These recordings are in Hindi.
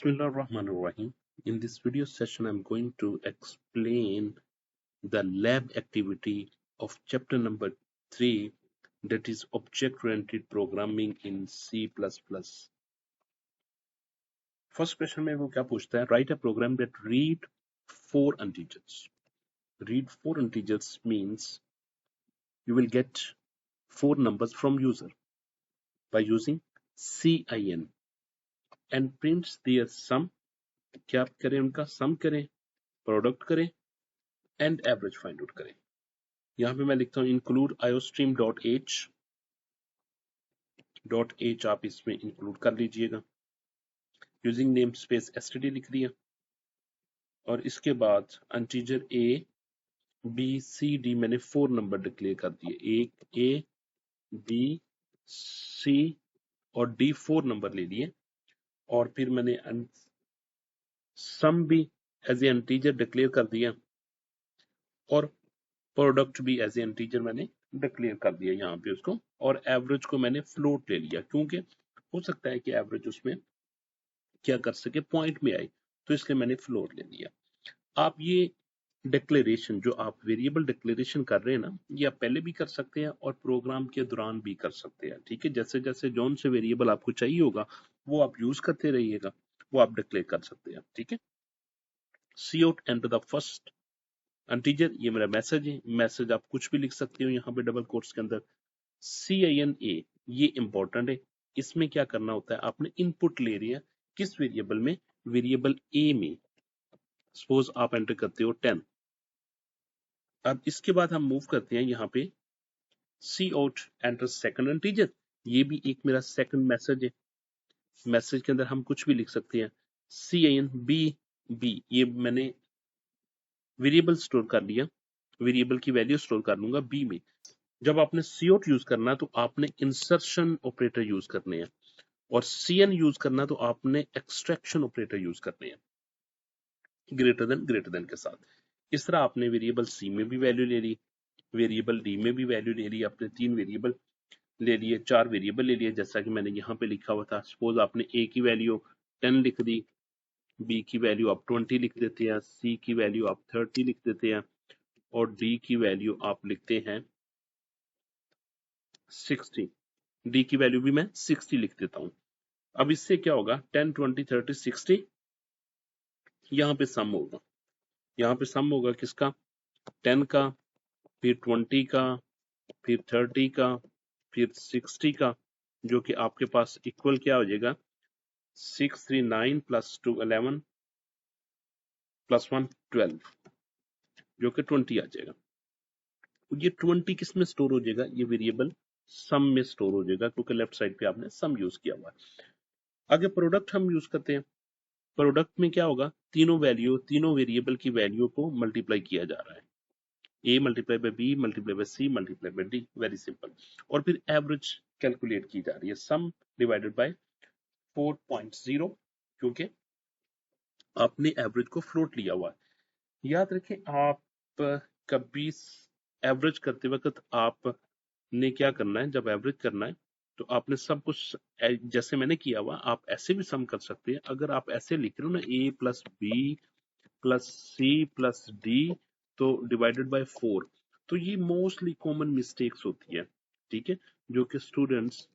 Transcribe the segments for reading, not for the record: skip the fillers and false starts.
Bismillahirrahmanirrahim. In this video session, I'm going to explain the lab activity of chapter number 3, that is object-oriented programming in C++. First question में वो क्या पूछता है? Write a program that read 4 integers. Read 4 integers means you will get 4 numbers from user by using CIN and prints their sum. क्या करें? उनका sum करें, product करें and average find out करें. यहाँ पे मैं लिखता हूँ इंक्लूड iostream डॉट एच आप इसमें इंक्लूड कर लीजिएगा. यूजिंग नेम स्पेस एसटीडी लिख दिया और इसके बाद integer A B C D मैंने 4 नंबर डिक्लेयर कर दिए. एक ए बी सी और डी 4 नंबर ले लिए और फिर मैंने सम भी एज ए इंटीजर डिक्लेयर कर दिया और प्रोडक्ट भी एज ए इंटीजर मैंने डिक्लेयर कर दिया यहाँ पे उसको, और एवरेज को मैंने फ्लोट ले लिया क्योंकि हो सकता है कि एवरेज उसमें क्या कर सके, पॉइंट में आए, तो इसलिए मैंने फ्लोट ले लिया. आप ये डिक्लेरेशन जो आप वेरिएबल डिक्लेरेशन कर रहे हैं ना, ये आप पहले भी कर सकते हैं और प्रोग्राम के दौरान भी कर सकते हैं. ठीक है, जैसे जैसे जौन से वेरिएबल आपको चाहिए होगा वो आप यूज करते रहिएगा, वो आप डिक्लेयर कर सकते हैं. ठीक है, c out enter the first integer, ये मेरा मैसेज है. मैसेज आप कुछ भी लिख सकते हो यहाँ पे डबल कोट्स के अंदर. CINA ये इंपॉर्टेंट है. इसमें क्या करना होता है, आपने इनपुट ले रही है किस वेरिएबल में, वेरिएबल ए में. सपोज आप एंटर करते हो 10. अब इसके बाद हम मूव करते हैं यहाँ पे सी आउट एंटर सेकंड इंटीजर. ये भी एक मेरा सेकंड मैसेज है. मैसेज के अंदर हम कुछ भी लिख सकते हैं. CIN बी ये मैंने वेरिएबल स्टोर कर लिया, वेरिएबल की वैल्यू स्टोर कर लूंगा बी में. जब आपने सी आउट यूज करना तो आपने इंसर्शन ऑपरेटर यूज करने हैं और CN यूज करना तो आपने एक्सट्रैक्शन ऑपरेटर यूज करने हैं ग्रेटर देन के साथ. इस तरह आपने वेरिएबल सी में भी वैल्यू ले ली, वेरिएबल डी में भी वैल्यू ले ली, आपने 3 वेरिएबल ले लिए, 4 वेरिएबल ले लिए जैसा कि मैंने यहाँ पे लिखा हुआ था. सपोज आपने ए की वैल्यू 10 लिख दी, बी की वैल्यू आप 20 लिख देते हैं, सी की वैल्यू आप 30 लिख देते हैं और डी की वैल्यू आप लिखते हैं 60. डी की वैल्यू भी मैं 60 लिख देता हूँ. अब इससे क्या होगा, 10 20 30 60, यहाँ पे सम होगा. यहाँ पे सम होगा किसका, 10 का, फिर 20 का, फिर 30 का, फिर 60 का, जो कि आपके पास इक्वल क्या हो जाएगा, 639 प्लस 2 11 प्लस 1 12, जो कि 20 आ जाएगा. ये 20 किस में स्टोर हो जाएगा, ये वेरिएबल सम में स्टोर हो जाएगा क्योंकि लेफ्ट साइड पे आपने सम यूज किया हुआ है. आगे प्रोडक्ट हम यूज करते हैं. प्रोडक्ट में क्या होगा, तीनों वेरिएबल की वैल्यू को मल्टीप्लाई किया जा रहा है. A multiply by b multiply by c multiply by d, very simple. और फिर एवरेज कैलकुलेट की जा रही है, सम डिवाइडेड बाय 4.0, क्योंकि आपने एवरेज को फ्लोट लिया हुआ है. याद रखें, आप कभी एवरेज करते वक्त आपने क्या करना है, जब एवरेज करना है तो आपने सब कुछ जैसे मैंने किया हुआ, आप ऐसे भी सम कर सकते हैं. अगर आप ऐसे लिख रहे हो ना, a plus b plus c plus d तो डिवाइडेड बाय 4, तो ये मोस्टली कॉमन मिस्टेक्स होती है. ठीक है, जो कि स्टूडेंट्स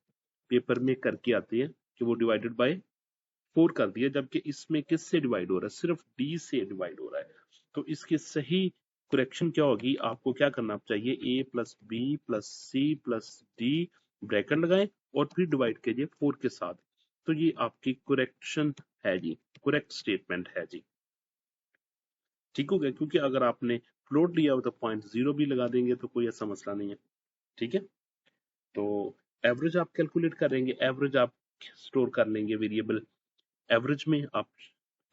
पेपर में करके आते हैं कि वो डिवाइडेड बाय 4 कर दिया, जबकि इसमें किससे डिवाइड हो रहा है, सिर्फ डी से डिवाइड हो रहा है. तो इसकी सही करेक्शन क्या होगी, आपको क्या करना चाहिए, a plus b plus c plus d bracket लगाएं और फिर डिवाइड कीजिए 4 के साथ. तो ये आपकी करेक्शन है जी, करेक्ट स्टेटमेंट है जी. ठीक हो गया, क्योंकि अगर आपने फ्लोट लिया हो तो 0.0 भी लगा देंगे तो कोई ऐसा मसला नहीं है. ठीक है, तो एवरेज आप कैलकुलेट करेंगे, एवरेज आप स्टोर कर लेंगे वेरिएबल. एवरेज में आप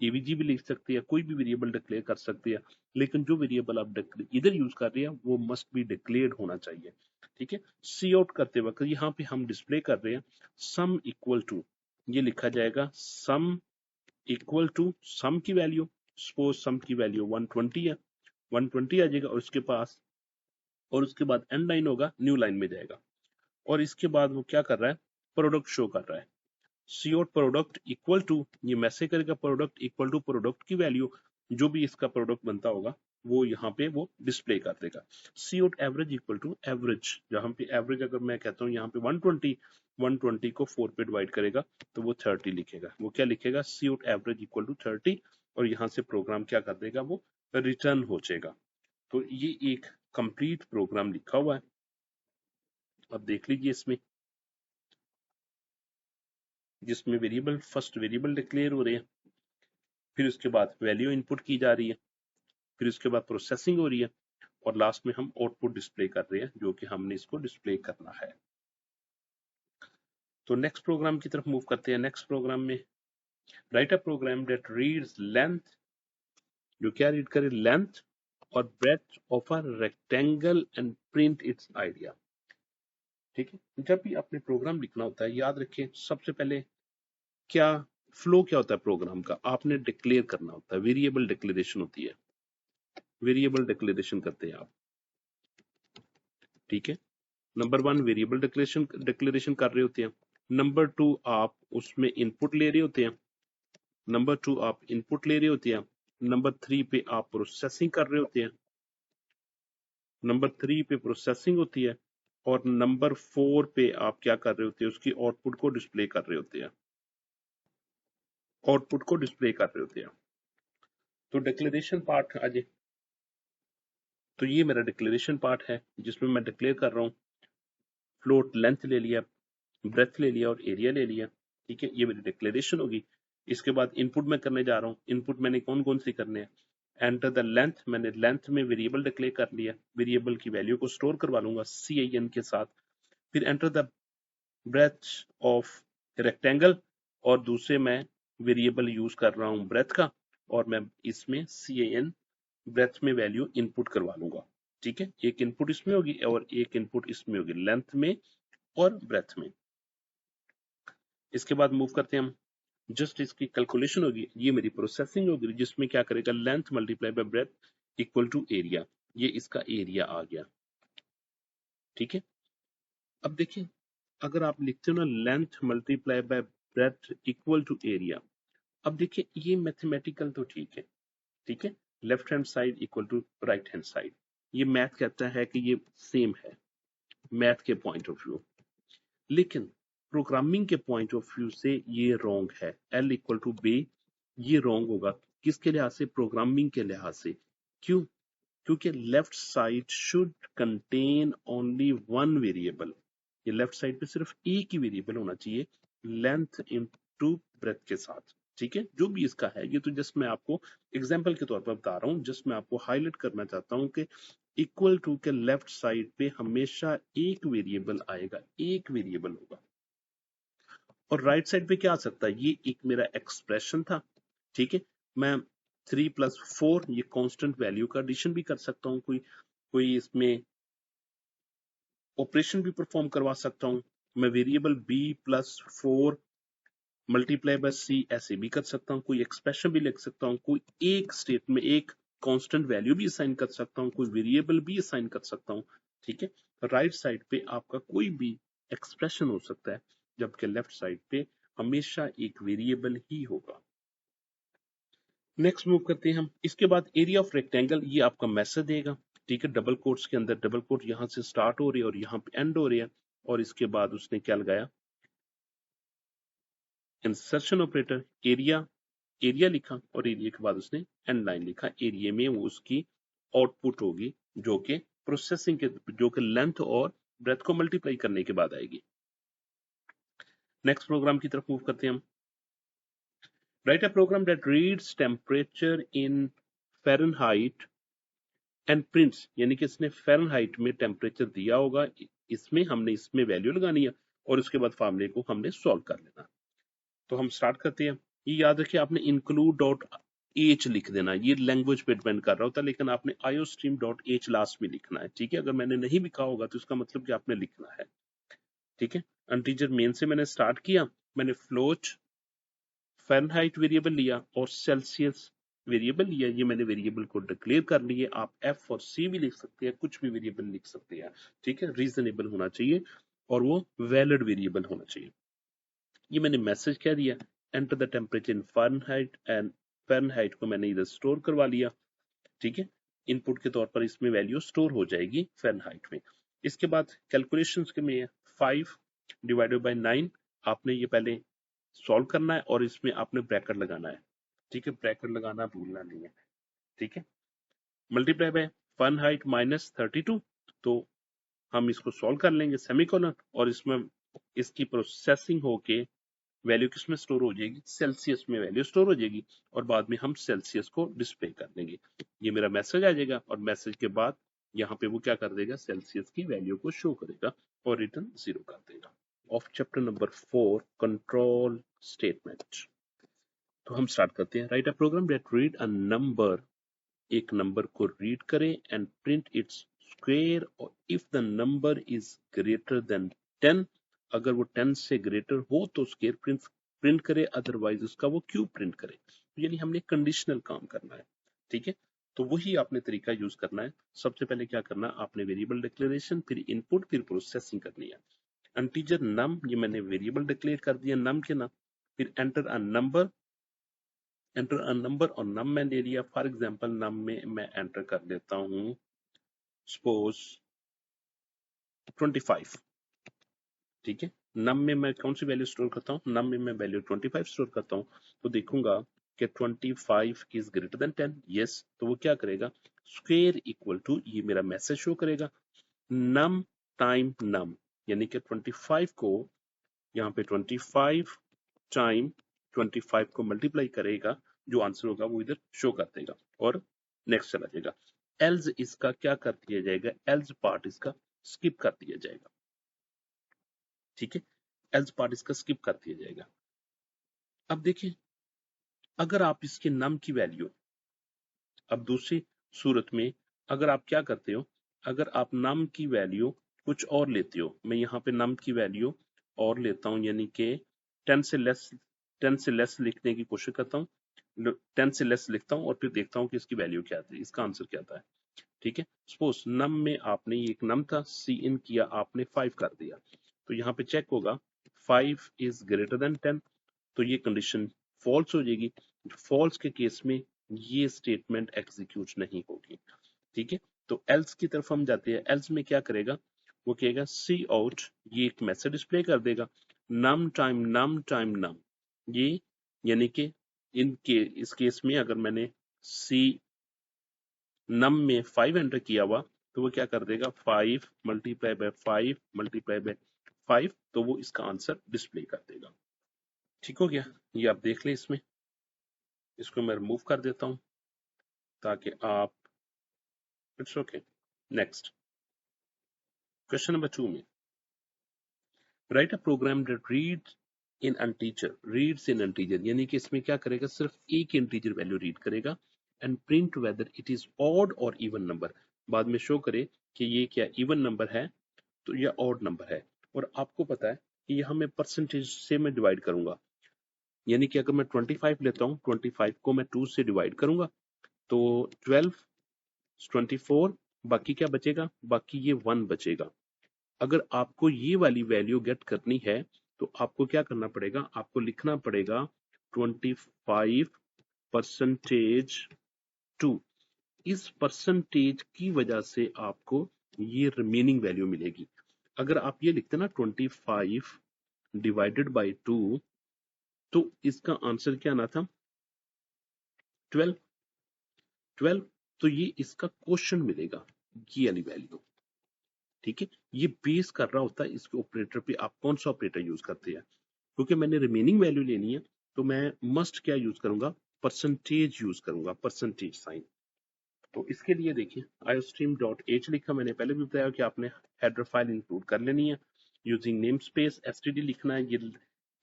एवीजी भी लिख सकते हैं, कोई भी वेरिएबल डिक्लेयर कर सकते हैं, लेकिन जो वेरिएबल आप इधर यूज कर रहे हैं वो मस्ट बी डिक्लेयर्ड होना चाहिए. ठीक है, सी आउट करते वक्त यहाँ पे हम डिस्प्ले कर रहे हैं सम इक्वल टू, ये लिखा जाएगा सम इक्वल टू सम की वैल्यू. सपोज सम की वैल्यू 120 है, 120 आ जाएगा और उसके पास, और उसके बाद एंड लाइन होगा, न्यू लाइन में जाएगा और इसके बाद वो क्या कर रहा है, प्रोडक्ट शो कर रहा है. C out product equal to, ये मैसेज करेगा प्रोडक्ट इक्वल टू प्रोडक्ट की वैल्यू, जो भी इसका प्रोडक्ट बनता होगा वो यहाँ पे वो डिस्प्ले कर देगा। C out average equal to average, जहाँ पे एवरेज अगर मैं कहता हूँ यहाँ पे 120 को 4 पे डिवाइड करेगा तो वो 30 लिखेगा। वो क्या लिखेगा, सी आउट एवरेज इक्वल टू 30, और यहाँ से प्रोग्राम क्या कर देगा, वो रिटर्न हो जाएगा। तो ये एक कंप्लीट प्रोग्राम लिखा हुआ है। अब देख लीजिए इसमें, जिसमें वेरिएबल, फर्स्ट वेरिएबल डिक्लेयर हो रहे हैं, फिर उसके बाद वैल्यू इनपुट की जा रही है, फिर उसके बाद प्रोसेसिंग हो रही है, और लास्ट में हम आउटपुट डिस्प्ले कर रहे हैं, जो कि हमने इसको डिस्प्ले करना है। तो नेक्स्ट प्रोग्राम की तरफ मूव करते हैं। नेक्स्ट प्रोग्राम में write a program that reads length, जो क्या रीड करे, लेंथ और breadth of a rectangle and print its idea. ठीक है, जब भी आपने प्रोग्राम लिखना होता है, याद रखिए सबसे पहले क्या फ्लो क्या होता है प्रोग्राम का, आपने डिक्लेयर करना होता है, वेरिएबल डिक्लेरेशन होती है, वेरिएबल डिक्लेरेशन करते हैं आप। ठीक है, नंबर 1 वेरिएबल डिक्लेरेशन कर रहे होते हैं, नंबर 2 आप उसमें इनपुट ले रहे होते हैं, नंबर 2 आप इनपुट ले रहे होते हैं, नंबर 3 पे आप प्रोसेसिंग कर रहे होते हैं, नंबर 3 पे प्रोसेसिंग होती है, और नंबर 4 पे आप क्या कर रहे होते हैं, उसकी आउटपुट को डिस्प्ले कर रहे होते हैं, आउटपुट को डिस्प्ले कर रहे होते हैं। तो डिक्लेरेशन पार्ट आ जाए, तो ये मेरा डिक्लेरेशन पार्ट है, जिसमें मैं डिक्लेयर कर रहा हूँ फ्लोट लेंथ ले लिया, ब्रेथ ले लिया और एरिया ले लिया। ठीक है, ये मेरी डिक्लेरेशन होगी। इसके बाद इनपुट मैं करने जा रहा हूँ, इनपुट मैंने कौन कौन सी करने हैं, एंटर द लेंथ, मैंने लेंथ में वेरिएबल डिक्लेयर कर लिया, वेरिएबल की वैल्यू को स्टोर करवा लूंगा CIN के साथ। फिर enter the breadth of rectangle, और दूसरे मैं वेरिएबल यूज कर रहा हूँ ब्रेथ का, और मैं इसमें CIN ब्रेथ में वैल्यू इनपुट करवा लूंगा। ठीक है, एक इनपुट इसमें होगी और एक इनपुट इसमें होगी, लेंथ में और ब्रेथ में। इसके बाद मूव करते हैं हम, जस्ट इसकी कैलकुलेशन होगी, ये मेरी प्रोसेसिंग होगी, जिसमें क्या करेगा, length multiply by breadth equal to area, ये इसका एरिया आ गया। ठीक है, अब देखिए अगर आप लिखते हो ना length multiply by breadth equal to area, अब देखिए ये मैथमेटिकल तो ठीक है, ठीक है, left hand side equal to right hand side, ये मैथ कहता है कि ये सेम है मैथ के पॉइंट ऑफ व्यू, लेकिन प्रोग्रामिंग के पॉइंट ऑफ व्यू से ये रॉन्ग है। L इक्वल टू बी, ये रॉन्ग होगा, किसके लिहाज से, प्रोग्रामिंग के लिहाज से। क्यों, क्योंकि left side should contain only one variable, ये लेफ्ट साइड पे सिर्फ एक ही वेरिएबल होना चाहिए, लेंथ इनटू ब्रेथ के साथ। ठीक है, जो भी इसका है, ये तो जस्ट मैं आपको एग्जांपल के तौर पर बता रहा हूँ, जस्ट मैं आपको हाईलाइट करना चाहता हूँ कि इक्वल टू के लेफ्ट साइड पे हमेशा एक वेरिएबल आएगा, एक वेरिएबल होगा, और राइट साइड पे क्या आ सकता है, ये एक मेरा एक्सप्रेशन था। ठीक है, मैं 3 + 4 ये कांस्टेंट वैल्यू का एडिशन भी कर सकता हूँ, कोई इसमें ऑपरेशन भी परफॉर्म करवा सकता हूँ, मैं variable b + 4 multiply by c ऐसे भी कर सकता हूँ, कोई एक्सप्रेशन भी लिख सकता हूँ, कोई एक स्टेट में एक कांस्टेंट वैल्यू भी असाइन कर सकता हूँ, कोई वेरिएबल भी असाइन कर सकता हूँ। ठीक है, राइट साइड पे आपका कोई भी एक्सप्रेशन हो सकता है, जबकि लेफ्ट साइड पे हमेशा एक वेरिएबल ही होगा। नेक्स्ट मूव करते हैं हम, इसके बाद एरिया ऑफ रेक्टेंगल, ये आपका मैसेज देगा। ठीक है, डबल कोट्स के अंदर, डबल कोट यहाँ से स्टार्ट हो रही है और यहाँ पे एंड हो रही है, और इसके बाद उसने क्या लगाया, इंसर्शन ऑपरेटर, एरिया, एरिया लिखा, और एरिया के बाद उसने एंड लाइन लिखा, एरिया में वो उसकी आउटपुट होगी, जो कि प्रोसेसिंग के, जो कि लेंथ और ब्रेथ को मल्टीप्लाई करने के बाद आएगी। नेक्स्ट प्रोग्राम की तरफ मूव करते हैं हम, write a program that reads temperature in Fahrenheit and prints, यानी कि इसने फ़ारेनहाइट में टेम्परेचर दिया होगा, इसमें हमने इसमें वैल्यू लगानी है, और उसके बाद फार्मूले को हमने सॉल्व कर लेना। तो हम स्टार्ट करते हैं, ये याद रखिए आपने include डॉट एच लिख देना, ये लैंग्वेज पे डिपेंड कर रहा होता है, लेकिन आपने iostream डॉट एच लास्ट में लिखना है। ठीक है, अगर मैंने नहीं लिखा होगा तो इसका मतलब कि आपने लिखना है। ठीक है, इंटीजर मेन से मैंने स्टार्ट किया, मैंने फ्लोट फ़ारेनहाइट वेरिएबल लिया और सेल्सियस वेरिएबल लिया, ये मैंने वेरिएबल को डिक्लेयर कर लिए। आप F और C भी लिख सकते हैं, कुछ भी वेरिएबल लिख सकते हैं। ठीक है, रीजनेबल होना चाहिए और वो वैलिड वेरिएबल होना चाहिए। ये मैंने मैसेज क्या दिया, enter the temperature in Fahrenheit, and Fahrenheit को मैंने इधर स्टोर करवा लिया। ठीक है, इनपुट के तौर पर इसमें वैल्यू स्टोर हो जाएगी फ़ारेनहाइट में। इसके बाद कैलकुलेशंस के में 5 डिवाइडेड बाय 9 आपने ये पहले सॉल्व करना है और इसमें आपने ब्रैकेट लगाना है। ठीक है, ब्रैकेट लगाना भूलना नहीं है। ठीक है, मल्टीप्लाई बाय फ़ारेनहाइट माइनस 32, तो हम इसको सॉल्व कर लेंगे सेमीकोलन, और इसमें इसकी प्रोसेसिंग होके वैल्यू किसमें स्टोर हो जाएगी, सेल्सियस में वैल्यू स्टोर हो जाएगी, और बाद में हम सेल्सियस को डिस्प्ले कर देंगे। ये मेरा मैसेज आ जाएगा, और मैसेज के बाद यहाँ पे वो क्या कर देगा, सेल्सियस की वैल्यू को शो करेगा और रिटर्न 0 कर देगा। Of chapter number 4 control statement. तो हम स्टार्ट करते हैं। Write a program that read a number, एक नंबर को रीड करे and print its square if the number is greater than 10, अगर वो 10 से ग्रेटर हो तो स्क्वायर प्रिंट करे, अदरवाइज उसका वो क्यूब प्रिंट करे। यानी हमने कंडीशनल काम करना है। ठीक है, तो वही आपने तरीका यूज करना है। सबसे पहले क्या करना, आपने वेरिएबल डिक्लेरेशन, फिर इनपुट, फिर प्रोसेसिंग करनी है। इंटीजर नम, ये मैंने वेरिएबल डिक्लेयर कर दिया नम के नाम, फिर enter a number, enter a number, और नम में ले लिया। फॉर एग्जांपल नम में मैं एंटर कर देता हूं सपोज 25। ठीक है, नम में मैं कौन सी वैल्यू स्टोर करता हूं, नम में मैं वैल्यू 25 स्टोर करता हूं। तो देखूंगा कि 25 इज ग्रेटर देन 10, यस, तो वो क्या करेगा, स्क्वायर इक्वल टू, ये मेरा मैसेज शो करेगा, नम टाइम नम, यानी कि 25 को यहाँ पे 25 टाइम 25 को मल्टीप्लाई करेगा, जो आंसर होगा वो इधर शो कर देगा और नेक्स्ट चला जाएगा। एल्स इसका क्या कर दिया जाएगा, एल्स पार्ट इसका स्किप कर दिया जाएगा। ठीक है, एल्स पार्ट इसका स्किप कर दिया जाएगा। अब देखिए, अगर आप इसके नम की वैल्यू, अब दूसरी सूरत में अगर आप क्या करते हो, अगर आप नम की वैल्यू कुछ और लेते हो, मैं यहाँ पे नम की वैल्यू और लेता हूँ, यानी कि 10 से लेस लिखने की कोशिश करता हूँ, 10 से लेस लिखता हूँ और फिर देखता हूँ कि इसकी वैल्यू क्या आती है, इसका आंसर क्या आता है। ठीक है, सपोज नम में आपने, ये एक नम था, सी इन किया आपने 5 कर दिया, तो यहाँ पे चेक होगा 5 इज ग्रेटर देन 10, तो ये कंडीशन फॉल्स हो जाएगी। फॉल्स के केस में ये स्टेटमेंट एग्जीक्यूट नहीं होगी। ठीक है, तो एल्स की तरफ हम जाते हैं। एल्स में क्या करेगा, वो कहेगा सी आउट, ये एक मैसेज डिस्प्ले कर देगा, नम टाइम नम टाइम नम, ये यानी कि इस केस में अगर मैंने सी नम में 5 एंटर किया हुआ, तो वो क्या कर देगा, 5 मल्टीप्लाई बाय 5 मल्टीप्लाई बाय 5, तो वो इसका आंसर डिस्प्ले कर देगा। ठीक हो गया, ये आप देख लें। इसमें इसको मैं रिमूव कर देता हूं ताकि आप, it's okay. Next question number 2 में, write a program that reads an integer, यानी कि इसमें क्या करेगा, सिर्फ एक इंटीजर वैल्यू रीड करेगा and print whether it is odd or even number, बाद में शो करे कि ये क्या इवन नंबर है तो ये ऑड नंबर है। और आपको पता है कि यहाँ मैं परसेंटेज से मैं डिवाइड करूंगा, यानी कि अगर मैं 25 लेता हूँ, 25 को मैं 2 से डिवाइड करूंगा तो 12 24, बाकी क्या बचेगा, बाकी ये 1 बचेगा। अगर आपको ये वाली वैल्यू गेट करनी है तो आपको क्या करना पड़ेगा, आपको लिखना पड़ेगा 25 परसेंटेज 2, इस परसेंटेज की वजह से आपको ये रिमेनिंग वैल्यू मिलेगी। अगर आप ये लिखते ना 25 डिवाइडेड बाय 2, तो इसका आंसर क्या आना था, 12, तो ये इसका क्वेश्चन मिलेगा, ये वाली वैल्यू। ठीक है, ये बेस कर रहा होता है इसके ऑपरेटर पे, आप कौन सा ऑपरेटर यूज करते हैं। क्योंकि मैंने रिमेनिंग वैल्यू लेनी है तो मैं मस्ट क्या यूज करूंगा, परसेंटेज यूज करूंगा, परसेंटेज साइन। तो इसके लिए देखिए iostream.h लिखा, मैंने पहले भी बताया कि आपने हेडर फाइल इंक्लूड कर लेनी है, यूजिंग नेम स्पेस std लिखना है। ये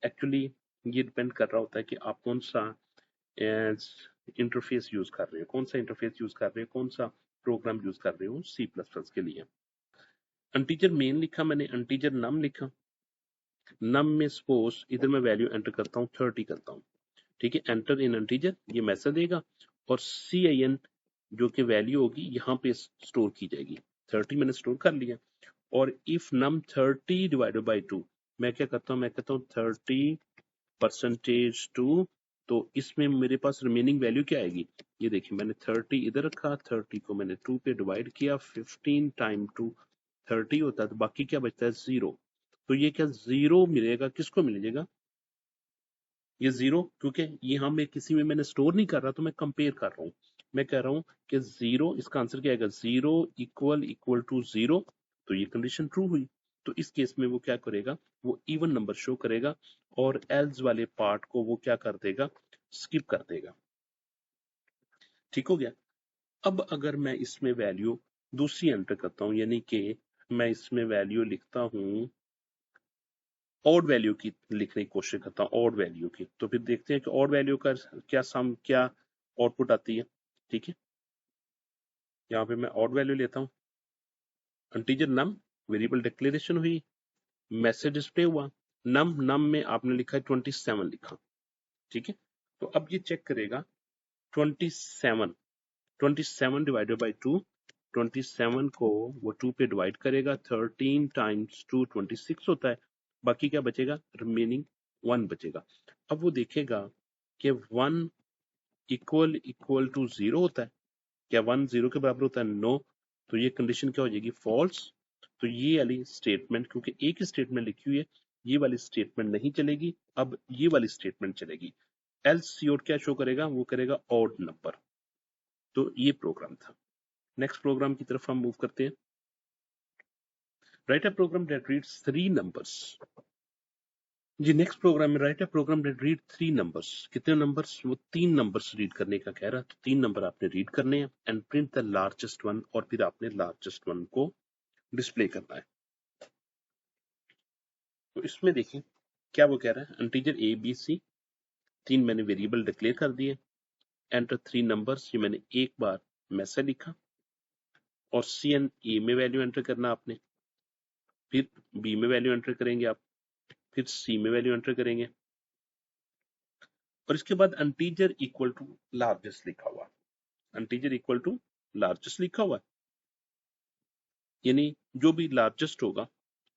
एक्चुअली ये डिपेंड कर रहा होता है कि आप कौन सा इंटरफेस यूज कर रहे हो, कौन सा इंटरफेस यूज कर रहे हो, कौन सा प्रोग्राम यूज कर रहे हो C++ के लिए। इंटीजर मेन लिखा मैंने, इंटीजर नम लिखा, नम में सपोज इधर मैं वैल्यू एंटर करता हूँ 30 करता हूँ। ठीक है, एंटर इन इंटीजर, ये मैसेज देगा, और CIN जो कि वैल्यू होगी यहाँ पे स्टोर की जाएगी। 30 मैंने स्टोर कर लिया, और इफ नम 30 डिवाइडेड बाई 2, मैं क्या करता हूँ, मैं कहता हूँ 30 परसेंटेज टू, तो इसमें मेरे पास रिमेनिंग वैल्यू क्या आएगी, ये देखिए मैंने 30 इधर रखा, 30 को मैंने 2 पे डिवाइड किया, 15 टाइम 2 30 होता है, तो बाकी क्या बचता है 0। तो ये क्या 0 मिलेगा, किसको मिलेगा ये 0, क्योंकि यहाँ में किसी में मैंने स्टोर नहीं कर रहा, तो मैं कंपेयर कर रहा हूँ। मैं कह रहा हूँ कि 0, इसका आंसर क्या आएगा, 0 इक्वल टू 0, तो ये कंडीशन ट्रू हुई। तो इस केस में वो क्या करेगा, वो इवन नंबर शो करेगा और एल्स वाले पार्ट को वो क्या कर देगा, स्किप कर देगा। ठीक हो गया। अब अगर मैं इसमें वैल्यू दूसरी एंटर करता हूँ, यानी कि मैं इसमें वैल्यू लिखता हूँ ऑड वैल्यू की लिखने की कोशिश करता हूँ, ऑड वैल्यू की, तो फिर देखते हैं कि ऑड वैल्यू का क्या सम, क्या आउटपुट आती है। ठीक है, यहाँ पे मैं ऑड वैल्यू लेता हूँ, इंटीजर नम, वेरिएबल डिक्लेरेशन हुई, मैसेज डिस्प्ले हुआ, नम में आपने लिखा है 27 लिखा। ठीक है, तो अब ये चेक करेगा 27 डिवाइडेड बाई 2, 27 को वो 2 पे डिवाइड करेगा, 13 टाइम्स 2 26 होता है, बाकी क्या बचेगा, रिमेनिंग 1 बचेगा। अब वो देखेगा कि 1 इक्वल टू 0 होता है, क्या 1 0 के बराबर होता है, नो, तो ये कंडीशन क्या हो जाएगी, फॉल्स। तो ये वाली स्टेटमेंट, क्योंकि एक ही स्टेटमेंट लिखी हुई है, ये वाली स्टेटमेंट नहीं चलेगी, अब ये वाली स्टेटमेंट चलेगी। एल्स सीओड क्या शो करेगा, वो करेगा ऑड नंबर। तो ये प्रोग्राम था। नेक्स्ट प्रोग्राम की तरफ हम मूव करते हैं। Write a program that reads 3 numbers. जी नेक्स्ट प्रोग्राम में write a program that read 3 numbers. कितने नंबर्स, वो 3 नंबर्स रीड करने का कह रहा है, तो 3 नंबर आपने रीड करने हैं and print the largest one, और फिर आपने लार्जेस्ट वन को डिस्प्ले करना है। तो इसमें देखिए क्या वो कह रहा है, इंटीजर ए बी सी, 3 मैंने वेरिएबल डिक्लेयर कर दिए, एंटर 3 नंबर्स, ये मैंने एक बार मैसेज लिखा, और सी एंड ए में वैल्यू एंटर करना आपने, फिर बी में वैल्यू एंटर करेंगे आप, फिर सी में वैल्यू एंटर करेंगे, और इसके बाद इंटीजर इक्वल टू लार्जेस्ट लिखा हुआ, इंटीजर इक्वल टू लार्जेस्ट लिखा हुआ, यानी जो भी लार्जेस्ट होगा,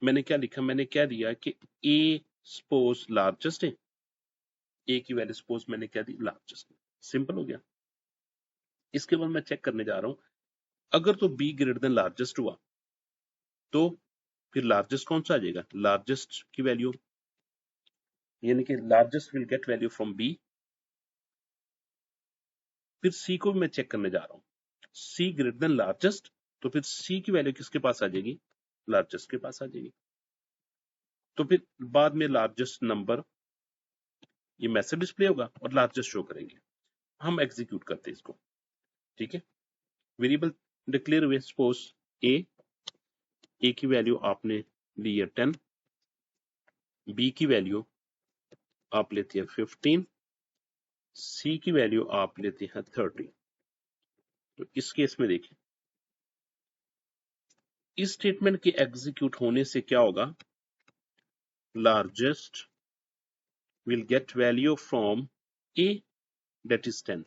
मैंने क्या लिखा, मैंने क्या दिया कि ए सपोज लार्जेस्ट है, ए की वैल्यू सपोज मैंने क्या दी, लार्जेस्ट। सिंपल हो गया। इसके बाद मैं चेक करने जा रहा हूं, अगर तो बी ग्रेटर देन लार्जेस्ट हुआ, तो फिर लार्जेस्ट कौन सा आ जाएगा, लार्जेस्ट की वैल्यू, यानी कि largest will get value from B. फिर सी को भी मैं चेक करने जा रहा हूं, सी ग्रेटर देन लार्जेस्ट, तो फिर सी की वैल्यू किसके पास आ जाएगी, लार्जेस्ट के पास आ जाएगी। तो फिर बाद में लार्जेस्ट नंबर, ये मैसेज डिस्प्ले होगा और लार्जेस्ट शो करेंगे। हम एग्जीक्यूट करते हैं इसको। ठीक है, वेरिएबल डिक्लेयर हुए, सपोज ए की वैल्यू आपने ली है 10, बी की वैल्यू आप लेते हैं 15, सी की वैल्यू आप लेते हैं 30। तो इस केस में देखिए, इस स्टेटमेंट के एग्जीक्यूट होने से क्या होगा, largest will get value from A that is 10,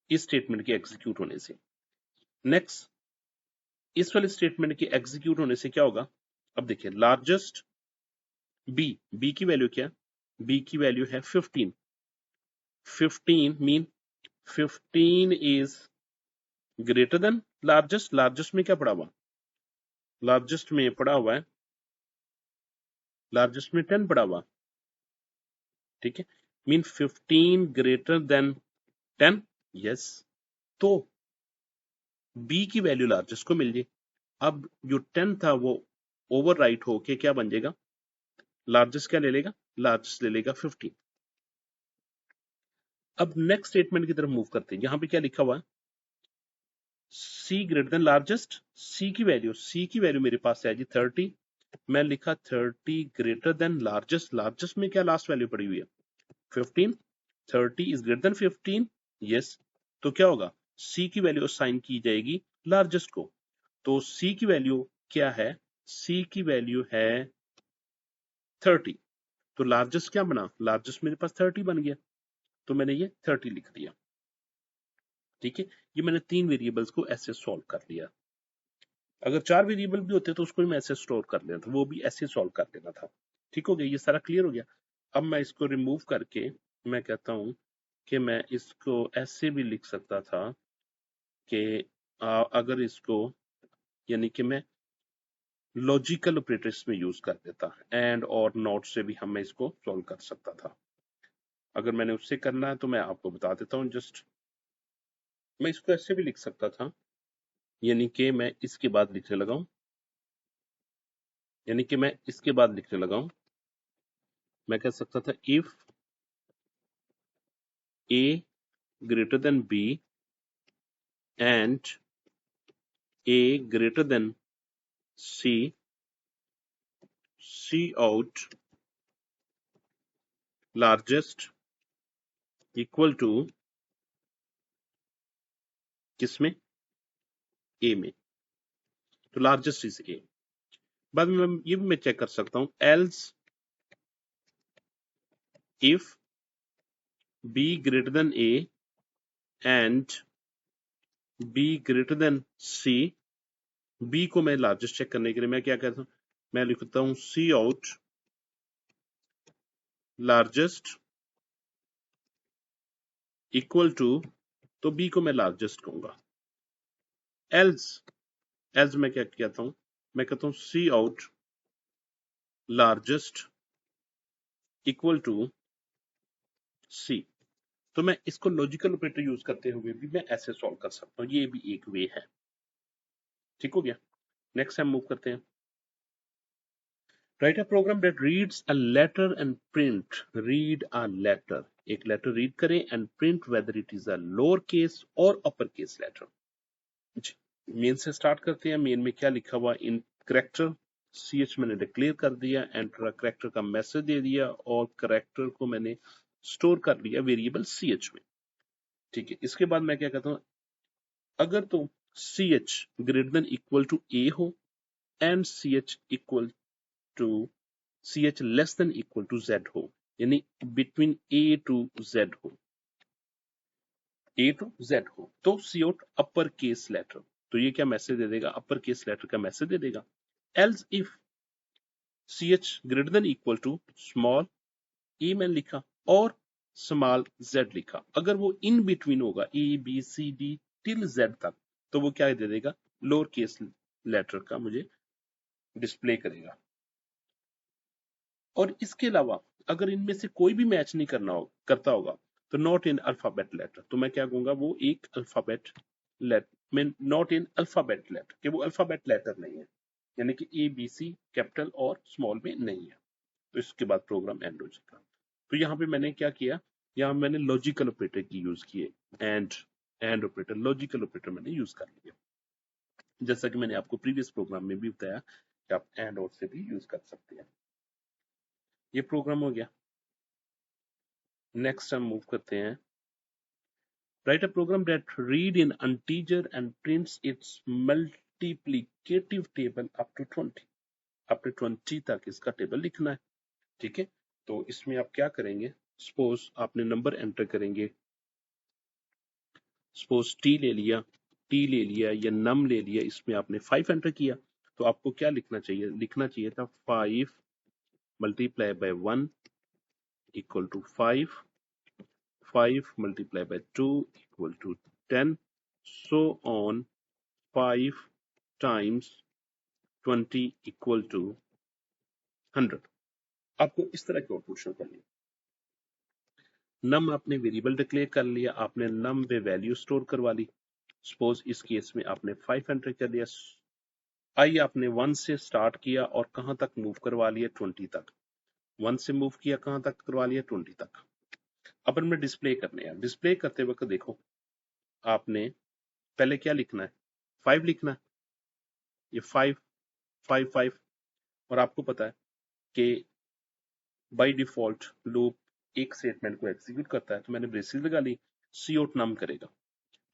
इस स्टेटमेंट के एग्जीक्यूट होने से। नेक्स्ट, इस वाले स्टेटमेंट के एग्जीक्यूट होने से क्या होगा, अब देखिए लार्जेस्ट बी की वैल्यू क्या, बी की वैल्यू है 15, 15 mean 15 is greater then largest, largest में क्या पड़ा हुआ, लार्जेस्ट में पड़ा हुआ है, लार्जेस्ट में 10 पड़ा हुआ। ठीक है, मीन 15 ग्रेटर देन 10, यस, तो बी की वैल्यू लार्जेस्ट को मिल जाए। अब जो 10 था वो ओवर राइट होके क्या बन जाएगा, लार्जेस्ट क्या ले लेगा, लार्जेस्ट ले लेगा 15। अब नेक्स्ट स्टेटमेंट की तरफ मूव करते हैं, यहां पे क्या लिखा हुआ है, सी ग्रेटर देन लार्जेस्ट, सी की वैल्यू मेरे पास है जी 30, मैं लिखा 30 ग्रेटर देन लार्जेस्ट, लार्जेस्ट में क्या लास्ट वैल्यू पड़ी हुई है 15, 30 इज ग्रेटर देन 15, यस, तो क्या होगा, सी की वैल्यू असाइन की जाएगी लार्जेस्ट को। तो सी की वैल्यू क्या है, सी की वैल्यू है 30, तो लार्जेस्ट क्या बना, लार्जेस्ट मेरे पास 30 बन गया, तो मैंने ये 30 लिख दिया। ठीक है, ये मैंने 3 वेरिएबल्स को ऐसे सॉल्व कर लिया। अगर 4 वेरिएबल भी होते तो उसको भी मैं ऐसे स्टोर कर लेता, वो भी ऐसे सॉल्व कर लेना था। ठीक हो गया, ये सारा क्लियर हो गया। अब मैं इसको रिमूव करके मैं कहता हूं कि मैं इसको ऐसे भी लिख सकता था कि अगर इसको यानी कि मैं लॉजिकल ऑपरेटर्स में यूज कर देता, एंड और नॉट से भी हम इसको सॉल्व कर सकता था। अगर मैंने उससे करना है तो मैं आपको बता देता हूँ। जस्ट मैं इसको ऐसे भी लिख सकता था, यानी कि मैं इसके बाद लिखने लगा हूं, यानी कि मैं इसके बाद लिखने लगा हूं, मैं कह सकता था if A greater than B and A greater than C, C out largest equal to किसमें, ए में, तो लार्जेस्ट इज ए। बाद में ये भी मैं चेक कर सकता हूं, else if B greater than A and B greater than C, B को मैं लार्जेस्ट चेक करने के लिए मैं क्या करता हूं, मैं लिखता हूं सी आउट लार्जेस्ट इक्वल टू, तो बी को मैं लार्जेस्ट कहूंगा। एल्स एल्स मैं क्या कहता हूं, मैं कहता हूं सी आउट लार्जेस्ट इक्वल टू सी। तो मैं इसको लॉजिकल ऑपरेटर यूज करते हुए भी मैं ऐसे सॉल्व कर सकता हूं, ये भी एक वे है। ठीक हो गया। नेक्स्ट हम मूव करते हैं। Write a program that reads a letter and print, read a letter, एक लेटर रीड करें and print whether it is a lower case or upper case letter. Main से स्टार्ट करते हैं। मेन में क्या लिखा हुआ, इन करेक्टर सी एच मैंने डिक्लेयर कर दिया, एंटर करेक्टर का मैसेज दे दिया और करेक्टर को मैंने स्टोर कर लिया वेरिएबल सी एच में। ठीक है, इसके बाद मैं क्या कहता हूं, अगर तो c h greater than equal to a हो and c h equal to c h less than equal to z हो, यानी बिटवीन ए टू जेड हो, ए टू जेड हो, तो c out upper case letter, तो ये क्या मैसेज दे देगा, अपर केस लेटर का मैसेज दे देगा। Else if c h greater than equal to small a मैंने लिखा और स्मॉल जेड लिखा, अगर वो इन बिटवीन होगा A B C D till Z तक, तो वो क्या दे देगा, लोअर केस लेटर का मुझे डिस्प्ले करेगा। और इसके अलावा अगर इनमें से कोई भी मैच नहीं करता होगा तो नॉट इन अल्फाबेट लेटर, तो मैं क्या कहूंगा, वो एक अल्फाबेट लेटर में, नॉट इन अल्फाबेट लेटर कि वो अल्फाबेट लेटर नहीं है, यानी कि ए बी सी कैपिटल और स्मॉल में नहीं है। तो इसके बाद प्रोग्राम एंड हो जाएगा। तो यहाँ पे मैंने क्या किया, यहाँ मैंने लॉजिकल ऑपरेटर की यूज किए, एंड ऑपरेटर, लॉजिकल ऑपरेटर मैंने यूज कर लिया, जैसा कि मैंने आपको प्रीवियस प्रोग्राम में भी बताया कि आप एंड और से भी यूज कर सकते हैं। ये प्रोग्राम हो गया। नेक्स्ट हम मूव करते हैं। Write a program that read an integer and prints its multiplicative table up to 20, up to 20 तक इसका टेबल लिखना है। ठीक है, तो इसमें आप क्या करेंगे, सपोज आपने नंबर एंटर करेंगे, सपोज टी ले लिया या नम ले लिया, इसमें आपने 5 एंटर किया, तो आपको क्या लिखना चाहिए था 5 multiply by 1 equal to 5, 5 multiplied by 2 equal to 10, so on 5 times 20 equal to 100। आपको इस तरह की आउटपुट शो करनी है। नम आपने वेरिएबल डिक्लेयर कर लिया, आपने नम पे वैल्यू स्टोर करवा ली, सपोज इस केस में आपने 5 एंटर कर लिया, आई आपने 1 से स्टार्ट किया और कहां तक मूव करवा लिया, 20 तक, 1 से मूव किया कहां तक करवा लिया, 20 तक। अपन में डिस्प्ले करने हैं, डिस्प्ले करते वक्त देखो आपने पहले क्या लिखना है, 5 लिखना है, ये 5 5 5, और आपको पता है कि बाय डिफॉल्ट लूप एक स्टेटमेंट को एग्जीक्यूट करता है, तो मैंने ब्रेसेस लगा ली, सी आउट नम करेगा,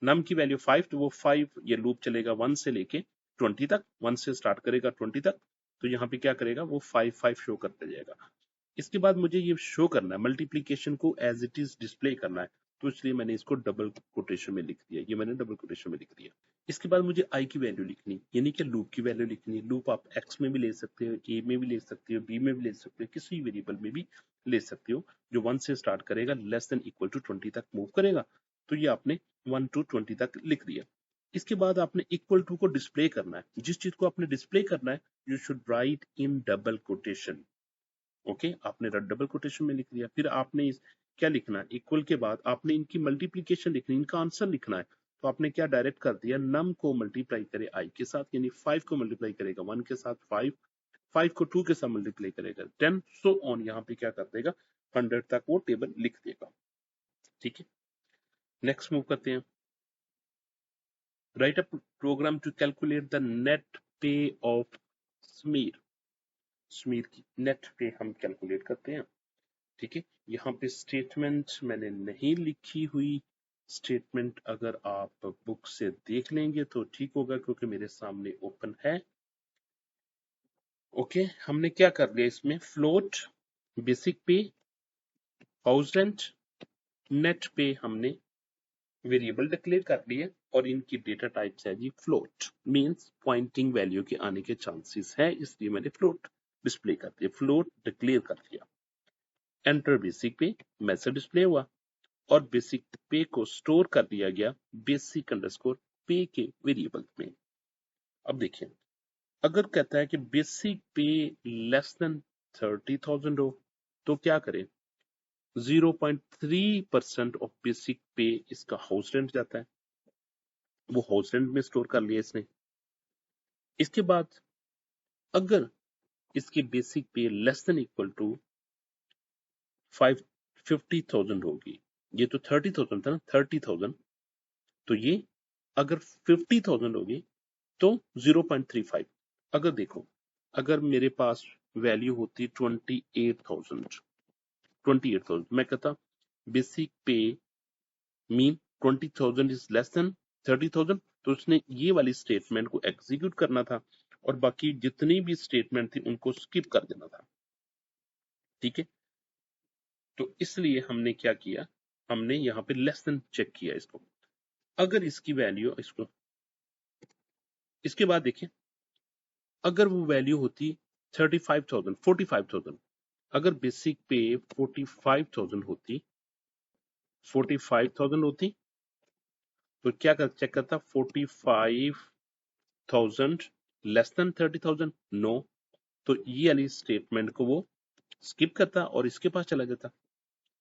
नम की वैल्यू 5, तो वो 5 ये लूप चलेगा 1 से लेके 20 तक, 1 से स्टार्ट करेगा 20 तक, तो यहाँ पे क्या करेगा, वो 5 5 शो करते जाएगा। इसके बाद मुझे ये शो करना है, मल्टीप्लीकेशन को एज इट इज डिस्प्ले करना है, तो इसलिए मैंने इसको डबल कोटेशन में लिख दिया, ये मैंने डबल कोटेशन में लिख दिया। इसके बाद मुझे आई की वैल्यू लिखनी, यानी कि लूप की वैल्यू लिखनी। लूप आप एक्स में भी ले सकते हो, ए में भी ले सकते हो, बी में भी ले सकते हो, किसी वेरिएबल में भी ले सकते हो जो 1 से स्टार्ट करेगा, लेस देन इक्वल टू 20 तक मूव करेगा। तो ये आपने 1 to 20 तक लिख दिया। इसके बाद आपने इक्वल टू को डिस्प्ले करना है। जिस चीज को आपने डिस्प्ले करना है, you should write in double quotation. Okay, आपने डबल कोटेशन में लिख दिया। फिर आपने क्या लिखना है, इक्वल के बाद आपने इनकी मल्टीप्लीकेशन लिखनी, इनका आंसर लिखना है। तो आपने क्या डायरेक्ट कर दिया, नम को मल्टीप्लाई करे आई के साथ, यानी 5 को मल्टीप्लाई करेगा 1 के साथ 5 को 2 के साथ मल्टीप्लाई करेगा 10, सो ऑन। यहाँ पे क्या कर देगा, 100 तक वो टेबल लिख देगा। ठीक है, नेक्स्ट मूव करते हैं। Write a program to calculate the net pay of Sameer. Sameer की नेट पे हम कैलकुलेट करते हैं। ठीक है, यहाँ पे स्टेटमेंट मैंने नहीं लिखी हुई। स्टेटमेंट अगर आप बुक से देख लेंगे तो ठीक होगा, क्योंकि मेरे सामने ओपन है। ओके, हमने क्या कर लिया इसमें, फ्लोट, बेसिक पे, हाउस रेंट, नेट पे हमने वेरिएबल डिक्लेयर कर लिए और इनकी डेटा टाइप्स है जी फ्लोट, मींस पॉइंटिंग वैल्यू के आने के चांसेस है, इसलिए मैंने फ्लोट डिस्प्ले कर दिया, फ्लोट डिक्लेयर कर दिया। एंटर बेसिक पे, मैसेज डिस्प्ले हुआ और बेसिक पे को स्टोर कर दिया गया बेसिक अंडरस्कोर पे के वेरिएबल में। अब देखिए, अगर कहता है कि बेसिक पे लेस देन 30,000 हो तो क्या करें, 0.3% ऑफ बेसिक पे इसका हाउस रेंट जाता है, वो हाउस रेंट में स्टोर कर लिया इसने। इसके बाद अगर इसकी बेसिक पे लेस देन इक्वल टू 50,000 होगी, ये तो 30,000 था ना, 30,000, तो ये अगर 50,000 होगी तो 0.35। अगर देखो, अगर मेरे पास वैल्यू होती 28,000, मैं कहता बेसिक पे मीन 20,000 इज लेस देन 30,000, तो उसने ये वाली स्टेटमेंट को एग्जीक्यूट करना था और बाकी जितनी भी स्टेटमेंट थी उनको स्किप कर देना था। ठीक है, तो इसलिए हमने क्या किया, हमने यहाँ पे लेस देन चेक किया इसको। अगर इसकी वैल्यू इसको, इसके बाद देखिए, अगर वो वैल्यू होती 35,000, 45,000, अगर बेसिक पे 45,000 होती, 45,000 होती तो क्या कर चेक करता, 45,000 लेस देन 30,000, नो, तो ये वाली स्टेटमेंट को वो स्किप करता और इसके पास चला जाता।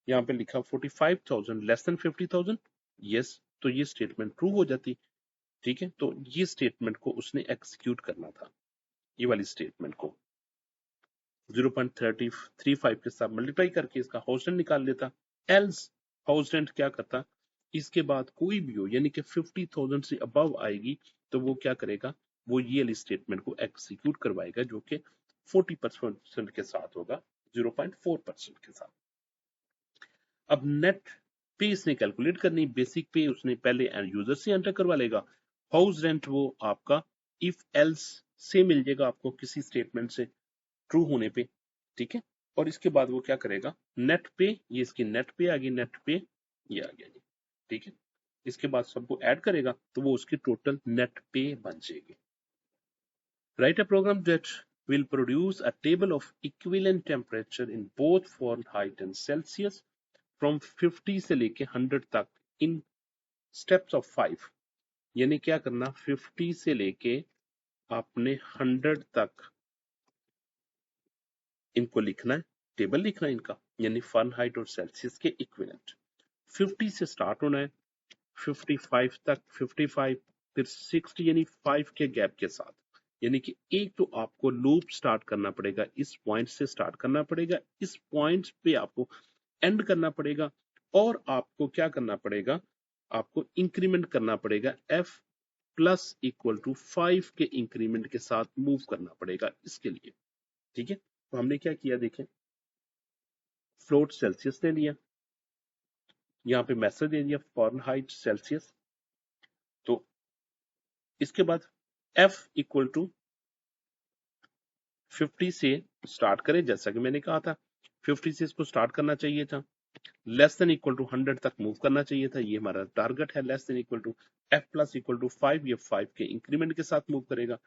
यहाँ पे लिखा 45,000 लेस देन 50,000, यस, तो ये स्टेटमेंट ट्रू हो जाती। ठीक है, तो ये स्टेटमेंट को उसने एक्सिक्यूट करना था, ये वाली स्टेटमेंट को 0.35 के साथ मल्टीप्लाई करके इसका हाउस रेंट निकाल लेता। एल्स हाउस रेंट क्या करता, इसके बाद कोई भी हो, यानी कि 50,000 से अबव आएगी तो वो क्या करेगा, वो ये वाली स्टेटमेंट को एक्सिक्यूट करवाएगा, जो कि 40% के साथ होगा, 0.4% के साथ। अब नेट पे इसने कैलकुलेट करनी, बेसिक पे उसने पहले यूजर से एंटर करवा लेगा, हाउस रेंट वो आपका इफ एल्स से मिल जाएगा आपको किसी स्टेटमेंट से ट्रू होने पे। ठीक है, और इसके बाद वो क्या करेगा, नेट पे, ये इसकी नेट पे आ गई, नेट पे ये आ गया जी। ठीक है, इसके बाद सबको ऐड करेगा तो वो उसकी टोटल नेट पे बन जाएगी। Write a program that will produce a table of equivalent temperature in both Fahrenheit and Celsius from 50 से लेके 100 तक in steps of 5। यानी क्या करना, 50 से लेके आपने 100 तक इनको लिखना है, टेबल लिखना है इनका, यानी फ़ारेनहाइट और सेल्सियस के इक्विवेलेंट। 50 से स्टार्ट होना है, 55 तक, 55 फिर 60, यानी 5 के गैप के साथ। यानी कि एक तो आपको लूप स्टार्ट करना पड़ेगा, इस पॉइंट से स्टार्ट करना पड़ेगा, इस पॉइंट पे आपको एंड करना पड़ेगा, और आपको क्या करना पड़ेगा, आपको इंक्रीमेंट करना पड़ेगा, f प्लस इक्वल टू 5 के इंक्रीमेंट के साथ मूव करना पड़ेगा इसके लिए। ठीक है, तो हमने क्या किया देखें, फ्लोट सेल्सियस ले लिया, यहाँ पे मैसेज दे दिया फ़ारेनहाइट सेल्सियस, तो इसके बाद f इक्वल टू 50 से स्टार्ट करें, जैसा कि मैंने कहा था 50 से इसको स्टार्ट करना चाहिए था, लेस देन इक्वल टू 100 तक मूव करना चाहिए था, ये हमारा टारगेट है। Less than equal to f plus equal to 5, ये 5 के इंक्रीमेंट के साथ मूव करेगा।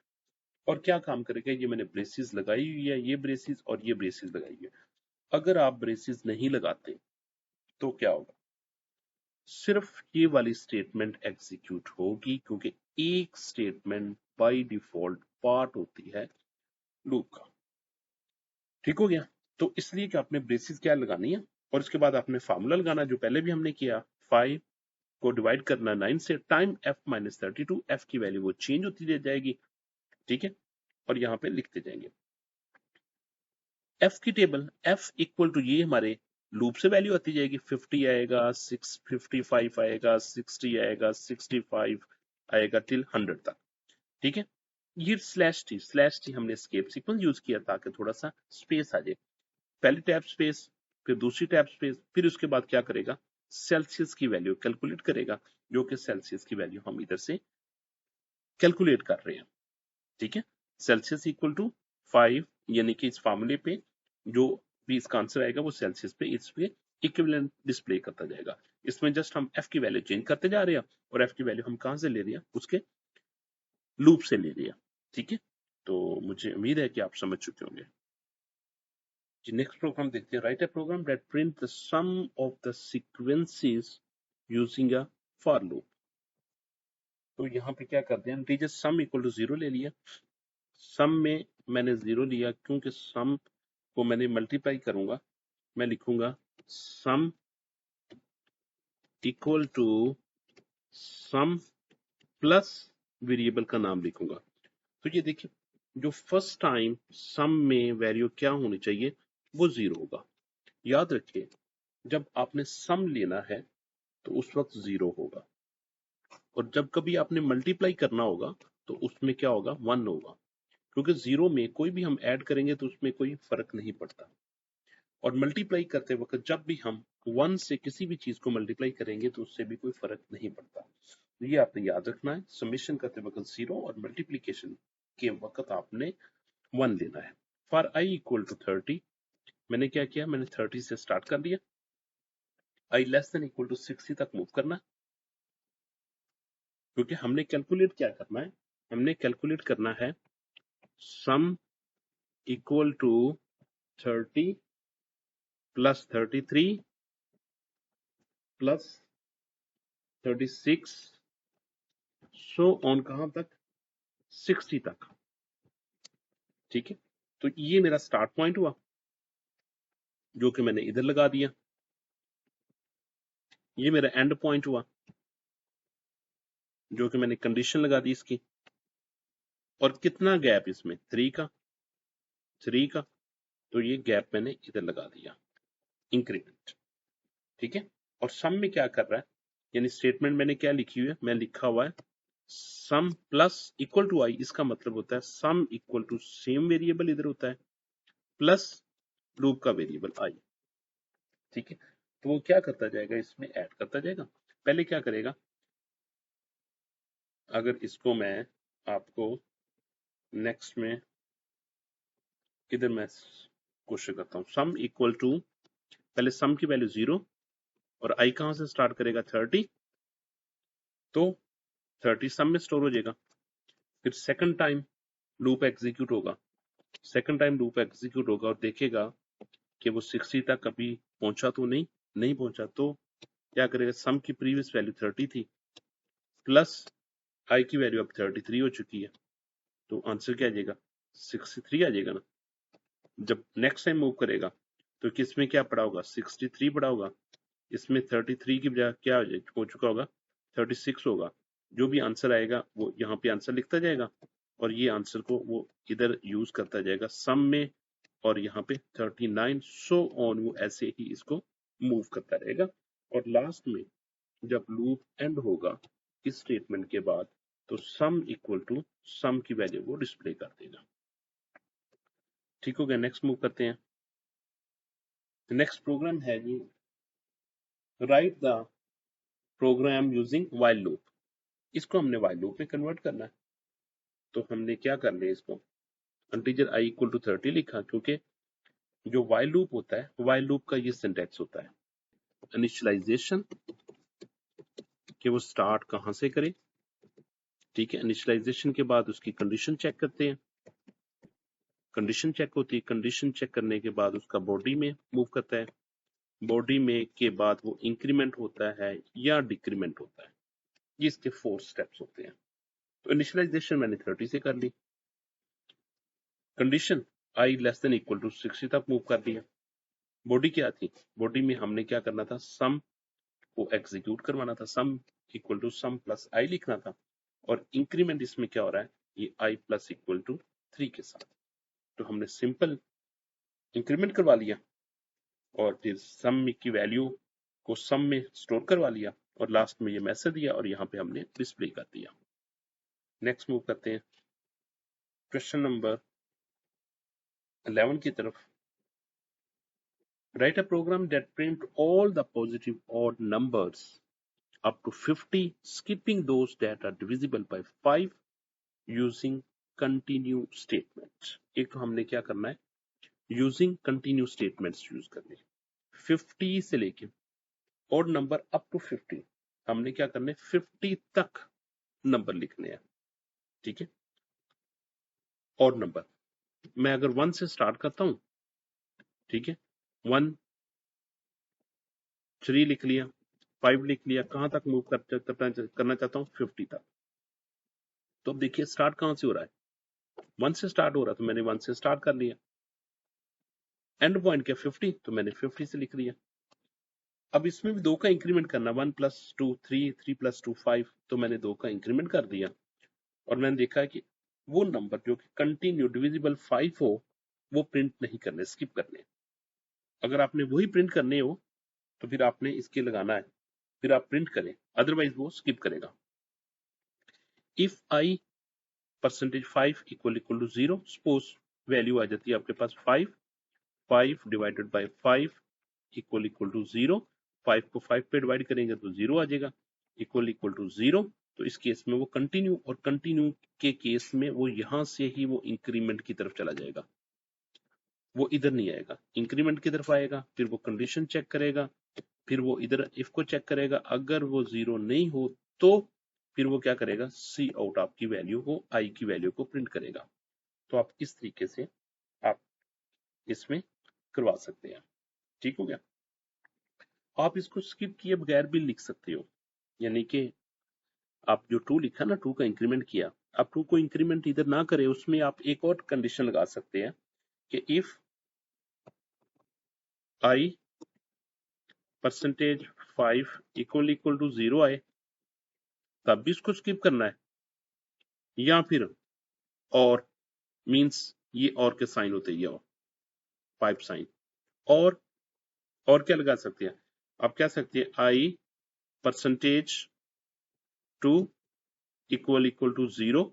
और क्या काम करेगा, ये मैंने ब्रेसिस लगाई हुई है, ये ब्रेसिस और ये ब्रेसिस लगाई है। अगर आप ब्रेसिस नहीं लगाते तो क्या होगा, सिर्फ ये वाली स्टेटमेंट एग्जीक्यूट होगी, क्योंकि एक स्टेटमेंट बाय डिफॉल्ट पार्ट होती है लूप का। ठीक हो गया। तो इसलिए कि आपने ब्रेसिस क्या लगानी है और उसके बाद आपने फार्मूला लगाना जो पहले भी हमने किया, 5 को डिवाइड करना 9 से, टाइम f माइनस 32, f की वैल्यू वो चेंज होती रह जाएगी। ठीक है, और यहाँ पे लिखते जाएंगे f की टेबल, f इक्वल टू ये हमारे लूप से वैल्यू आती जाएगी, 50 आएगा, 655 आएगा, 60 आएगा, 65 आएगा टिल 100 तक। ठीक है, ये स्लैश टी हमने एस्केप सीक्वेंस यूज किया ताकि थोड़ा सा स्पेस आ जाए। पहली टैब स्पेस, फिर दूसरी टैब स्पेस, फिर उसके बाद क्या करेगा, सेल्सियस की वैल्यू कैलकुलेट करेगा, जो कि सेल्सियस की वैल्यू हम इधर से कैलकुलेट कर रहे हैं। ठीक है, सेल्सियस इक्वल टू 5, यानी कि इस फार्मूले पे जो भी इसका आंसर आएगा वो सेल्सियस पे इस पे इक्विवेलेंट डिस्प्ले करता जाएगा। इसमें जस्ट हम f की वैल्यू चेंज करते जा रहे हैं और f की वैल्यू हम कहां से ले रहे हैं, उसके लूप से ले रहे हैं। ठीक है, तो मुझे उम्मीद है कि आप समझ चुके होंगे। नेक्स्ट प्रोग्राम देखते हैं, write a program that print the sum of the sequences using a for loop. तो यहाँ पे क्या करते हैं, इंटीजर सम इक्वल टू 0 ले लिया। सम में मैंने 0 लिया क्योंकि सम को मैंने मल्टीप्लाई करूंगा, मैं लिखूंगा sum equal to sum plus variable का नाम लिखूंगा। तो ये देखिए, जो फर्स्ट टाइम सम में वैल्यू क्या होनी चाहिए, वो 0 होगा। याद रखिए, जब आपने सम लेना है तो उस वक्त 0 होगा, और जब कभी आपने मल्टीप्लाई करना होगा तो उसमें क्या होगा, 1 होगा। क्योंकि 0 में कोई भी हम ऐड करेंगे तो उसमें कोई फर्क नहीं पड़ता, और मल्टीप्लाई करते वक्त जब भी हम 1 से किसी भी चीज को मल्टीप्लाई करेंगे तो उससे भी कोई फर्क नहीं पड़ता। तो ये आपने याद रखना है, समेशन करते वक्त 0 और मल्टीप्लीकेशन के वक्त आपने 1 लेना है। फॉर i इक्वल टू 30, मैंने क्या किया, मैंने 30 से स्टार्ट कर लिया। i less than equal to 60 तक मूव करना, क्योंकि हमने कैलकुलेट क्या करना है, हमने कैलकुलेट करना है sum equal to 30 plus 33 plus 36 so on कहां तक, 60 तक। ठीक है, तो ये मेरा स्टार्ट पॉइंट हुआ जो कि मैंने इधर लगा दिया। ये मेरा एंड पॉइंट हुआ जो कि मैंने कंडीशन लगा दी इसकी। और कितना गैप इसमें, 3 का, 3 का, तो ये गैप मैंने इधर लगा दिया, इंक्रीमेंट। ठीक है, और सम में क्या कर रहा है, यानी स्टेटमेंट मैंने क्या लिखी हुई है, मैं लिखा हुआ है sum plus equal to I. इसका मतलब होता है sum equal to same variable इधर होता है प्लस लूप का वेरिएबल आई। ठीक है, तो वो क्या करता जाएगा, इसमें ऐड करता जाएगा। पहले क्या करेगा, अगर इसको मैं आपको नेक्स्ट में इधर मैं कोशिश करता हूँ, सम इक्वल टू, पहले सम की वैल्यू 0 और आई कहां से स्टार्ट करेगा, 30, तो 30 सम में स्टोर हो जाएगा। फिर सेकंड टाइम लूप एग्जीक्यूट होगा, सेकंड टाइम लूप एग्जीक्यूट होगा और देखेगा कि वो 60 तक कभी पहुंचा तो नहीं पहुंचा, तो क्या करेगा, सम की प्रीवियस वैल्यू 30 थी प्लस आई की वैल्यू अब 33 हो चुकी है, तो आंसर क्या आ जाएगा, 63 आ जाएगा ना। जब नेक्स्ट टाइम मूव करेगा तो किसमें क्या पड़ा होगा, 63 पड़ा होगा, इसमें 33 की बजाय क्या हो चुका होगा, 36 होगा। जो भी आंसर आएगा वो यहाँ पे आंसर लिखता जाएगा और ये आंसर को वो इधर यूज करता जाएगा सम में, और यहाँ पे 39 सो ऑन, वो ऐसे ही इसको मूव करता रहेगा। और लास्ट में जब लूप एंड होगा इस स्टेटमेंट के बाद, तो सम इक्वल टू सम की वैल्यू वो डिस्प्ले कर देगा। ठीक हो गया, नेक्स्ट मूव करते हैं। नेक्स्ट प्रोग्राम है जी, write the program using while loop. इसको हमने व्हाइल लूप में कन्वर्ट करना है, तो हमने क्या कर लिया, इसको इंटीजर i इक्वल टू 30 लिखा, क्योंकि जो व्हाइल लूप होता है, व्हाइल लूप का ये सिंटैक्स होता है, इनिशियलाइजेशन कि वो स्टार्ट कहां से करे, ठीक है। इनिशियलाइजेशन के बाद उसकी कंडीशन चेक करते हैं, कंडीशन चेक होती है, कंडीशन चेक करने के बाद उसका बॉडी में मूव करता है, बॉडी में के बाद वो इंक्रीमेंट होता है या डिक्रीमेंट होता है, ये इसके 4 स्टेप्स होते हैं। तो इनिशियलाइजेशन मैंने 30 से कर ली, condition i less than equal to 60 तक मूव कर दिया, बॉडी क्या थी, बॉडी में हमने क्या करना था, सम को एग्जीक्यूट करवाना था, sum equal to sum plus i लिखना था, और इंक्रीमेंट इसमें क्या हो रहा है, ये i प्लस इक्वल टू 3 के साथ। तो हमने सिंपल इंक्रीमेंट करवा लिया और फिर सम की वैल्यू को सम में स्टोर करवा लिया और लास्ट में ये मैसेज दिया और यहाँ पे हमने डिस्प्ले कर दिया। नेक्स्ट मूव करते हैं क्वेश्चन नंबर 11 की तरफ। Write a program that print all the positive odd numbers up to 50 skipping those that are divisible by 5 using continue statement। एक तो हमने क्या करना है, using continue statements यूज करने, 50 से लेके ऑड नंबर अप टू 50 हमने क्या करना है, 50 तक नंबर लिखने हैं, ठीक है। ऑड नंबर मैं अगर 1 से स्टार्ट करता हूं, ठीक है, 1 3 लिख लिया, 5 लिख लिया, कहां तक मूव करना चाहता हूं, 50 तक। तो अब देखिए स्टार्ट कहां से हो रहा है, 1 से स्टार्ट हो रहा है, तो मैंने 1 से स्टार्ट कर लिया, एंड पॉइंट क्या 50, तो मैंने 50 से लिख लिया। अब इसमें भी 2 का इंक्रीमेंट करना, 1 प्लस 2 3, 3 प्लस 2 5, तो मैंने 2 का इंक्रीमेंट कर दिया और मैंने देखा कि वो नंबर जो कि कंटिन्यू डिविजिबल 5 हो वो प्रिंट नहीं करने, स्किप करने। अगर आपने वही प्रिंट करने हो तो फिर आपने इसके लगाना है, फिर आप प्रिंट करें, अदरवाइज वो स्किप करेगा। If I percentage 5 equal to 0, suppose value आ जाती है आपके पास 5, 5 डिवाइडेड बाय 5 इक्वल टू 0, 5 को 5 पे डिवाइड करेंगे तो 0 आ जाएगा, इक्वल टू 0। तो इस केस में वो कंटिन्यू, और कंटिन्यू के केस में वो यहां से ही वो इंक्रीमेंट की तरफ चला जाएगा, वो इधर नहीं आएगा, इंक्रीमेंट की तरफ आएगा, फिर वो कंडीशन चेक करेगा, फिर वो इधर इफ को चेक करेगा, अगर वो 0 नहीं हो तो फिर वो क्या करेगा, सी आउट आपकी वैल्यू को, आई की वैल्यू को प्रिंट करेगा। तो आप इस तरीके से आप इसमें करवा सकते हैं, ठीक हो गया। आप इसको स्किप किए बगैर भी लिख सकते हो, यानी कि आप जो 2 लिखा ना, 2 का इंक्रीमेंट किया, आप 2 को इंक्रीमेंट इधर ना करे, उसमें आप एक और कंडीशन लगा सकते हैं कि if I percentage 5 equal to 0 आए तब भी इसको स्किप करना है, या फिर और मींस ये और के साइन होते हैं, ये और 5 साइन, और क्या लगा सकते हैं, आप कह सकते हैं आई परसेंटेज 2 इक्वल टू 0,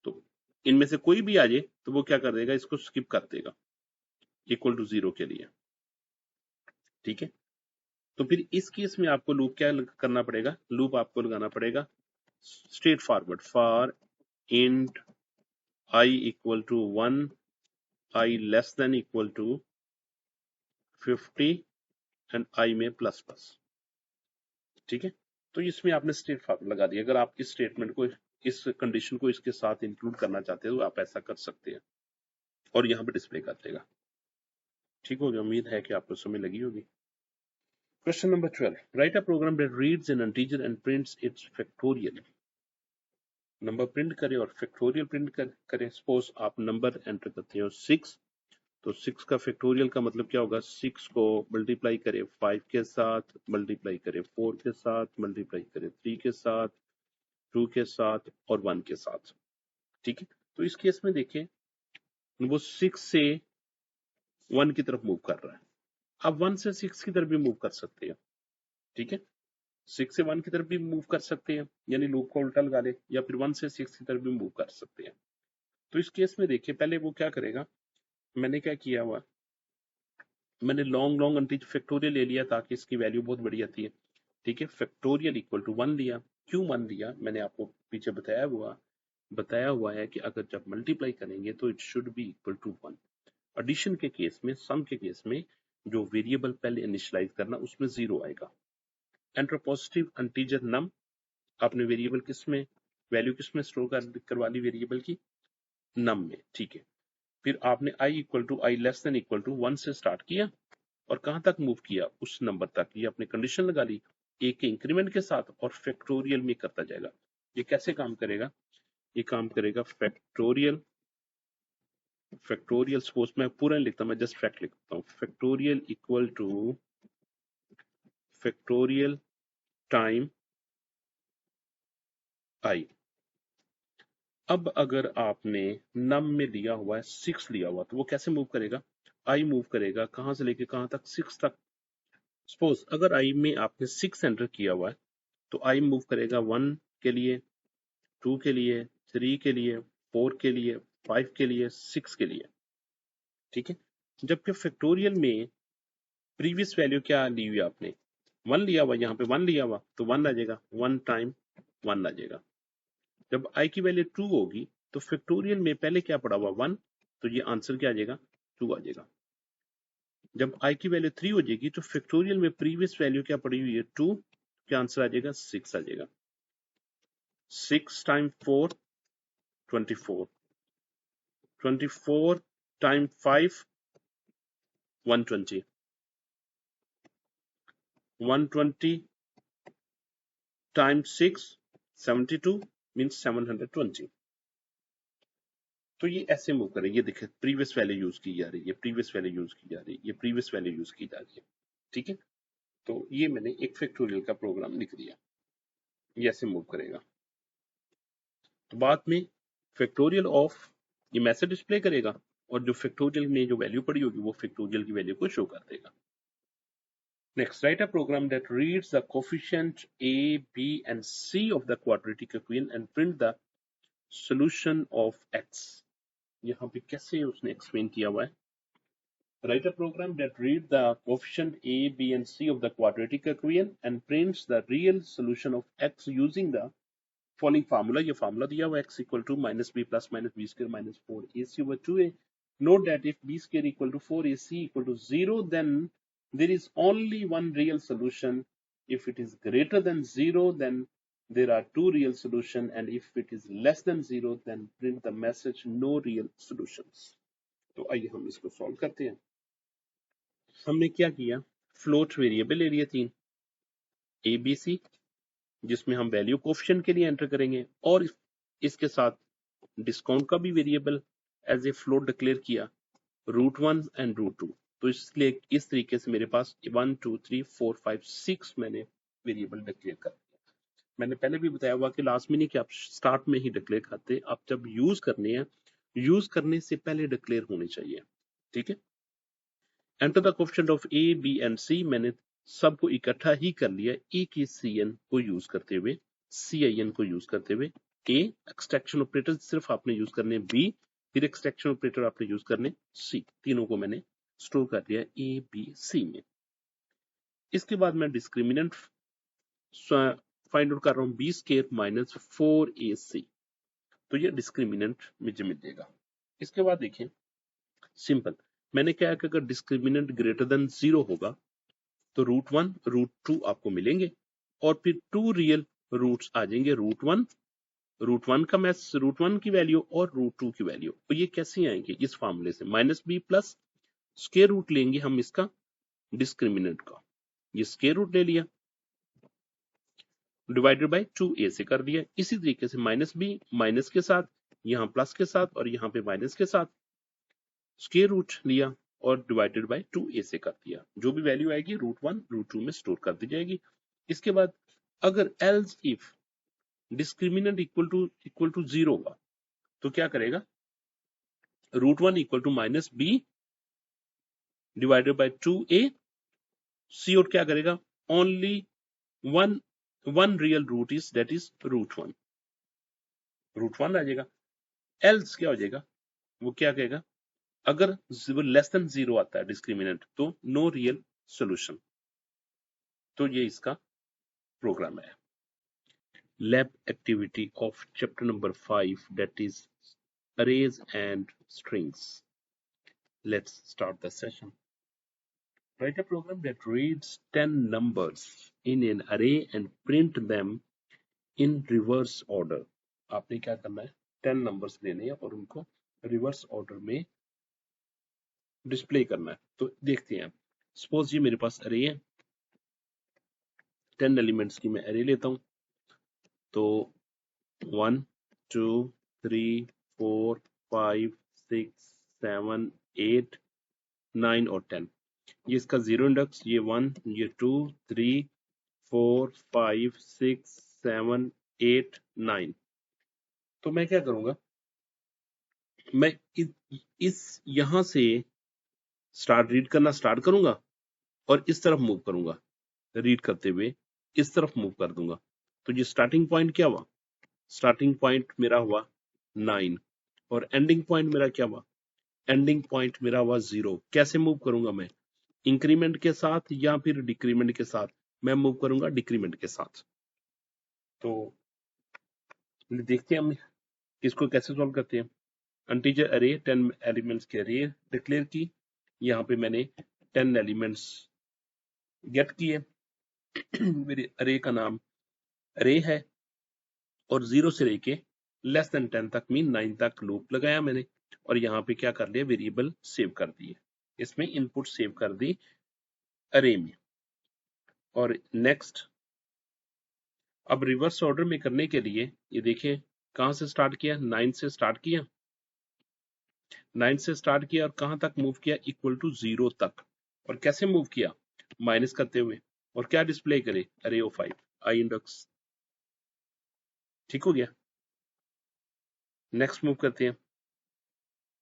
तो इनमें से कोई भी आ जाए तो वो क्या कर देगा, इसको स्किप कर देगा इक्वल टू 0 के लिए, ठीक है। तो फिर इस केस में आपको लूप क्या करना पड़ेगा, लूप आपको लगाना पड़ेगा straightforward, for int I equal to 1, I less than equal to 50 and I में प्लस प्लस, ठीक है। तो इसमें आपने स्ट्रेट फॉरवर्ड लगा दिया। अगर आप इस स्टेटमेंट को, इस कंडीशन को इसके साथ इंक्लूड करना चाहते हो तो आप ऐसा कर सकते हैं और यहाँ पे डिस्प्ले कर देगा, ठीक हो गया। उम्मीद है कि आपको समझ लगी होगी। Question number 12, write a program that reads an integer and prints its factorial. Number print करे और फैक्टोरियल प्रिंट करे। सपोज आप नंबर एंटर करते हो 6, तो 6 का फैक्टोरियल का मतलब क्या होगा, 6 को मल्टीप्लाई करे 5 के साथ, मल्टीप्लाई करे 4 के साथ, मल्टीप्लाई करे 3 के साथ, 2 के साथ और 1 के साथ, ठीक है। तो इस केस में देखिए वो 6 से 1 की तरफ मूव कर रहा है, आप 1 से 6 की तरफ भी मूव कर सकते हैं, ठीक है। 6 से 1 की तरफ भी मूव कर सकते हैं, यानी लूप को उल्टा लगा ले, या फिर 1 से 6 की तरफ भी मूव कर सकते हैं। तो इस केस में देखिए पहले वो क्या करेगा, मैंने क्या किया हुआ, मैंने लॉन्ग लॉन्ग अंटीजर फैक्टोरियल ले लिया ताकि इसकी वैल्यू बहुत बड़ी आती है, ठीक है। फैक्टोरियल इक्वल टू 1 लिया, क्यों 1 लिया, मैंने आपको पीछे बताया हुआ है कि अगर जब मल्टीप्लाई करेंगे तो it should be equal to 1। Addition के केस में, सम के केस में जो वेरिएबल पहले इनिशियलाइज करना उसमें 0 आएगा। एंटर पॉजिटिव इंटीजर नम, आपने वेरिएबल किसमें, वैल्यू किसमें स्टोर करवा ली वेरिएबल की, नम में, ठीक है। फिर आपने i equal to I less than equal to 1 से स्टार्ट किया और कहां तक मूव किया, उस नंबर तक। ये आपने कंडीशन लगा ली a के इंक्रीमेंट के साथ और फैक्टोरियल में करता जाएगा। ये कैसे काम करेगा, ये काम करेगा फैक्टोरियल, फैक्टोरियल सपोज मैं पूरा नहीं लिखता, मैं जस्ट फैक्ट लिखता हूँ, factorial equal two factorial time i। अब अगर आपने नम में लिया हुआ है 6 लिया हुआ, तो वो कैसे मूव करेगा, i मूव करेगा कहां से लेके कहां तक, 6 तक। सपोज अगर i में आपने 6 एंटर किया हुआ है तो i मूव करेगा 1 के लिए, 2 के लिए, 3 के लिए, 4 के लिए, 5 के लिए, 6 के लिए, ठीक है। जबकि फैक्टोरियल में प्रीवियस वैल्यू क्या ली हुई आपने, 1 लिया हुआ, यहाँ पे 1 लिया हुआ तो 1 आ जाएगा, 1 टाइम 1 आ जाएगा। जब i की वैल्यू 2 होगी तो फैक्टोरियल में पहले क्या पड़ा हुआ 1, तो ये आंसर क्या आ जाएगा, 2 आ जाएगा। जब i की वैल्यू 3 हो जाएगी तो फैक्टोरियल में प्रीवियस वैल्यू क्या पड़ी हुई है 2, क्या आंसर आ जाएगा, 6 आ जाएगा। 6 टाइम 4 24, 24 टाइम 5 120, 120 टाइम 6 72 मींस 720। तो ये ऐसे मूव करें, ये देखिए प्रीवियस वैल्यू यूज की जा रही है, प्रीवियस वैल्यू यूज की जा रही है, ये प्रीवियस वैल्यू यूज की जा रही है, ठीक है। तो ये मैंने एक फैक्टोरियल का प्रोग्राम लिख दिया, ये ऐसे मूव करेगा। तो बाद में फैक्टोरियल ऑफ ये मैसेज डिस्प्ले करेगा और जो फैक्टोरियल में जो वैल्यू पड़ी होगी वो फैक्टोरियल की वैल्यू को शो कर देगा। Next, write a program that reads the coefficient a, b, and c of the quadratic equation and print the solution of x. यहाँ पे कैसे उसने एक्सप्लेन किया हुआ है, write a program that reads the coefficient a, b, and c of the quadratic equation and prints the real solution of x using the following formula। ये formula दिया हुआ x equal to minus b plus minus b square minus 4ac over 2a। Note that if b square equal to 4ac equal to 0, then there is only one real solution. If it is greater than 0, then there are two real solutions, and if it is less than 0, then print the message no real solutions। तो आइए हम इसको सॉल्व करते हैं। हमने क्या किया, फ्लोट वेरिएबल ले लिए 3 ए बी सी, जिसमें हम वैल्यू कोफिशिएंट के लिए एंटर करेंगे, और इसके साथ डिस्काउंट का भी variable as a float declare किया, √1 एंड √2। तो इसलिए इस तरीके से मेरे पास 1 2 3 4 5 6 मैंने वेरिएबल डिक्लेयर कर दिया। मैंने पहले भी बताया हुआ कि लास्ट में नहीं कि आप स्टार्ट में ही डिक्लेयर करते, आप जब यूज करने हैं, यूज करने से पहले डिक्लेयर होने चाहिए, ठीक है। Enter the coefficient of a b and c, मैंने सबको इकट्ठा ही कर लिया, ए की सी एन को यूज करते हुए, सी आई एन को यूज करते हुए। ए एक्सट्रैक्शन ऑपरेटर सिर्फ आपने यूज करने, बी फिर एक्सट्रैक्शन ऑपरेटर आपने यूज करने, सी, तीनों को मैंने स्टोर कर लिया ए बी सी में। इसके बाद मैं डिस्क्रिमिनेंट फाइंड आउट कर रहा हूँ, बी स्क्वायर माइनस 4ac, तो ये डिस्क्रिमिनेंट मुझे मिल जाएगा। इसके बाद देखें सिंपल, मैंने क्या है कि अगर डिस्क्रिमिनेंट ग्रेटर देन 0 होगा तो √1 √2 आपको मिलेंगे और फिर 2 रियल रूट्स आ जाएंगे, √1 का मैथ, √1 की वैल्यू और √2 की वैल्यू। तो ये कैसे आएंगे, इस फॉर्मूले से minus B plus square root लेंगे हम इसका डिस्क्रिमिनेंट का, ये स्क्वायर रूट ले लिया डिवाइडेड बाय 2a से कर दिया। इसी तरीके से माइनस बी माइनस के साथ, यहाँ प्लस के साथ और यहाँ पे माइनस के साथ स्क्वायर रूट लिया और डिवाइडेड बाय 2a से कर दिया। जो भी वैल्यू आएगी √1 √2 में स्टोर कर दी जाएगी। इसके बाद अगर else if discriminant equal to 0 होगा तो क्या करेगा, √1 इक्वल टू minus B divided by 2a, C out क्या करेगा, only one real root is that is √1, √1 आ जाएगा। एल्स क्या हो जाएगा, वो क्या कहेगा, अगर लेस देन 0 आता है डिस्क्रिमिनेंट तो नो रियल सोल्यूशन। तो ये इसका प्रोग्राम है। Lab activity of chapter number 5 that is arrays and strings. Let's start the session. Write a program that reads 10 numbers in an array and print them in reverse order. आपने क्या करना है, 10 नंबर्स लेने हैं और उनको रिवर्स ऑर्डर में डिस्प्ले करना है। तो देखते हैं, सपोज ये मेरे पास अरे है, 10 एलिमेंट्स की मैं अरे लेता हूं। तो 1 2 3 4 5 6 7 8 9 और 10, ये इसका जीरो इंडेक्स, ये 1 ये 2 3 4 5 6 7 8 9। तो मैं क्या करूंगा, मैं इस यहां से स्टार्ट रीड करना स्टार्ट करूंगा और इस तरफ मूव करूंगा, रीड करते हुए इस तरफ मूव कर दूंगा। तो ये स्टार्टिंग पॉइंट क्या हुआ, स्टार्टिंग पॉइंट मेरा हुआ 9 और एंडिंग पॉइंट मेरा क्या हुआ, एंडिंग पॉइंट मेरा हुआ 0। कैसे मूव करूंगा मैं, इंक्रीमेंट के साथ या फिर डिक्रीमेंट के साथ? मैं मूव करूंगा डिक्रीमेंट के साथ। तो देखते हैं हम इसको कैसे सॉल्व करते हैं। इंटीजर अरे 10 एलिमेंट्स के अरे डिक्लेयर की, यहाँ पे मैंने 10 एलिमेंट्स गेट किए। मेरे अरे का नाम अरे है और 0 से लेके लेस देन 10 तक मीन 9 तक लूप लगाया मैंने और यहाँ पे क्या कर लिया, वेरिएबल सेव कर दिए, इसमें इनपुट सेव कर दी अरे में। और नेक्स्ट, अब रिवर्स ऑर्डर में करने के लिए ये देखिए कहां से स्टार्ट किया, 9 से स्टार्ट किया, 9 से स्टार्ट किया और कहां तक मूव किया, इक्वल टू 0 तक। और कैसे मूव किया, माइनस करते हुए, और क्या डिस्प्ले करे, अरे ओ 5 आई इंडेक्स। ठीक हो गया। नेक्स्ट मूव करते हैं।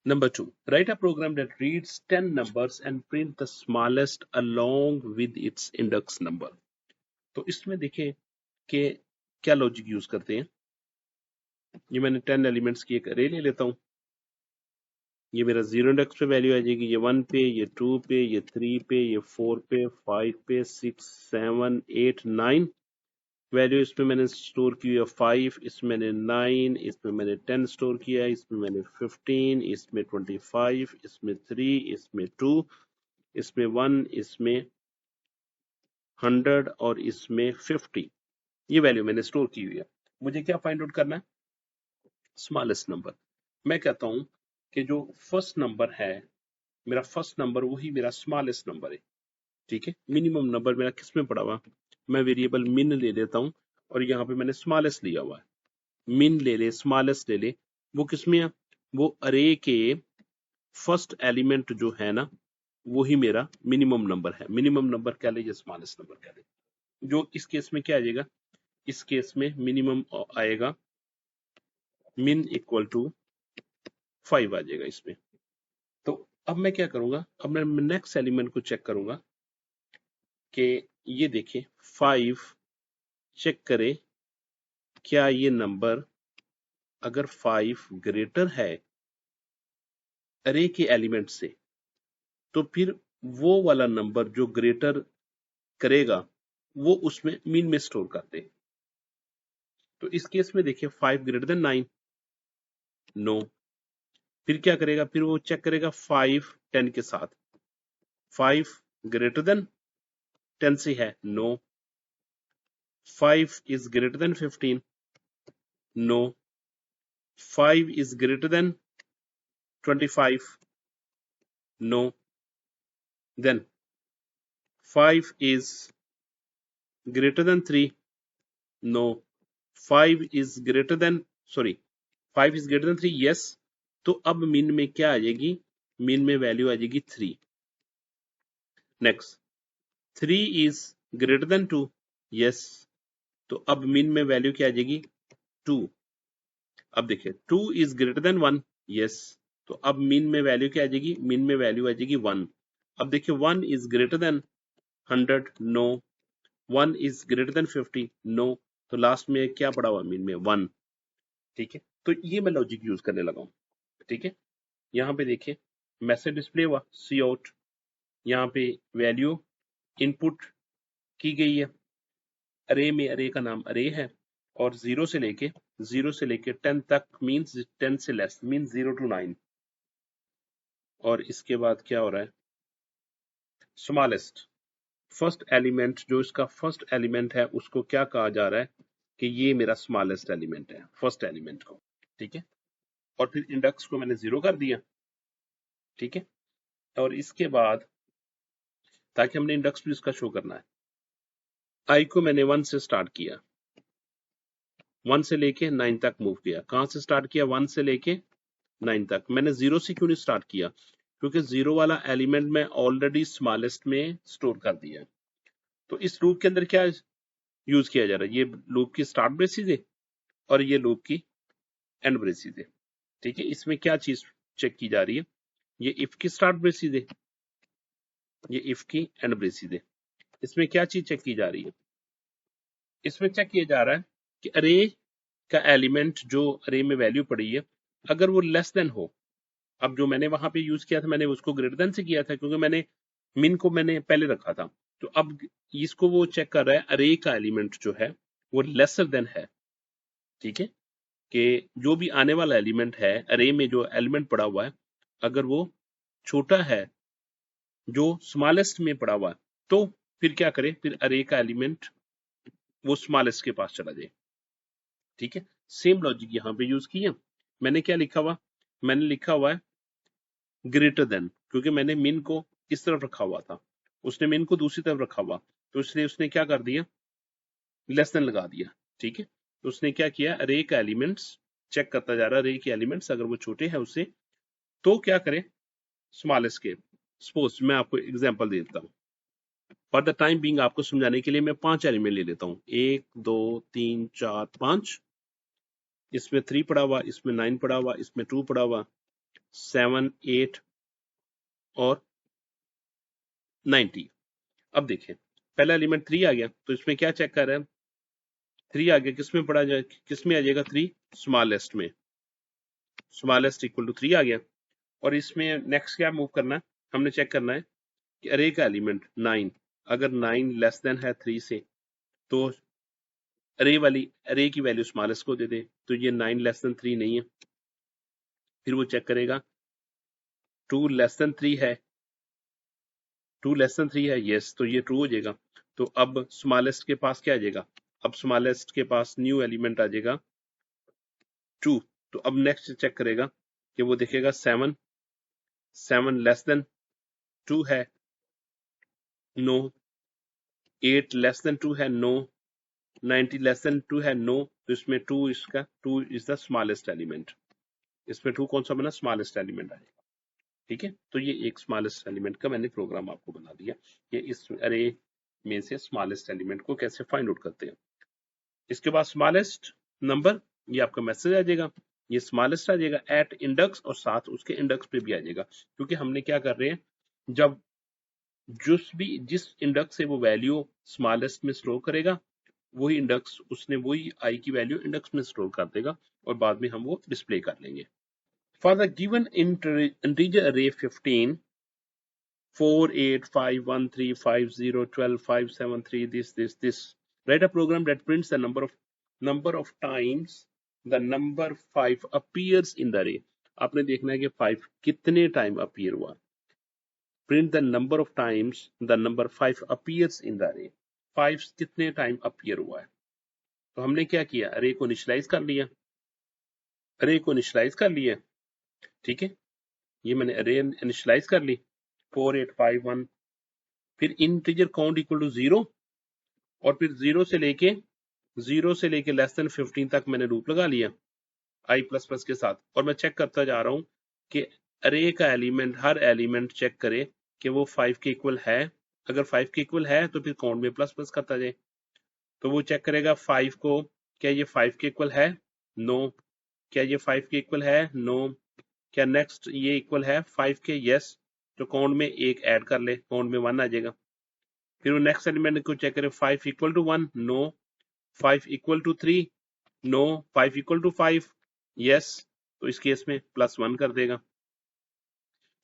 Number 2, write a program that reads 10 numbers and print the smallest along with its index number. तो इसमें देखिए कि क्या लॉजिक यूज करते हैं। ये मैंने 10 एलिमेंट्स की एक अरे ले लेता हूं, ये मेरा 0 इंडेक्स पे वैल्यू आ जाएगी, ये 1 पे, ये 2 पे, ये 3 पे, ये 4 पे, 5 पे, 6 7 8 9 वैल्यू इसमें मैंने स्टोर की है 5, इसमें मैंने 9, इसमें मैंने 10 स्टोर किया है, इसमें मैंने 15, इसमें 25, इसमें 3, इसमें 2, इसमें 1, इसमें 100 और इसमें 50। ये वैल्यू मैंने स्टोर की हुई है। मुझे क्या फाइंड आउट करना है, स्मॉलेस्ट नंबर। मैं कहता हूं कि जो फर्स्ट नंबर है, मेरा फर्स्ट नंबर वही मेरा स्मॉलेस्ट नंबर है। ठीक है, मिनिमम नंबर मेरा किस में पड़ा हुआ, मैं वेरिएबल मिन ले लेता हूं और यहाँ पे मैंने स्मॉलेस्ट लिया हुआ है। मिन ले ले, स्मॉलेस्ट ले ले, वो किसमें है, वो अरे के फर्स्ट एलिमेंट जो है ना, वो ही मेरा मिनिमम नंबर है। मिनिमम नंबर क्या ले, स्मॉलेस्ट नंबर क्या ले। जो इस केस में क्या आ जाएगा, इस केस में मिनिमम आएगा मिन इक्वल टू 5 आ जाएगा इसमें। तो अब मैं क्या करूंगा, अब मैं नेक्स्ट एलिमेंट को चेक करूंगा कि ये देखिए 5 चेक करे क्या ये नंबर, अगर 5 ग्रेटर है अरे के एलिमेंट से, तो फिर वो वाला नंबर जो ग्रेटर करेगा वो उसमें मीन में स्टोर कर दे। तो इस केस में देखिए 5 ग्रेटर देन 9, नो। फिर क्या करेगा, फिर वो चेक करेगा 5 10 के साथ, 5 ग्रेटर देन 10 से है, no. 5 is greater than 15, no. 5 is greater than 25, no. Then 5 is greater than 3, no. 5 is greater than, sorry, 5 is greater than 3, yes. तो अब मीन में क्या आ जाएगी, मीन में वैल्यू आ जाएगी 3। Next, 3 is greater than 2, yes. तो अब मीन में वैल्यू क्या आ जाएगी, 2। अब देखिए 2 is greater than 1, yes. तो अब मीन में वैल्यू क्या आ जाएगी, मीन में वैल्यू आ जाएगी 1। अब देखिए 1 is greater than 100, no. 1 is greater than 50, no. तो लास्ट में क्या पड़ा हुआ मीन में 1। ठीक है, तो ये मैं लॉजिक यूज करने लगा हूं। ठीक है, यहाँ पे देखिए मैसेज डिस्प्ले हुआ सी आउट, यहाँ पे वैल्यू इनपुट की गई है, अरे में अरे का नाम अरे है और 0 से लेके 10 तक मींस 10 से लेस मींस 0 to 9। और इसके बाद क्या हो रहा है, स्मॉलेस्ट फर्स्ट एलिमेंट, जो इसका फर्स्ट एलिमेंट है उसको क्या कहा जा रहा है कि ये मेरा स्मॉलेस्ट एलिमेंट है, फर्स्ट एलिमेंट को, ठीक है। और फिर इंडेक्स को मैंने 0 कर दिया, ठीक है। और इसके बाद ताकि हमने इंडेक्स भी इसका शो करना है, आई को मैंने 1 से स्टार्ट किया, 1 से लेके 9 तक मूव किया। कहां से स्टार्ट किया? 1 से लेके 9 तक। मैंने 0 से क्यों नहीं स्टार्ट किया? क्योंकि 0 वाला एलिमेंट मैं ऑलरेडी स्मॉलेस्ट में स्टोर कर दिया। तो इस लूप के अंदर क्या यूज किया जा रहा है? ये लूप की स्टार्ट ब्रेसिस है और ये लूप की एंड ब्रेसिस है, ठीक है। इसमें क्या चीज चेक की जा रही है? ये इफ की स्टार्ट ब्रेसिस है, ये इफ की एंड ब्रेसिस है। इसमें क्या चीज चेक की जा रही है? इसमें चेक किया जा रहा है कि अरे का एलिमेंट जो अरे में वैल्यू पड़ी है, अगर वो लेस देन हो, अब जो मैंने वहां पे यूज किया था मैंने उसको ग्रेटर देन से किया था क्योंकि मैंने मिन को मैंने पहले रखा था। तो अब इसको वो चेक कर रहा है अरे का एलिमेंट जो है वो लेसर देन है, ठीक है। कि जो भी आने वाला एलिमेंट है अरे में, जो एलिमेंट पड़ा हुआ है, अगर वो छोटा है जो स्मॉलेस्ट में पड़ा हुआ है, तो फिर क्या करे? फिर अरे का एलिमेंट वो स्मॉलेस्ट के पास चला जाए, ठीक है। सेम लॉजिक यहाँ पे यूज किया। मैंने क्या लिखा हुआ? मैंने लिखा हुआ है ग्रेटर देन, क्योंकि मैंने मिन को इस तरफ रखा हुआ था, उसने मिन को दूसरी तरफ रखा हुआ, तो इसलिए उसने क्या कर दिया? लेस देन लगा दिया, ठीक है। तो उसने क्या किया? अरे का एलिमेंट्स चेक करता जा रहा है, अरे के एलिमेंट्स अगर वो छोटे हैं उससे, तो क्या करे? स्मॉलेस्ट के। सपोज मैं आपको एग्जांपल देता हूँ फॉर द टाइम बीइंग, आपको समझाने के लिए मैं 5 एलिमेंट ले लेता हूँ, 1 2 3 4 5। इसमें 3 पड़ा हुआ, इसमें 9 पड़ा हुआ, इसमें 2 पड़ा हुआ, 7 8 और 90। अब देखिए पहला एलिमेंट 3 आ गया, तो इसमें क्या चेक कर रहे हैं? 3 आ गया, किसमें पड़ा जाए, किसमें आ जाएगा? 3 स्मॉलेस्ट में, स्मॉलेस्ट इक्वल टू 3 आ गया। और इसमें नेक्स्ट क्या मूव करना है? हमने चेक करना है कि अरे का एलिमेंट 9, अगर 9 लेस देन है 3 से, तो अरे की वैल्यू स्मॉलेस्ट को दे दे। तो ये 9 लेस देन 3 नहीं है, फिर वो चेक करेगा 2 लेस देन 3 है, 2 लेस देन 3 है, यस, तो ये ट्रू हो जाएगा। तो अब स्मॉलेस्ट के पास क्या आ जाएगा? अब स्मॉलेस्ट के पास न्यू एलिमेंट आ जाएगा 2। तो अब नेक्स्ट चेक करेगा कि वो देखेगा 7 लेस देन 2 है, नो। 8 लेस देन 2 है, नो। 90 लेस देन 2 है, नो। तो इसमें 2 इसका 2 इज द स्मॉलेस्ट एलिमेंट। इसमें 2 कौन सा बना? स्मॉलेस्ट एलिमेंट आएगा, ठीक है। तो ये एक स्मॉलेस्ट एलिमेंट का मैंने प्रोग्राम आपको बना दिया। ये इस अरे में से स्मॉलेस्ट एलिमेंट को कैसे फाइंड आउट करते हैं। इसके बाद स्मॉलेस्ट नंबर, ये आपका मैसेज आ जाएगा, ये स्मॉलेस्ट आ जाएगा एट इंडेक्स, और साथ उसके इंडेक्स पे भी आ जाएगा, क्योंकि हमने क्या कर रहे हैं, जब जिस इंडेक्स से वो वैल्यू स्मॉलेस्ट में स्टोर करेगा, वही इंडेक्स उसने वही आई की वैल्यू इंडेक्स में स्टोर कर देगा और बाद में हम वो डिस्प्ले कर लेंगे। फॉर द गिवन इंटीजर अरे 15 4 8 5 1 3 5 0 12 5 7 3 this, write a program that prints the number of times the number 5 appears in the array। आपने देखना है कि 5 कितने टाइम अपीयर हुआ। Print the number of times the number 5 appears in the अरे, 5 कितने टाइम अपीयर हुआ है। तो हमने क्या किया? अरे को इनिशियलाइज कर लिया, अरे को इनिशियलाइज कर लिया, ठीक है। ये मैंने अरे इनिशियलाइज कर ली 4 8 5 1, फिर इंटीजर काउंट इक्वल टू 0, और फिर 0 से लेके लेस देन 15 तक मैंने लूप लगा लिया आई प्लस प्लस के साथ, और मैं चेक करता जा रहा हूं कि अरे का एलिमेंट, हर एलिमेंट चेक करे कि वो 5 के इक्वल है। अगर 5 के इक्वल है तो फिर काउंट में प्लस प्लस करता जाए। तो वो चेक करेगा 5 को, क्या ये 5 के इक्वल है? नो। क्या ये 5 के इक्वल है? नो। क्या नेक्स्ट ये इक्वल है 5 के? यस। तो काउंट में एक ऐड कर ले, काउंट में 1 आ जाएगा। फिर वो नेक्स्ट एलिमेंट को चेक करे 5 equal to 1, no. 5 equal to 3, no. 5 equal to 5, yes. तो इस केस में +1 कर देगा।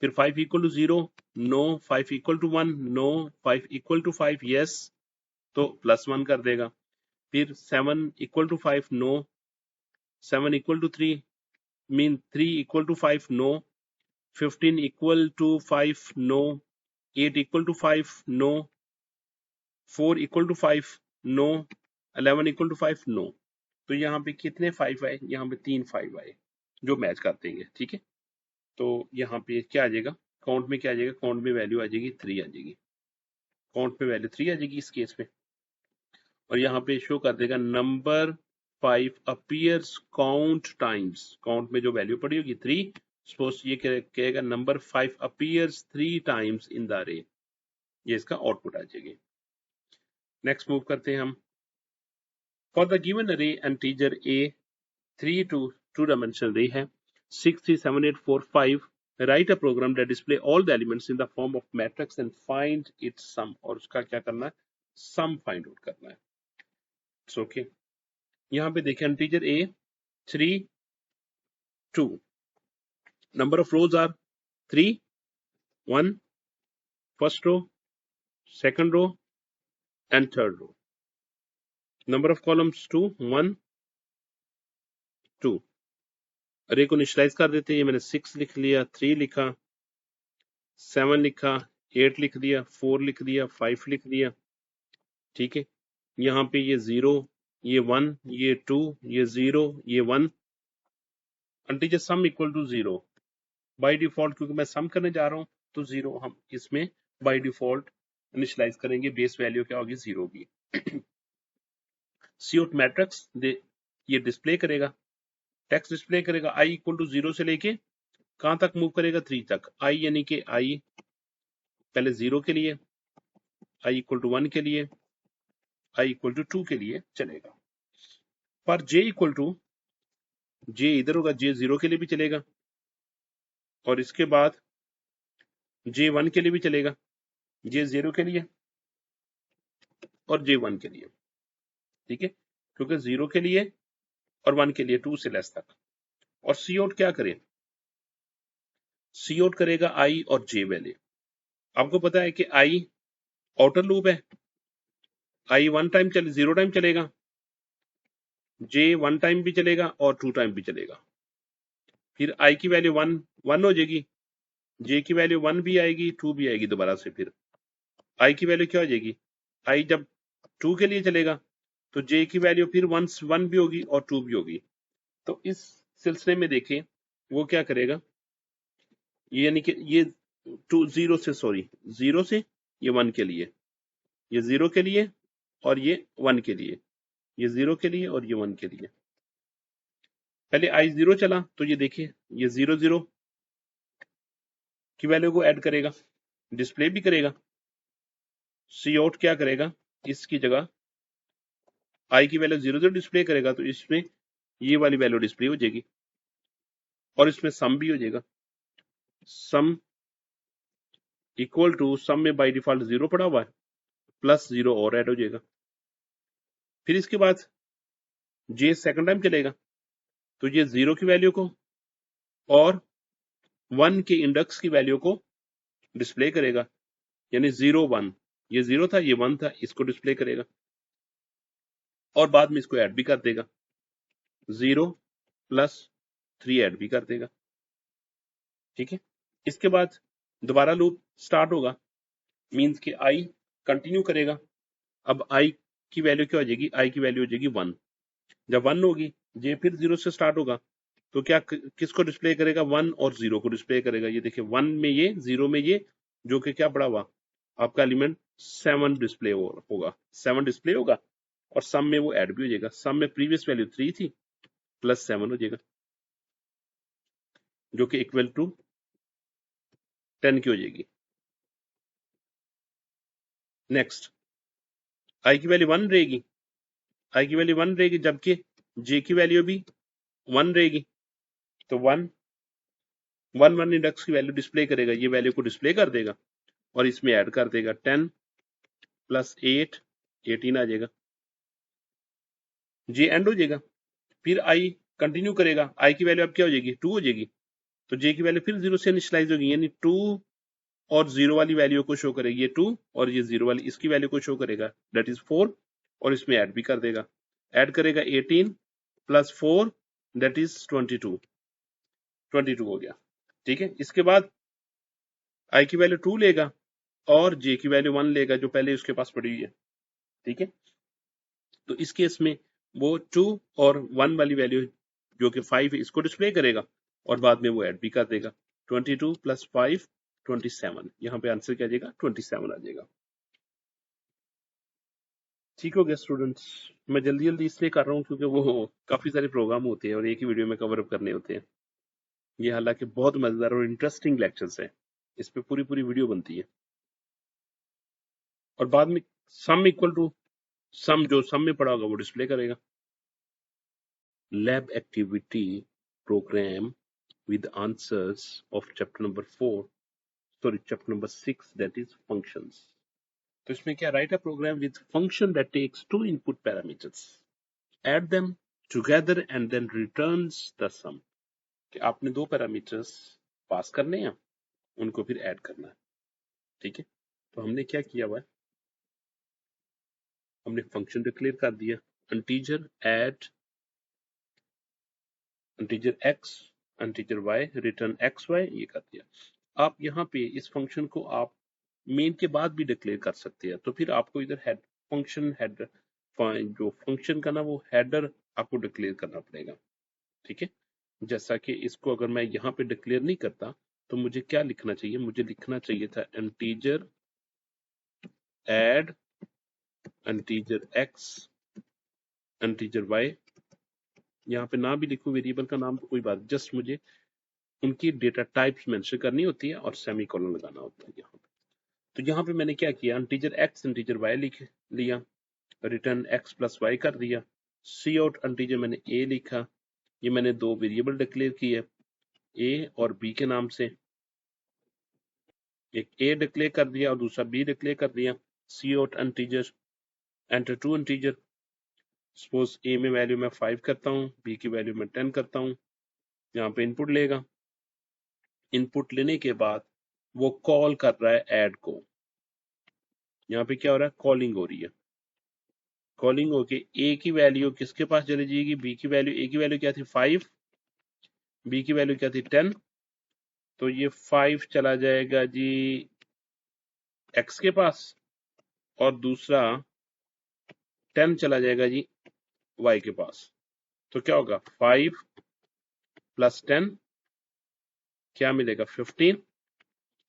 फिर 5 equal to 0, no. 5 equal to 1, no. 5 equal to 5, yes. तो +1 कर देगा। फिर 7 equal to 5, no. 7 equal to 3 mean 3 equal to 5, no. 15 equal to 5, no. 8 equal to 5, no. 4 equal to 5, no. 11 equal to 5, no. तो यहाँ पे कितने 5 आए? यहाँ पे 3 5 आए जो मैच कर देंगे, ठीक है। तो यहाँ पे क्या आ जाएगा, काउंट में क्या आ जाएगा, काउंट में वैल्यू आ जाएगी 3 आ जाएगी, काउंट में वैल्यू 3 आ जाएगी इस केस में। और यहाँ पे शो कर देगा number 5 appears count times, count में जो वैल्यू पड़ी होगी 3, सपोज ये कहेगा number 5 appears 3 times in the अरे, ये इसका आउटपुट आ जाएगी। नेक्स्ट मूव करते हैं हम। फॉर द गिवन अरे integer a 3 to 2 dimensional array है 6 3 7 8 4 5, write a program that display all the elements in the form of matrix and find its sum, और उसका क्या करना है, sum find out करना है। It's okay. यहाँ पे देखें integer a 3 2, number of rows are 3 1, first row, second row and third row, number of columns 2 1 2। अरे को इनिशियलाइज कर देते हैं, ये मैंने 6 लिख लिया, 3 लिखा, 7 लिखा, 8 लिख दिया, 4 लिख दिया, 5 लिख दिया, ठीक है। यहाँ पे ये 0, ये 1, ये 2, ये 0, ये 1, integer sum equal to 0 by default, क्योंकि मैं सम करने जा रहा हूँ तो 0 हम इसमें बाय डिफॉल्ट इनिशियलाइज करेंगे, बेस वैल्यू क्या होगी, 0 होगी। सीआउट मैट्रिक्स ये डिस्प्ले करेगा, टेक्स्ट डिस्प्ले करेगा, आई इक्वल टू 0 से लेके कहां तक मूव करेगा, 3 तक। आई यानी कि आई पहले 0 के लिए, आई इक्वल टू 1 के लिए, आई इक्वल टू 2 के लिए चलेगा। पर जे इक्वल टू, जे इधर होगा, जे 0 के लिए भी चलेगा, और इसके बाद जे 1 के लिए भी चलेगा, जे 0 के लिए और जे 1 के लिए, ठीक है, क्योंकि 0 के लिए और 1 के लिए 2 से लेस तक। और सी आउट क्या करे, सी आउट करेगा आई और जे वैल्यू। आपको पता है कि आई आउटर लूप है, आई 1 टाइम 0 टाइम चलेगा, जे 1 टाइम भी चलेगा और 2 टाइम भी चलेगा। फिर आई की वैल्यू 1 1 हो जाएगी, जे की वैल्यू 1 भी आएगी, 2 भी आएगी दोबारा से। फिर आई की वैल्यू क्या हो जाएगी, आई जब 2 के लिए चलेगा तो जे की वैल्यू फिर 1 भी होगी और 2 भी होगी। तो इस सिलसिले में देखें वो क्या करेगा, यानी कि ये 0 से, सॉरी 0 से ये 1 के लिए, ये 0 के लिए और ये 1 के लिए, ये 0 के लिए और ये 1 के लिए। पहले आई 0 चला तो ये देखिए ये 0 0 की वैल्यू को ऐड करेगा, डिस्प्ले भी करेगा। सी आउट क्या करेगा, इसकी जगह आई की वैल्यू 0 0 डिस्प्ले करेगा, तो इसमें ये वाली वैल्यू डिस्प्ले हो जाएगी और इसमें सम भी हो जाएगा। सम इक्वल टू, सम में बाय डिफॉल्ट 0 पड़ा हुआ है, प्लस 0 और ऐड हो जाएगा। फिर इसके बाद जे सेकंड टाइम चलेगा तो ये 0 की वैल्यू को और 1 के इंडेक्स की वैल्यू को डिस्प्ले करेगा, यानी 0 1, ये 0 था ये 1 था, इसको डिस्प्ले करेगा और बाद में इसको ऐड भी कर देगा, 0 प्लस 3 ऐड भी कर देगा, ठीक है। इसके बाद दोबारा लूप स्टार्ट होगा, मींस कि आई कंटिन्यू करेगा। अब आई की वैल्यू क्या हो जाएगी, आई की वैल्यू हो जाएगी 1। जब 1 होगी ये फिर 0 से स्टार्ट होगा तो क्या किसको डिस्प्ले करेगा, 1 और 0 को डिस्प्ले करेगा। ये देखिए 1 में ये, 0 में ये, जो कि क्या पड़ा हुआ आपका एलिमेंट 7 डिस्प्ले होगा, 7 डिस्प्ले होगा और सम में वो ऐड भी हो जाएगा। सम में प्रीवियस वैल्यू 3 थी, प्लस 7 हो जाएगा, जो कि इक्वल टू 10 की हो जाएगी। नेक्स्ट आई की वैल्यू 1 रहेगी, आई की वैल्यू 1 रहेगी, जबकि जे की वैल्यू भी 1 रहेगी। तो 1 1 1 इंडेक्स की वैल्यू डिस्प्ले करेगा, ये वैल्यू को डिस्प्ले कर देगा और इसमें ऐड कर देगा 10 प्लस 8 18 आ जाएगा, जे एंड हो जाएगा। फिर आई कंटिन्यू करेगा, आई की वैल्यू अब क्या हो जाएगी, 2 हो जाएगी, तो जे की वैल्यू फिर 0 से इनिशियलाइज होगी, यानी 2 और 0 वाली वैल्यू को शो करेगी, ये 2 और ये 0 वाली इसकी वैल्यू को शो करेगा, दैट इज 4, और इसमें ऐड भी कर देगा, ऐड करेगा 18 प्लस 4 दैट इज 22 हो गया, ठीक है। इसके बाद आई की वैल्यू 2 लेगा और जे की वैल्यू 1 लेगा जो पहले उसके पास पड़ी हुई है। ठीक है, तो इस केस में वो 2 और 1 वाली वैल्यू जो कि 5 है इसको डिस्प्ले करेगा और बाद में वो ऐड भी कर देगा। 22 + 5 27, यहाँ पे आंसर क्या आ जाएगा 27 आ जाएगा। ठीक हो गया स्टूडेंट्स। मैं जल्दी जल्दी इसलिए कर रहा हूँ क्योंकि वो काफी सारे प्रोग्राम होते हैं और एक ही वीडियो में कवर अप करने होते हैं। ये हालांकि बहुत मजेदार और इंटरेस्टिंग लेक्चर्स है, इस पे पूरी पूरी वीडियो बनती है। और बाद में सम इक्वल टू सम, जो सम में पड़ा होगा वो डिस्प्ले करेगा। Lab activity program with answers of chapter number 4, sorry, chapter number 6, that is functions. तो इसमें क्या, write a program with function that takes two input parameters, add them together and then returns the sum. कि आपने दो पैरामीटर्स पास करने हैं, उनको फिर ऐड करना है। ठीक है, तो हमने क्या किया हुआ है, हमने फंक्शन डिक्लेयर कर दिया, integer add integer x integer y return xy, ये कर दिया। आप यहाँ पे इस फंक्शन को आप मेन के बाद भी डिक्लेयर कर सकते हैं, तो फिर आपको इधर हेड फंक्शन हेड जो फंक्शन का ना वो हेडर आपको डिक्लेयर करना पड़ेगा। ठीक है, जैसा कि इसको अगर मैं यहाँ पे डिक्लेयर नहीं करता तो मुझे क्या लिखना चाहिए, मुझे लिखना चाहिए था integer add integer x integer y। यहाँ पे ना भी लिखूं वेरिएबल का नाम तो कोई बात, जस्ट मुझे उनकी डेटा टाइप्स मेंशन करनी होती है और सेमीकोलन लगाना होता है यहाँ पे। तो यहाँ पे मैंने क्या किया, इंटीजर x इंटीजर y लिख लिया, रिटर्न x + y कर दिया, सी आउट इंटीजर मैंने a लिखा, ये मैंने दो वेरिएबल डिक्लेयर किए a और b के नाम से, एक a डिक्लेयर कर दिया और दूसरा b डिक्लेयर कर दिया। C out integer enter two integer, suppose a में वैल्यू मैं 5 करता हूँ, b की वैल्यू मैं 10 करता हूँ, यहाँ पे इनपुट लेगा, इनपुट लेने के बाद वो कॉल कर रहा है ऐड को, यहाँ पे क्या हो रहा है, कॉलिंग हो रही है, कॉलिंग होके a की वैल्यू किसके पास चली जाएगी, b की वैल्यू, a की वैल्यू क्या थी 5, b की वैल्यू क्या थी 10, तो ये 5 चला जाएगा जी x के पास और दूसरा 10 चला जाएगा जी y के पास। तो क्या होगा 5 + 10 क्या मिलेगा 15,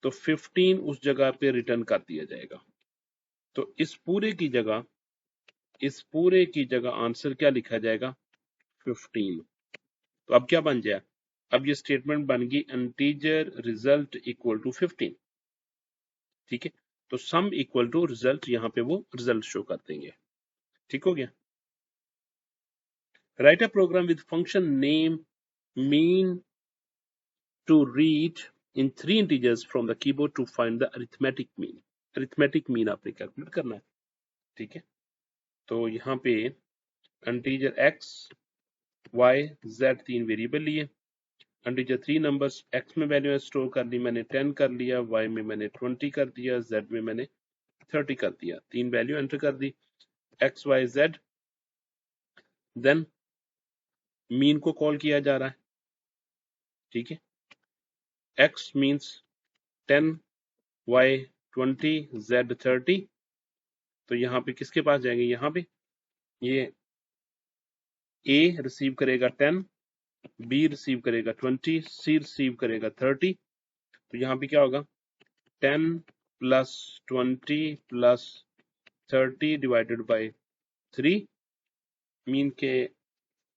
तो 15 उस जगह पे रिटर्न कर दिया जाएगा। तो इस पूरे की जगह आंसर क्या लिखा जाएगा 15। तो अब क्या बन जाए, अब ये स्टेटमेंट बन गई इंटीजर रिजल्ट इक्वल टू 15। ठीक है, तो सम इक्वल टू रिजल्ट, यहाँ पे वो रिजल्ट शो कर देंगे। ठीक हो गया। Write a program with function name mean to read in 3 integers from the keyboard to find the arithmetic mean। Arithmetic mean आपने कैलकुलेट करना है। ठीक है, तो यहाँ पे integer x y z 3 variable लिए, इंटीजर 3 नंबर्स, x में वैल्यू स्टोर कर ली मैंने 10 कर लिया, y में मैंने 20 कर दिया, z में मैंने 30 कर दिया, 3 वैल्यू एंटर कर दी x y z। Then mean को कॉल किया जा रहा है। ठीक है, x मीन्स 10, y 20, z 30। तो यहाँ पे किसके पास जाएंगे, यहाँ पे ये a रिसीव करेगा 10, b रिसीव करेगा 20, c रिसीव करेगा 30। तो यहाँ पे क्या होगा 10 + 20 + 30 डिवाइडेड बाय 3, मीन के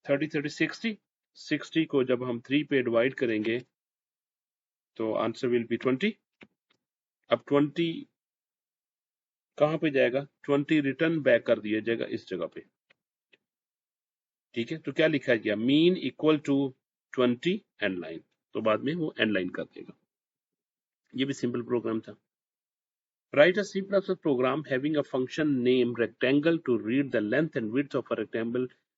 30 30 60, 60 को जब हम 3 पे डिवाइड करेंगे तो आंसर विल बी 20। अब 20 कहाँ पे जाएगा, 20 रिटर्न बैक कर दिया जाएगा इस जगह पे। ठीक है, तो क्या लिखा गया, mean equal to 20 and line, तो बाद में वो एंड लाइन कर देगा। ये भी सिंपल प्रोग्राम था। Write a C++ program having a function named rectangle to read the length and width of a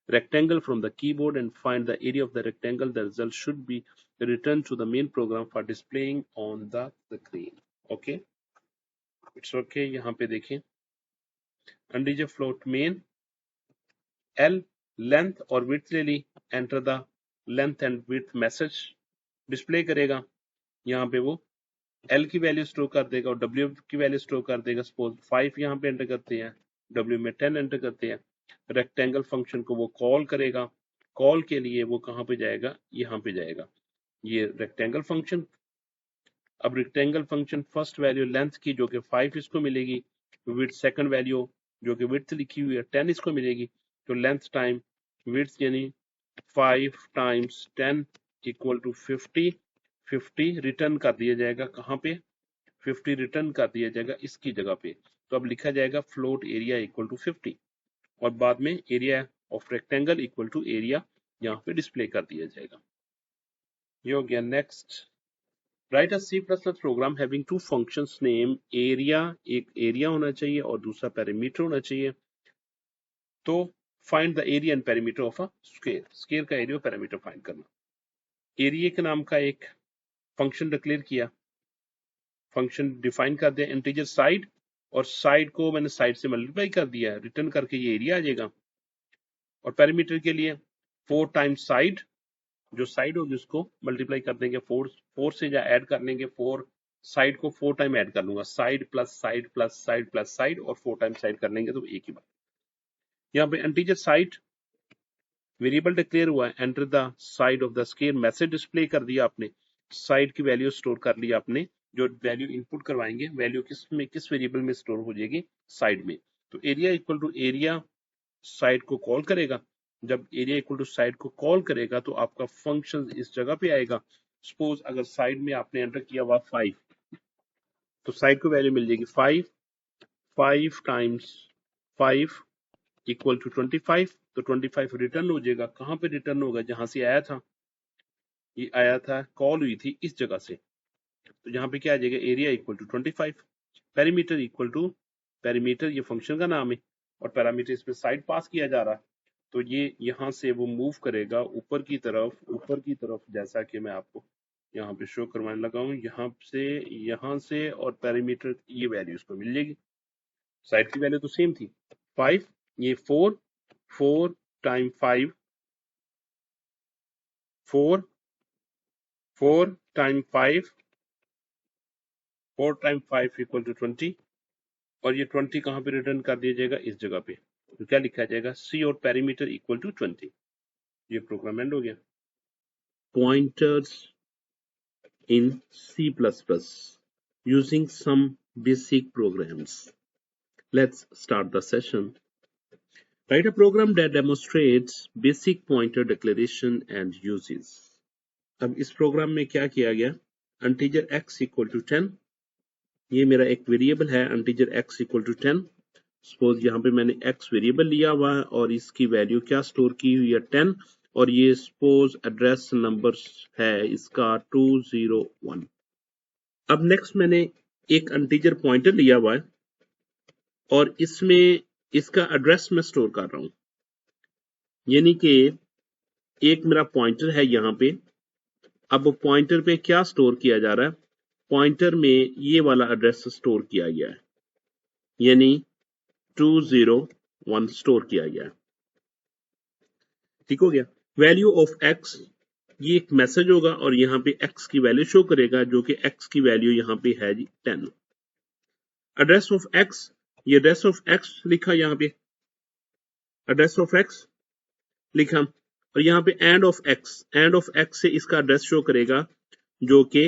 rectangle from the keyboard and find the area of the rectangle. The result should be returned to the main program for displaying on the screen. Okay, it's okay। यहाँ पे देखें integer float main L length और width ले ली, enter the length and width message display करेगा। यहाँ पे वो एल की वैल्यू स्टोर कर देगा और डब्ल्यू की वैल्यू स्टोर कर देगा। सपोज 5 यहाँ पे एंटर करते हैं, डब्ल्यू में 10 एंटर करते हैं। रेक्टेंगल फंक्शन को वो कॉल करेगा, कॉल के लिए वो कहाँ पे जाएगा, यहाँ पे जाएगा, ये रेक्टेंगल फंक्शन। अब rectangle function first value length की जो कि 5 इसको मिलेगी, विड्थ सेकंड वैल्यू जो कि विड्थ लिखी हुई है 10 इसको मिलेगी। तो लेंथ टाइम विड्थ यानी 5 टाइम्स 10 इक्वल टू 50। 50 रिटर्न कर दिया जाएगा कहाँ पे, 50 रिटर्न कर दिया जाएगा इसकी जगह पे। तो अब लिखा जाएगा फ्लोट एरिया इक्वल टू 50 और बाद में area of rectangle equal to area यहाँ पे डिस्प्ले कर दिया जाएगा। ये हो गया। Next, write a C++ program having two functions name area, एक एरिया होना चाहिए और दूसरा पेरीमीटर होना चाहिए। तो find the area and perimeter of a square, square का एरिया और पेरीमीटर फाइंड करना। एरिया के नाम का एक फंक्शन डिक्लेयर किया, फंक्शन डिफाइन कर दिया इंटीजर साइड, और साइड को मैंने साइड से मल्टीप्लाई कर दिया, रिटर्न करके ये एरिया आ जाएगा। और पेरीमीटर के लिए 4 टाइम्स साइड, जो साइड होगी उसको मल्टीप्लाई कर देंगे 4 से या ऐड कर लेंगे 4, साइड को 4 टाइम ऐड कर लूंगा, side plus side plus side plus side, और 4 टाइम साइड कर लेंगे तो एक ही बात। यहाँ पे इंटीजर साइड वेरिएबल डिक्लेयर हुआ है, enter the side of the square, message display कर दिया आपने, साइड की वैल्यू स्टोर कर ली आपने, जो वैल्यू इनपुट करवाएंगे वैल्यू किस में, किस वेरिएबल में स्टोर हो जाएगी, साइड में। तो area equal to area side को कॉल करेगा, जब एरिया इक्वल टू साइड को कॉल करेगा तो आपका फंक्शन इस जगह पे आएगा। सपोज अगर साइड में आपने एंटर किया हुआ 5, तो साइड को वैल्यू मिल जाएगी 5, 5 टाइम्स 5 इक्वल टू 25। तो 25 रिटर्न हो जाएगा, कहां पे रिटर्न होगा, जहां से आया था, ये आया था कॉल हुई थी इस जगह से। तो यहाँ पे क्या आ जाएगा, area equal to 25, perimeter equal to, perimeter ये फंक्शन का नाम है और पैरामीटर इसमें साइड पास किया जा रहा है। तो ये यहाँ से वो मूव करेगा ऊपर की तरफ, ऊपर की तरफ, जैसा कि मैं आपको यहाँ पे शो करवाने लगा हूँ, यहाँ से और पेरीमीटर ये वैल्यू इसको मिल जाएगी। साइड की वैल्यू तो सेम थी 5, ये 4, 4 time 5, 4, 4 time 5, 4 time 5 equal to 20, और ये 20 कहाँ पे रिटर्न कर दिया जाएगा, इस जगह पे। तो क्या लिखा जाएगा, C और पेरीमीटर इक्वल टू 20। ये प्रोग्राम एंड हो गया। Pointers in C++ using some basic programs. Let's start the session. Write a program that demonstrates basic pointer declaration and uses. अब इस प्रोग्राम में क्या किया गया, इंटीजर x इक्वल टू 10, ये मेरा एक वेरिएबल है integer x equal to 10। Suppose यहाँ पे मैंने x वेरिएबल लिया हुआ है और इसकी वैल्यू क्या स्टोर की हुई है 10, और ये सपोज एड्रेस नंबर है इसका 201। अब नेक्स्ट मैंने एक इंटीजर पॉइंटर लिया हुआ है और इसमें इसका एड्रेस मैं स्टोर कर रहा हूं, यानी कि एक मेरा पॉइंटर है यहाँ पे। अब पॉइंटर पे क्या स्टोर किया जा रहा है, पॉइंटर में ये वाला एड्रेस स्टोर किया गया है, यानी 201 स्टोर किया गया है। ठीक हो गया। वैल्यू ऑफ x, ये एक मैसेज होगा और यहाँ पे x की वैल्यू शो करेगा, जो कि x की वैल्यू यहाँ पे है जी 10। एड्रेस ऑफ x, ये एड्रेस ऑफ x लिखा, यहाँ पे एड्रेस ऑफ x लिखा, और यहाँ पे end of x, end of x से इसका एड्रेस शो करेगा, जो कि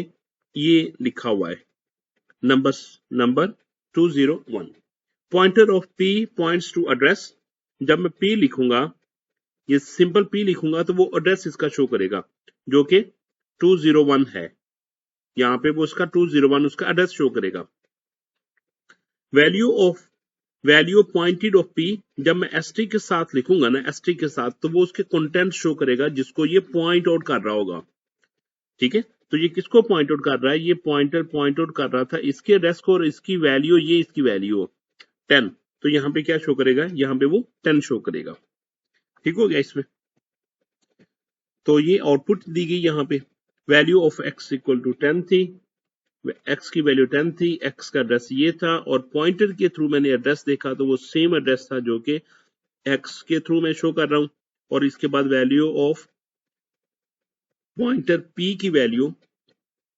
ये लिखा हुआ है number 201। Pointer of p points to address, जब मैं p लिखूंगा, ये सिंपल p लिखूंगा तो वो एड्रेस इसका शो करेगा जो कि 201 है, यहाँ पे वो उसका 201 उसका एड्रेस शो करेगा। वैल्यू पॉइंटेड ऑफ p, जब मैं st के साथ लिखूंगा ना, st के साथ, तो वो उसके कंटेंट शो करेगा जिसको ये पॉइंट आउट कर रहा होगा। ठीक है, तो ये किसको पॉइंट आउट कर रहा है, ये पॉइंटर पॉइंट आउट कर रहा था इसके एड्रेस को, और इसकी वैल्यू, ये इसकी वैल्यू 10, तो यहाँ पे क्या शो करेगा, यहाँ पे वो 10 शो करेगा। ठीक हो गया इसमें। तो ये आउटपुट दी गई यहाँ पे, value of x equal to 10 थी, x की वैल्यू 10 थी, x का एड्रेस ये था, और पॉइंटर के थ्रू मैंने एड्रेस देखा तो वो सेम एड्रेस था जो कि x के थ्रू मैं शो कर रहा हूं, और इसके बाद वैल्यू ऑफ पॉइंटर p की वैल्यू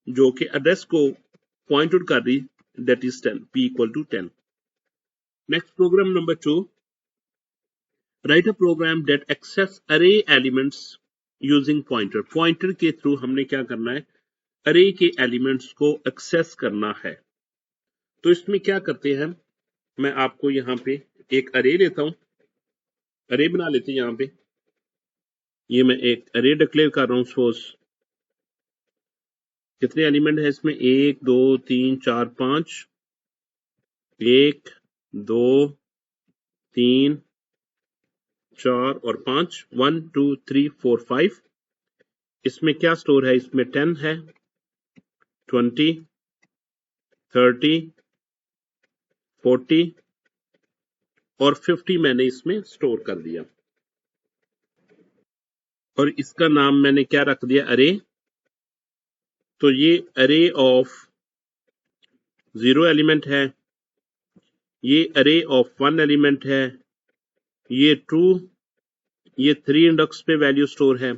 जो कि एड्रेस को पॉइंट आउट कर रही, that is 10, p equal to 10। Next program number 2, write a program that access array elements using pointer. Pointer के थ्रू हमने क्या करना है, अरे के एलिमेंट्स को एक्सेस करना है। तो इसमें क्या करते हैं, मैं आपको यहाँ पे एक अरे लेता हूं, अरे बना लेते हैं। यहाँ पे ये मैं एक अरे डिक्लेयर कर रहा हूं। सपोज कितने एलिमेंट है इसमें, 1 2 3 4 5, 1 2 3 4 और 5, 1 2 3 4 5। इसमें क्या स्टोर है, इसमें 10 है, 20 30 40 और 50 मैंने इसमें स्टोर कर दिया। और इसका नाम मैंने क्या रख दिया, अरे। तो ये अरे ऑफ 0 एलिमेंट है, ये अरे ऑफ 1 एलिमेंट है, ये 2, ये 3 इंडेक्स पे वैल्यू स्टोर है,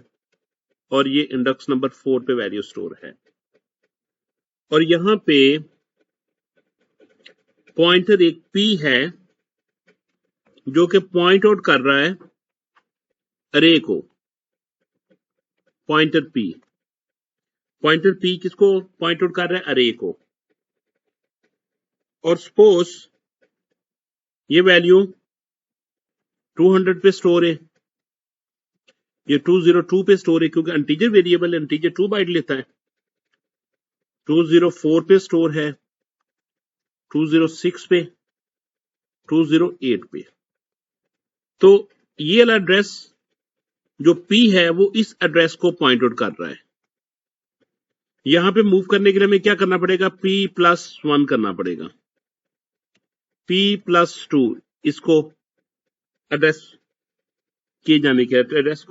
और ये इंडेक्स नंबर 4 पे वैल्यू स्टोर है। और यहां पे पॉइंटर एक p है जो कि पॉइंट आउट कर रहा है अरे को। पॉइंटर p किसको पॉइंट आउट कर रहा है, अरे को। और सपोज ये वैल्यू 200 पे स्टोर है, ये 202 पे स्टोर है, क्योंकि इंटीजर वेरिएबल इंटीजर 2 बाइट लेता है। 204 पे स्टोर है, 206 पे, 208 पे। तो ये वाला एड्रेस जो p है वो इस एड्रेस को पॉइंट आउट कर रहा है। यहां पे मूव करने के लिए हमें क्या करना पड़ेगा, p+1 करना पड़ेगा, p+2 इसको एड्रेस किए जाने के एड्रेस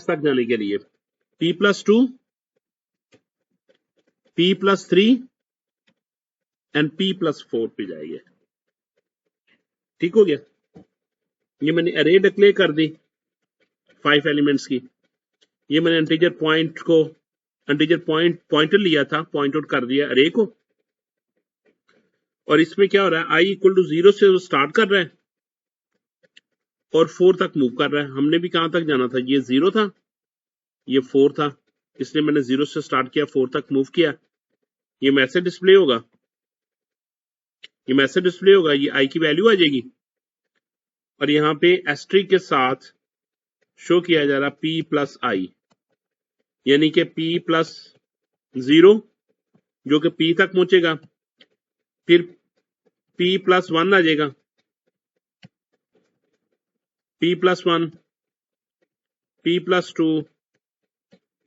तक जाने के लिए p+2 p+3 एंड p+4 पे जाएंगे। ठीक हो गया। ये मैंने अरे डिक्लेयर कर दी 5 एलिमेंट्स की। ये मैंने इंटीजर पॉइंटर लिया था, पॉइंट आउट कर दिया अरे को। और इसमें क्या हो रहा है, i इक्वल टू 0 से स्टार्ट कर रहा है और 4 तक मूव कर रहा है। हमने भी कहां तक जाना था, ये 0 था, ये 4 था, इसलिए मैंने 0 से स्टार्ट किया, 4 तक मूव किया। ये मैसेज डिस्प्ले होगा, ये i की वैल्यू आ जाएगी। और यहाँ पे एस्ट्रिक के साथ शो किया जा रहा p+i, यानी कि p+0 जो कि p तक पहुंचेगा, फिर p+1 आ जाएगा, p+1 p+2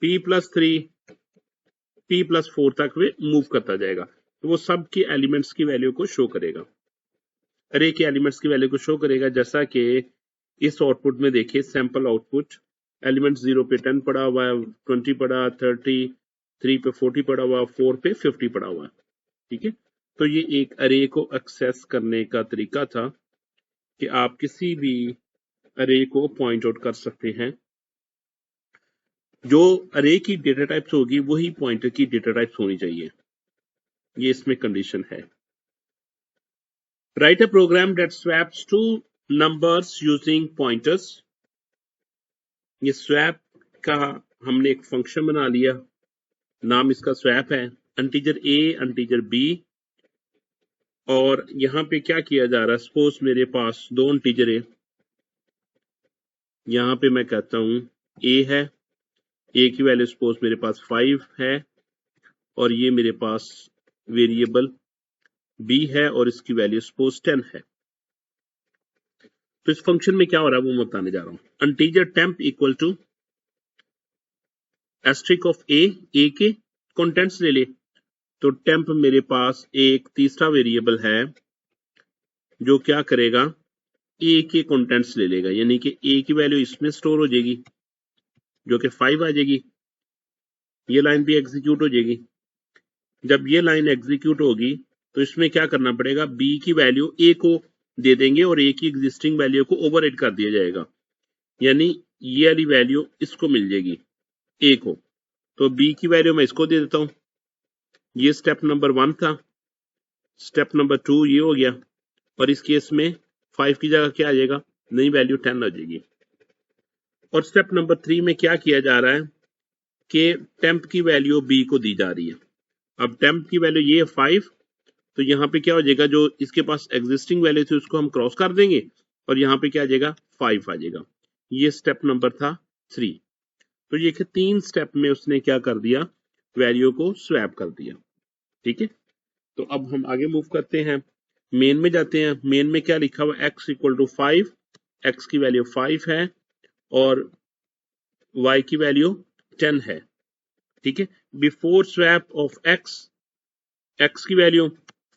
p+3 p+4 तक वे मूव करता जाएगा। तो वो सब के एलिमेंट्स की वैल्यू को शो करेगा, अरे के एलिमेंट्स की वैल्यू को शो करेगा। जैसा कि इस आउटपुट में देखिए, सैंपल आउटपुट, एलिमेंट 0 पे 10 पड़ा हुआ है, 20 पड़ा, 30, 3 पे 40 पड़ा हुआ, 4 पे 50 पड़ा हुआ है। ठीक है, तो ये एक अरे को एक्सेस करने का तरीका था कि आप किसी भी अरे को पॉइंट आउट कर सकते हैं। जो अरे की डेटा टाइप्स होगी वही पॉइंटर की डेटा टाइप्स होनी चाहिए, ये इसमें कंडीशन है। Write a program that swaps two numbers using pointers. ये स्वैप का हमने एक फंक्शन बना लिया, नाम इसका स्वैप है, इंटीजर a इंटीजर b। और यहां पे क्या किया जा रहा है, सपोज मेरे पास दो इंटीजर है, यहां पे मैं कहता हूं a है, a की वैल्यू सपोज मेरे पास 5 है, और ये मेरे पास वेरिएबल b है और इसकी वैल्यू सपोज 10 है। तो इस फंक्शन में क्या हो रहा है वो मैं बताने जा रहा हूं। Integer temp equal to asterisk of a के कंटेंट्स ले ले। तो टेम्प मेरे पास एक तीसरा वेरिएबल है जो क्या करेगा, a के कंटेंट्स ले लेगा, यानी कि a की वैल्यू इसमें स्टोर हो जाएगी जो कि 5 आ जाएगी। ये लाइन भी एग्जीक्यूट हो जाएगी। जब ये लाइन एग्जीक्यूट होगी तो इसमें क्या करना पड़ेगा, b की वैल्यू a को दे देंगे और a की एग्जिस्टिंग वैल्यू को ओवरराइड कर दिया जाएगा, यानी ये वाली वैल्यू इसको मिल जाएगी a को। तो b की वैल्यू मैं इसको दे देता हूं, ये स्टेप नंबर 1 था, स्टेप नंबर 2 ये हो गया, और इस केस में 5 की जगह क्या आ जाएगा, नई वैल्यू 10 आ जाएगी। और स्टेप नंबर 3 में क्या किया जा रहा है कि टेम्प की वैल्यू बी को दी जा रही है। अब टेम्प की वैल्यू ये 5, तो यहाँ पे क्या हो जाएगा, जो इसके पास एग्जिस्टिंग वैल्यू थी उसको हम क्रॉस कर देंगे और यहाँ पे क्या आ जाएगा, 5 आ जाएगा। ये स्टेप नंबर था 3। तो ये 3 स्टेप में उसने क्या कर दिया, वैल्यू को स्वैप कर दिया। ठीक है, तो अब हम आगे मूव करते हैं, मेन में जाते हैं। मेन में क्या लिखा हुआ, x इक्वल टू 5, x की वैल्यू 5 है और y की वैल्यू 10 है। ठीक है, बिफोर स्वैप ऑफ x की वैल्यू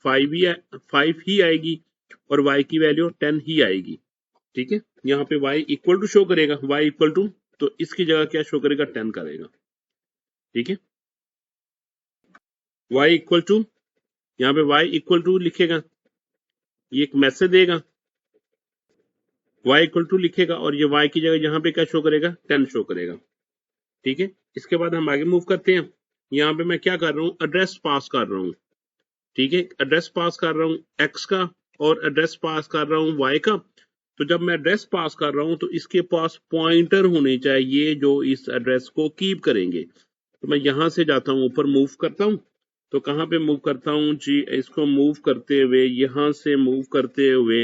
5 ही आएगी और y की वैल्यू 10 ही आएगी। ठीक है, यहाँ पे y इक्वल टू शो करेगा, y इक्वल टू, तो इसकी जगह क्या शो करेगा, 10 करेगा। ठीक है, y इक्वल टू, यहाँ पे y इक्वल टू लिखेगा, ये एक मैसेज देगा, y इक्वल टू लिखेगा और ये y की जगह यहाँ पे क्या शो करेगा, 10 शो करेगा। ठीक है, इसके बाद हम आगे मूव करते हैं। यहाँ पे मैं क्या कर रहा हूँ, एड्रेस पास कर रहा हूँ। ठीक है, एड्रेस पास कर रहा हूँ x का और एड्रेस पास कर रहा हूँ y का। तो जब मैं एड्रेस पास कर रहा हूँ तो इसके पास पॉइंटर होने चाहिए जो इस एड्रेस को कीप करेंगे। तो मैं यहां से जाता हूँ, ऊपर मूव करता हूँ, तो कहाँ पे मूव करता हूँ जी, इसको मूव करते हुए, यहां से मूव करते हुए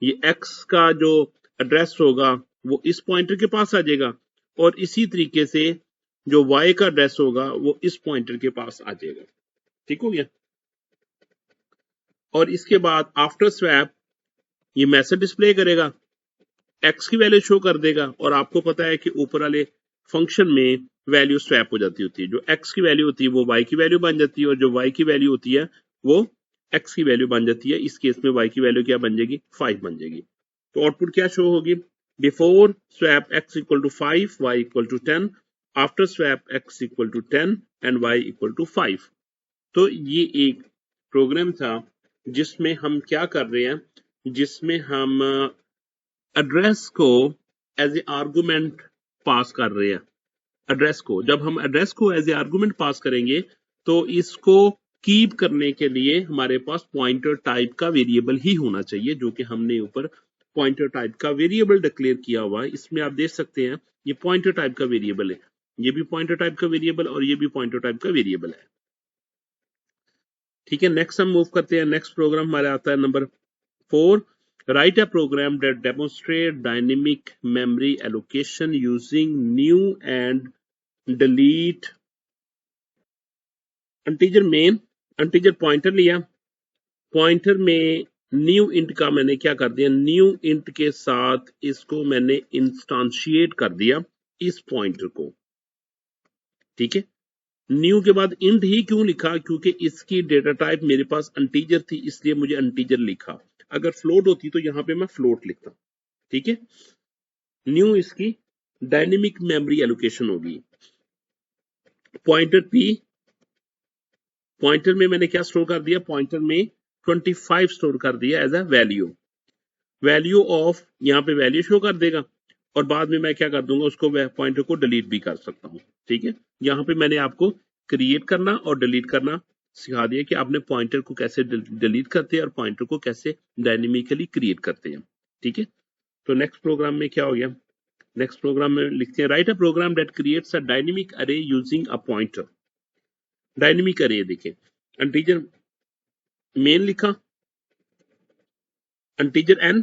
ये x का जो एड्रेस होगा वो इस पॉइंटर के पास आ जाएगा और इसी तरीके से जो y का एड्रेस होगा वो इस पॉइंटर के पास आ जाएगा। ठीक हो गया, और इसके बाद आफ्टर स्वैप ये मैसेज डिस्प्ले करेगा, x की वैल्यू शो कर देगा, और आपको पता है कि ऊपर वाले फंक्शन में वैल्यू स्वैप हो जाती होती है, जो x की वैल्यू होती है वो y की वैल्यू बन जाती है और जो y की वैल्यू होती है वो x की वैल्यू बन जाती है। इस केस में y की वैल्यू क्या बन जाएगी, 5 बन जाएगी। तो आउटपुट क्या शो होगी, before swap x equal to 5, y equal to 10, after swap x equal to 10 and y equal to 5। तो ये एक प्रोग्राम था जिसमें हम क्या कर रहे हैं, जिसमें हम एड्रेस को एज ए आर्गुमेंट पास कर रहे हैं। एड्रेस को, जब हम एड्रेस को एज ए आर्गुमेंट पास करेंगे तो इसको कीप करने के लिए हमारे पास पॉइंटर टाइप का वेरिएबल ही होना चाहिए, जो कि हमने ऊपर पॉइंटर टाइप का वेरिएबल डिक्लेयर किया हुआ है। इसमें आप देख सकते हैं ये पॉइंटर टाइप का वेरिएबल है, ये भी पॉइंटर टाइप का वेरिएबल और ये भी पॉइंटर टाइप का वेरिएबल है। ठीक है, नेक्स्ट हम मूव करते हैं। नेक्स्ट प्रोग्राम हमारे आता है number 4, write a program that demonstrate dynamic memory allocation using new and delete integer main। integer pointer लिया, पॉइंटर में न्यू इंट का मैंने क्या कर दिया, न्यू इंट के साथ इसको मैंने इंस्टांशिएट कर दिया इस पॉइंटर को। ठीक है, न्यू के बाद इंट ही क्यों लिखा, क्योंकि इसकी डेटा टाइप मेरे पास इंटीजर थी, इसलिए मुझे इंटीजर लिखा। अगर फ्लोट होती तो यहां पे मैं फ्लोट लिखता। ठीक है, न्यू इसकी डायनेमिक मेमोरी एलोकेशन होगी। पॉइंटर पी, पॉइंटर में मैंने क्या स्टोर कर दिया, पॉइंटर में 25 स्टोर कर दिया as a value. Value of, यहाँ पे वैल्यू शो कर देगा और बाद में मैं क्या कर दूंगा, उसको पॉइंटर को डिलीट भी कर सकता हूँ। ठीक है, यहाँ पे मैंने आपको क्रिएट करना और डिलीट करना सिखा दिया कि आपने पॉइंटर को कैसे डिलीट करते हैं और पॉइंटर को कैसे डायनेमिकली क्रिएट करते हैं। ठीक है, तो नेक्स्ट प्रोग्राम में क्या हो गया, नेक्स्ट प्रोग्राम में लिखते हैं, write a program that creates a dynamic array using a pointer. Dynamic array देखिए, इंटीजर मेन लिखा, integer n,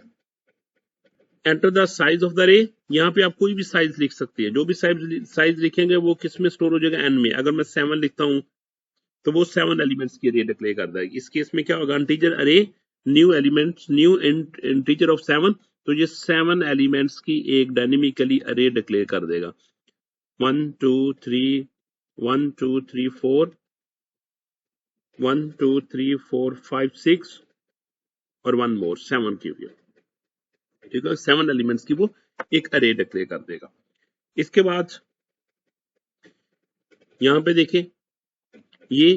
enter the size of the array. यहाँ पे आप कोई भी साइज लिख सकते हैं, जो भी साइज लिखेंगे वो किस में स्टोर हो जाएगा, एन में। अगर मैं 7 लिखता हूँ तो वो 7 एलिमेंट्स की अरे डिक्लेयर कर देगा। इस केस में क्या होगा, इंटीजर अरे new elements, new integer of 7, तो ये 7 एलिमेंट्स की एक डायनेमिकली अरे डिक्लेयर कर देगा। 1 2 3 1 2 3 4 1 2 3 4 5 6 और 1 मोर 7 की हुई। ठीक है, 7 एलिमेंट्स की वो एक अरे डिक्लेयर कर देगा। इसके बाद यहाँ पे देखें, ये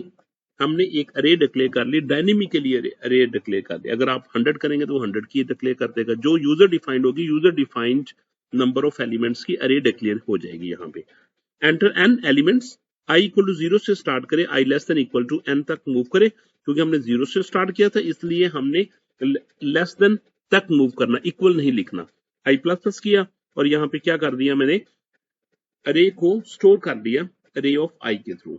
हमने एक अरे डिक्लेयर कर ली, डायनेमिकली अरे डिक्लेयर कर दिया। अगर आप 100 करेंगे तो 100 की डिक्लेयर कर देगा। जो यूजर डिफाइंड होगी, user defined number of elements की अरे डिक्लेयर हो जाएगी। यहाँ पे enter n elements, i equal to 0 से स्टार्ट करे, i less than equal to n तक मूव करे, क्योंकि हमने 0 से स्टार्ट किया था इसलिए हमने लेस देन तक मूव करना, इक्वल नहीं लिखना। आई प्लस प्लस किया और यहाँ पे क्या कर दिया मैंने, अरे को स्टोर कर दिया अरे ऑफ आई के थ्रू।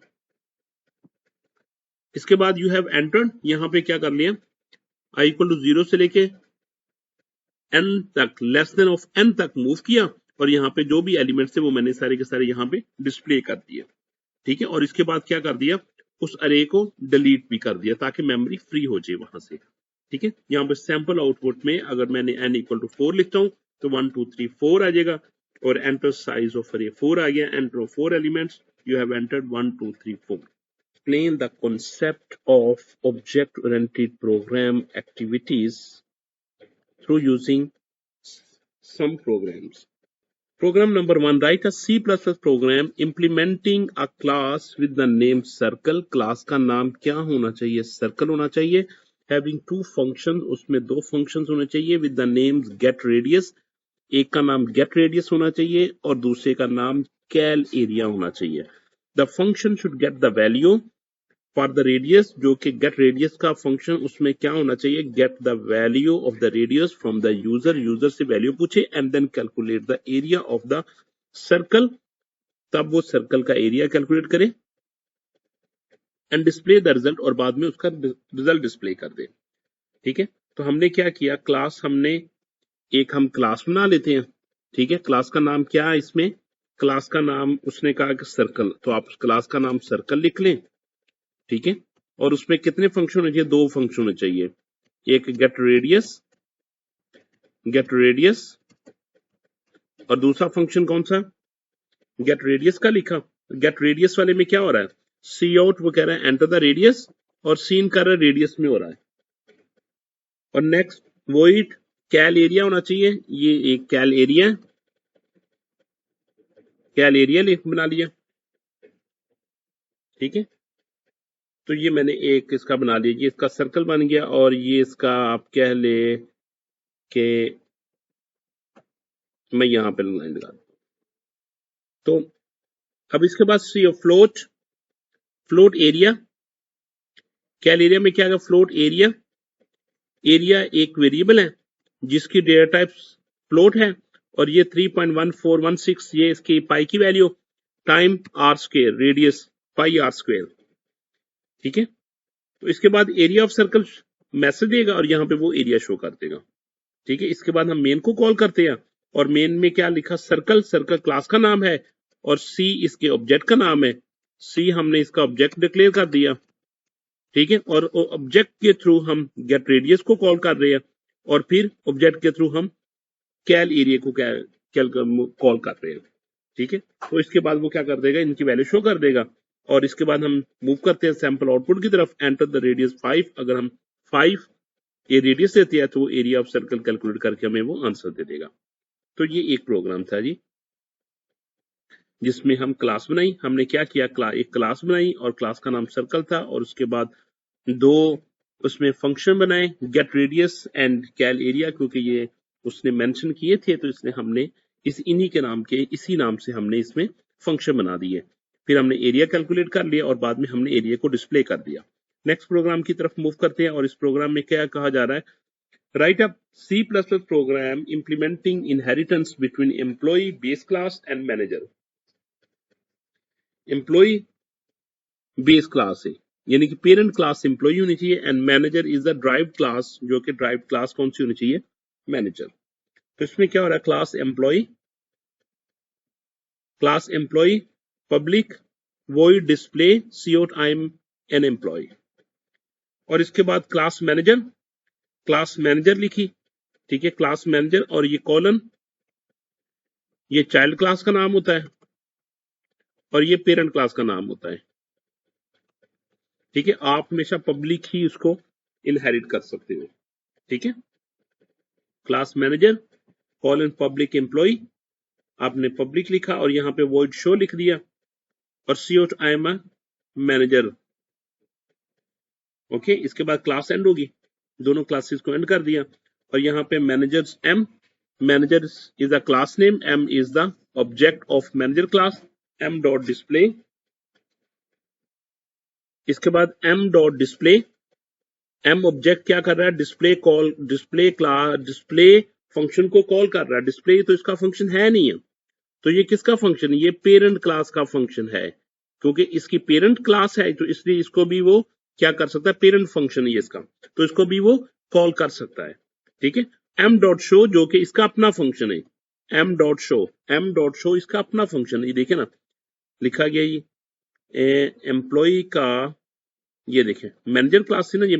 इसके बाद यू हैव एंटर्ड, यहाँ पे क्या कर लिया, आई इक्वल टू 0 से लेके n तक, लेस देन ऑफ n तक मूव किया और यहाँ पे जो भी एलिमेंट्स थे वो मैंने सारे के सारे यहाँ पे डिस्प्ले कर दिए, ठीक है। और इसके बाद क्या कर दिया, उस अरे को डिलीट भी कर दिया ताकि मेमोरी फ्री हो जाए वहां से, ठीक है। यहाँ पे सैंपल आउटपुट में अगर मैंने n इक्वल टू 4 लिखता हूँ तो 1 2 3 4 आ जाएगा और एंटर साइज ऑफ अरे 4 आ गया, enter 4 elements, you have entered 1 2 3 4। Explain the concept of object-oriented program activities through using some programs. Program number 1, write a C++ program implementing a class with the name circle. Class का नाम क्या होना चाहिए, circle होना चाहिए। Having two functions, उसमें दो functions होने चाहिए with the names get radius. एक का नाम get radius होना चाहिए और दूसरे का नाम cal area होना चाहिए। The function should get the value for the radius, जो कि get radius का फंक्शन, उसमें क्या होना चाहिए, get the value of the radius from the user, user से वैल्यू पूछे and then calculate the area of the circle, तब वो सर्कल का एरिया कैलकुलेट करे and display the result, और बाद में उसका रिजल्ट डिस्प्ले कर दे, ठीक है। तो हमने क्या किया, क्लास हमने एक हम क्लास बना लेते हैं, ठीक है। क्लास का नाम क्या है, इसमें क्लास का नाम उसने कहा कि सर्कल, तो आप क्लास का नाम सर्कल लिख लें, ठीक है। और उसमें कितने फंक्शन होने चाहिए, दो फंक्शन होने चाहिए, एक गेट रेडियस और दूसरा फंक्शन कौन सा, गेट रेडियस का लिखा। गेट रेडियस वाले में क्या हो रहा है, सी आउट वो कह रहा है एंटर द रेडियस और सीन कर रहा है रेडियस में हो रहा है। और नेक्स्ट वोइड कैल एरिया होना चाहिए, ये एक कैल एरिया लिख बना लिया, ठीक है। तो ये मैंने एक इसका बना लिया, ये इसका सर्कल बन गया और ये इसका आप कह ले कि मैं यहां पे लाइन लगा, तो अब इसके बाद सी फ्लोट एरिया, कैल एरिया में क्या है, फ्लोट एरिया एक वेरिएबल है जिसकी डेटा टाइप फ्लोट है और ये 3.1416 ये इसकी पाई की value time r square radius pi r square, ठीक है। तो इसके बाद एरिया ऑफ सर्कल मैसेज देगा और यहाँ पे वो एरिया शो कर देगा, ठीक है। इसके बाद हम मेन को कॉल करते हैं और मेन में क्या लिखा, सर्कल क्लास का नाम है और सी इसके ऑब्जेक्ट का नाम है, सी हमने इसका ऑब्जेक्ट डिक्लेयर कर दिया, ठीक है। और ऑब्जेक्ट के थ्रू हम गेट रेडियस को कॉल कर रहे हैं और फिर ऑब्जेक्ट के थ्रू हम कैल एरिया को कॉल कर रहे हैं, ठीक है। तो इसके बाद वो क्या कर देगा, इनकी वैल्यू शो कर देगा और इसके बाद हम मूव करते हैं सैंपल आउटपुट की तरफ, एंटर द रेडियस 5, अगर हम 5 ये रेडियस देते हैं तो वो एरिया ऑफ सर्कल कैलकुलेट करके हमें वो आंसर दे देगा। तो ये एक प्रोग्राम था जी जिसमें हम क्लास बनाई, हमने क्या किया, एक क्लास बनाई और क्लास का नाम सर्कल था और उसके बाद दो उसमें फंक्शन बनाए, get radius and cal area, क्योंकि ये उसने मेंशन किए थे तो इसने हमने इन्हीं के नाम के इसी नाम से हमने इसमें फंक्शन बना दिए। फिर हमने एरिया कैलकुलेट कर लिया और बाद में हमने एरिया को डिस्प्ले कर दिया। नेक्स्ट प्रोग्राम की तरफ मूव करते हैं और इस प्रोग्राम में क्या कहा जा रहा है, write up C++ program implementing inheritance between employ base class and manager. Employ base class है यानी कि पेरेंट क्लास एम्प्लॉय होनी चाहिए and manager is the drive class, जो कि ड्राइव क्लास कौन सी होनी चाहिए, मैनेजर। तो इसमें क्या हो रहा है, class employ public void display c out I M N employ, और इसके बाद क्लास मैनेजर लिखी, ठीक है, क्लास मैनेजर और ये कॉलन, ये चाइल्ड क्लास का नाम होता है और ये पेरेंट क्लास का नाम होता है, ठीक है। आप हमेशा पब्लिक ही उसको इनहेरिट कर सकते हो, ठीक है। Class manager colon public employee, आपने पब्लिक लिखा और यहाँ पे वॉइड शो लिख दिया और c out I am manager, okay. इसके बाद क्लास एंड होगी, दोनों क्लासेस को एंड कर दिया और यहाँ पे managers m, manager is the class name, m is the object of manager class, m dot display इसके बाद m dot display, m object क्या कर रहा है, display call, display class, display function को कॉल कर रहा है। डिस्प्ले तो इसका फंक्शन है नहीं है, तो ये किसका फंक्शन है, ये पेरेंट क्लास का फंक्शन है, क्योंकि इसकी पेरेंट क्लास है तो इसलिए इसको भी वो क्या कर सकता है, पेरेंट फंक्शन है इसका, तो इसको भी वो कॉल कर सकता है। ठीक है, m डॉट शो जो कि इसका अपना फंक्शन है, m dot show, m dot show इसका अपना फंक्शन है। ये देखे ना लिखा गया, ये एम्प्लॉय का, ये देखें मैनेजर क्लास थी ना, ये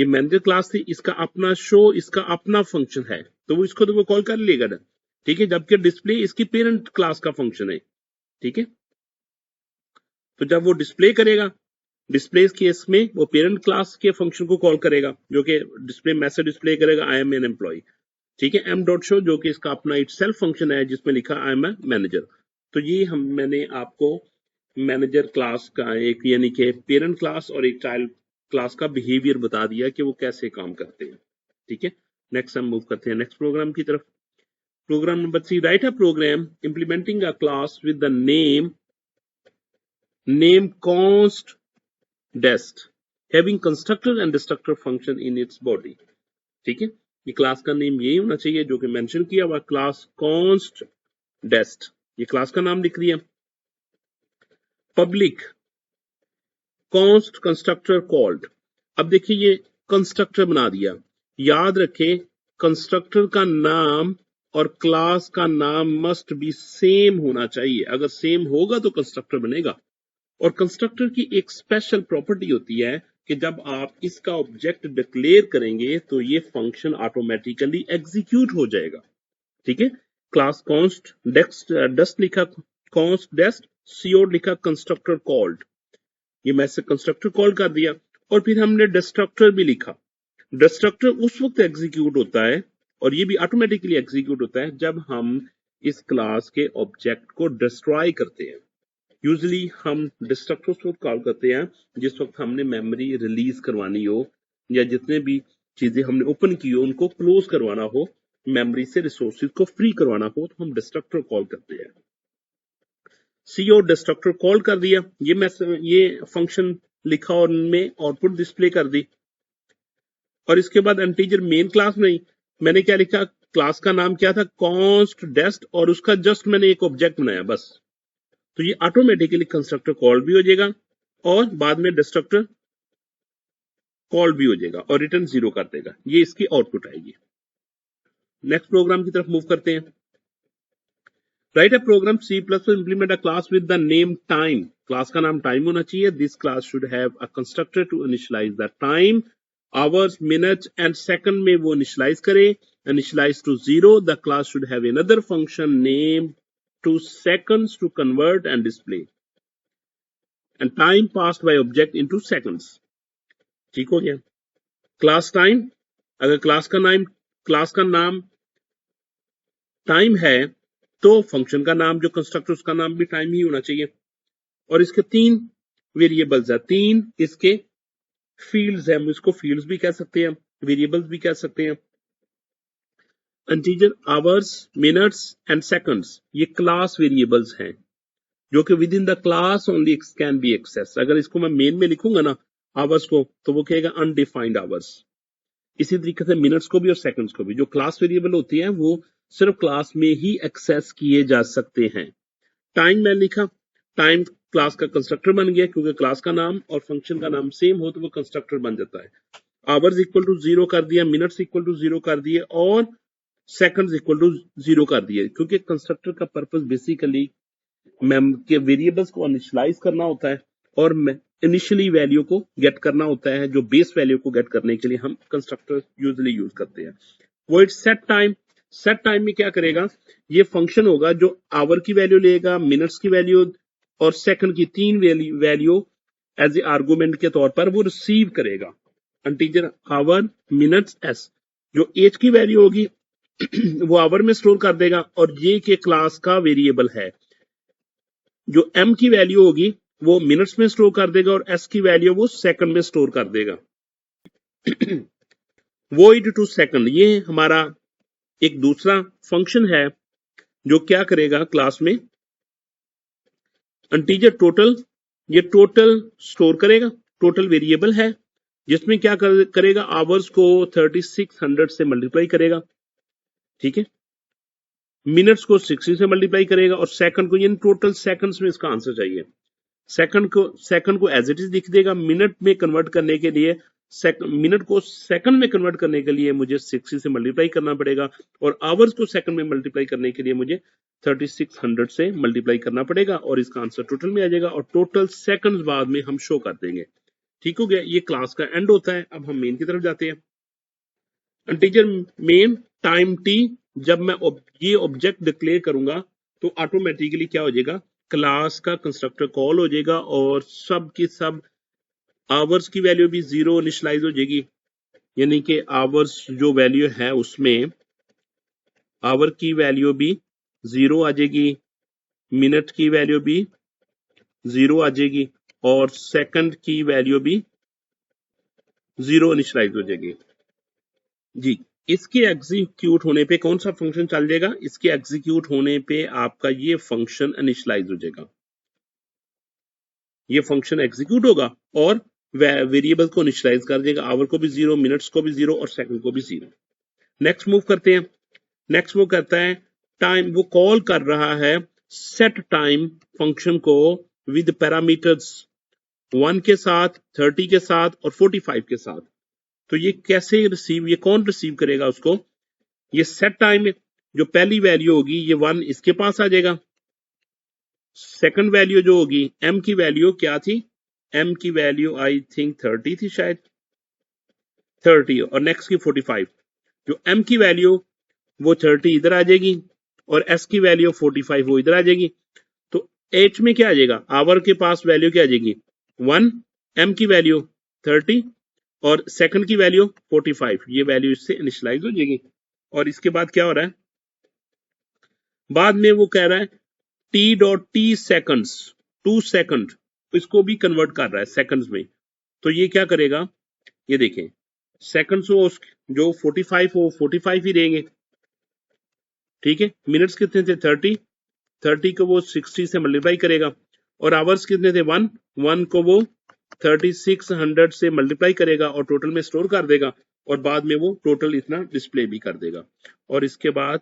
मैनेजर क्लास थी, इसका अपना शो, इसका अपना फंक्शन है, तो वो इसको तो वो कॉल कर लेगा ना। ठीक है, जबकि डिस्प्ले इसकी पेरेंट क्लास का फंक्शन है। ठीक है, तो जब वो डिस्प्ले करेगा, डिस्प्ले केस में वो पेरेंट क्लास के फंक्शन को कॉल करेगा, जो कि डिस्प्ले मैसेज डिस्प्ले करेगा आई एम एन एम्प्लॉय। ठीक है, एम डॉट शो जो कि इसका अपना इट सेल्फ फंक्शन है, जिसमें लिखा आई एम ए मैनेजर। तो ये मैंने आपको मैनेजर क्लास का एक यानी कि पेरेंट क्लास और एक चाइल्ड क्लास का बिहेवियर बता दिया कि वो कैसे काम करते हैं। ठीक है, नेक्स्ट हम मूव करते हैं नेक्स्ट प्रोग्राम की तरफ। Program number 3, write a program implementing a class with the name const dest having constructor and destructor function in its body। ठीक है, ये क्लास का नेम यही होना चाहिए जो कि मेंशन किया हुआ, क्लास const dest, ये क्लास का नाम लिख दिया। पब्लिक const constructor called, अब देखिए ये कंस्ट्रक्टर बना दिया। याद रखें कंस्ट्रक्टर का नाम और क्लास का नाम मस्ट बी सेम होना चाहिए, अगर सेम होगा तो कंस्ट्रक्टर बनेगा। और कंस्ट्रक्टर की एक स्पेशल प्रॉपर्टी होती है कि जब आप इसका ऑब्जेक्ट डिक्लेयर करेंगे तो ये फंक्शन ऑटोमेटिकली एग्जीक्यूट हो जाएगा। ठीक है, क्लास कॉन्स्ट डस्ट लिखा, कॉन्स्ट डेस्ट सीओड लिखा, कंस्ट्रक्टर कॉल्ड, ये मैसेज कंस्ट्रक्टर कॉल कर दिया। और फिर हमने डिस्ट्रक्टर भी लिखा। डिस्ट्रक्टर उस वक्त एग्जीक्यूट होता है और ये भी ऑटोमेटिकली एग्जीक्यूट होता है जब हम इस क्लास के ऑब्जेक्ट को डिस्ट्रॉय करते हैं। यूजली हम डिस्ट्रक्टर उस वक्त कॉल करते हैं जिस वक्त हमने मेमोरी रिलीज करवानी हो या जितने भी चीजें हमने ओपन की हो उनको क्लोज करवाना हो, मेमोरी से रिसोर्सेज को फ्री करवाना हो, तो हम डिस्ट्रक्टर कॉल करते हैं। सीओ डिस्ट्रक्टर कॉल कर दिया, ये फंक्शन लिखा और उनमें आउटपुट डिस्प्ले कर दी। और इसके बाद इंटीजर मेन क्लास में मैंने क्या लिखा, क्लास का नाम क्या था, कॉन्स्ट डेस्ट, और उसका जस्ट मैंने एक ऑब्जेक्ट बनाया बस। तो ये ऑटोमेटिकली कंस्ट्रक्टर कॉल भी हो जाएगा और बाद में डिस्ट्रक्टर कॉल भी हो जाएगा और रिटर्न 0 कर देगा, ये इसकी आउटपुट आएगी। नेक्स्ट प्रोग्राम की तरफ मूव करते हैं। Write a program C++ implement a class with the name time, class का नाम टाइम होना चाहिए। This class should have a constructor to initialize the time, hours, minutes and second में वो इनिशियलाइज करे, initialize to 0। The class should have another function name to seconds to convert and display and time passed by object into seconds। ठीक हो गया। क्लास टाइम, अगर क्लास का नाम टाइम है तो फंक्शन का नाम जो कंस्ट्रक्टर उसका नाम भी टाइम ही होना चाहिए। और इसके 3 वेरिएबल्स है, 3 इसके फील्ड्स है, हम इसको फील्ड्स भी कह सकते हैं, वेरिएबल्स भी कह सकते हैं। Integer, hours, minutes and seconds, ये क्लास वेरिएबल्स हैं जो कि within the class only can be access. अगर इसको मैं मेन में लिखूंगा ना आवर्स को, तो वो कहेगा अनडिफाइंड आवर्स। इसी तरीके से मिनट्स को भी और सेकंड्स को भी, जो क्लास वेरिएबल होती है वो सिर्फ क्लास में ही एक्सेस किए जा सकते हैं। टाइम मैं लिखा, टाइम क्लास का कंस्ट्रक्टर बन गया क्योंकि क्लास का नाम और फंक्शन का नाम सेम हो तो वो कंस्ट्रक्टर बन जाता है। आवर्स इक्वल टू 0 कर दिया, मिनट्स इक्वल टू 0 कर दिए और सेकंड्स इक्वल टू 0 कर दिए, क्योंकि कंस्ट्रक्टर का पर्पस बेसिकली मेम के वेरिएबल्स को इनिशियलाइज करना होता है और इनिशियली वैल्यू को गेट करना होता है, जो बेस वैल्यू को गेट करने के लिए हम कंस्ट्रक्टर यूजुअली यूज करते हैं। Void set time, set time में क्या करेगा, ये फंक्शन होगा जो आवर की वैल्यू लेगा, मिनट्स की वैल्यू और सेकंड की 3 वैल्यू एज ए आर्गुमेंट के तौर पर वो रिसीव करेगा। इंटीजर, आवर, मिनट्स, एस, जो एज की वैल्यू होगी वो आवर में स्टोर कर देगा और ये के क्लास का वेरिएबल है। जो m की वैल्यू होगी वो मिनट्स में स्टोर कर देगा और s की वैल्यू वो सेकंड में स्टोर कर देगा। void टू सेकंड, ये हमारा एक दूसरा फंक्शन है जो क्या करेगा क्लास में, इंटीजर टोटल ये टोटल स्टोर करेगा, टोटल वेरिएबल है जिसमें क्या करेगा, आवर्स को 3600 से मल्टीप्लाई करेगा, ठीक है, मिनट्स को 60 से मल्टीप्लाई करेगा और सेकंड को, यानी टोटल सेकंड्स में इसका आंसर चाहिए। सेकंड को एज इट इज लिख देगा, मिनट में कन्वर्ट करने के लिए मिनट को सेकंड में कन्वर्ट करने के लिए मुझे 60 से मल्टीप्लाई करना पड़ेगा और आवर्स को सेकंड में मल्टीप्लाई करने के लिए मुझे 3600 से मल्टीप्लाई करना पड़ेगा और इसका आंसर टोटल में आ जाएगा और टोटल सेकंड्स बाद में हम शो कर देंगे। ठीक हो गया, ये क्लास का एंड होता है। अब हम मेन की तरफ जाते हैं। इंटीजर मेन टाइम टी, जब मैं ये ऑब्जेक्ट डिक्लेयर करूंगा तो ऑटोमेटिकली क्या हो जाएगा, क्लास का कंस्ट्रक्टर कॉल हो जाएगा और सब की सब आवर्स की वैल्यू भी 0 इनिशियलाइज हो जाएगी, यानी कि आवर्स जो वैल्यू है उसमें आवर की वैल्यू भी 0 आ जाएगी, मिनट की वैल्यू भी 0 आ जाएगी और सेकंड की वैल्यू भी 0 इनिशियलाइज हो जाएगी जी। इसके एग्जीक्यूट होने पे कौन सा फंक्शन चल जाएगा, इसके एग्जीक्यूट होने पे आपका ये फंक्शन इनिशियलाइज हो जाएगा, ये फंक्शन एग्जीक्यूट होगा और वेरिएबल को इनिशियलाइज कर देगा, आवर को भी 0, मिनट्स को भी 0 और सेकंड को भी 0। नेक्स्ट मूव करते हैं। नेक्स्ट वो करता है टाइम, वो कॉल कर रहा है सेट टाइम फंक्शन को विद पैरामीटर्स 1 के साथ, 30 के साथ और 45 के साथ। तो ये कैसे रिसीव, ये कौन रिसीव करेगा उसको, ये सेट टाइम जो पहली वैल्यू होगी ये 1 इसके पास आ जाएगा, सेकंड वैल्यू जो होगी m की वैल्यू क्या थी, m की वैल्यू आई थिंक 30 थी शायद, 30 और नेक्स्ट की 45। जो m की वैल्यू वो 30 इधर आ जाएगी और s की वैल्यू 45 वो इधर आ जाएगी। तो h में क्या आ जाएगा, आवर के पास वैल्यू क्या आ जाएगी 1, m की वैल्यू 30 और सेकंड की वैल्यू 45, ये वैल्यू इससे इनिशियलाइज हो जाएगी। और इसके बाद क्या हो रहा है, बाद में वो कह रहा है t.t सेकंड्स, 2 सेकंड, इसको भी कन्वर्ट कर रहा है सेकंड्स में। तो ये क्या करेगा, ये देखें सेकंड्स जो 45 हो 45 ही रहेंगे, ठीक है, मिनट्स कितने थे 30, 30 को वो 60 से मल्टीप्लाई करेगा और आवर्स कितने थे 1, 1 को वो 3600 से मल्टीप्लाई करेगा और टोटल में स्टोर कर देगा और बाद में वो टोटल इतना डिस्प्ले भी कर देगा और इसके बाद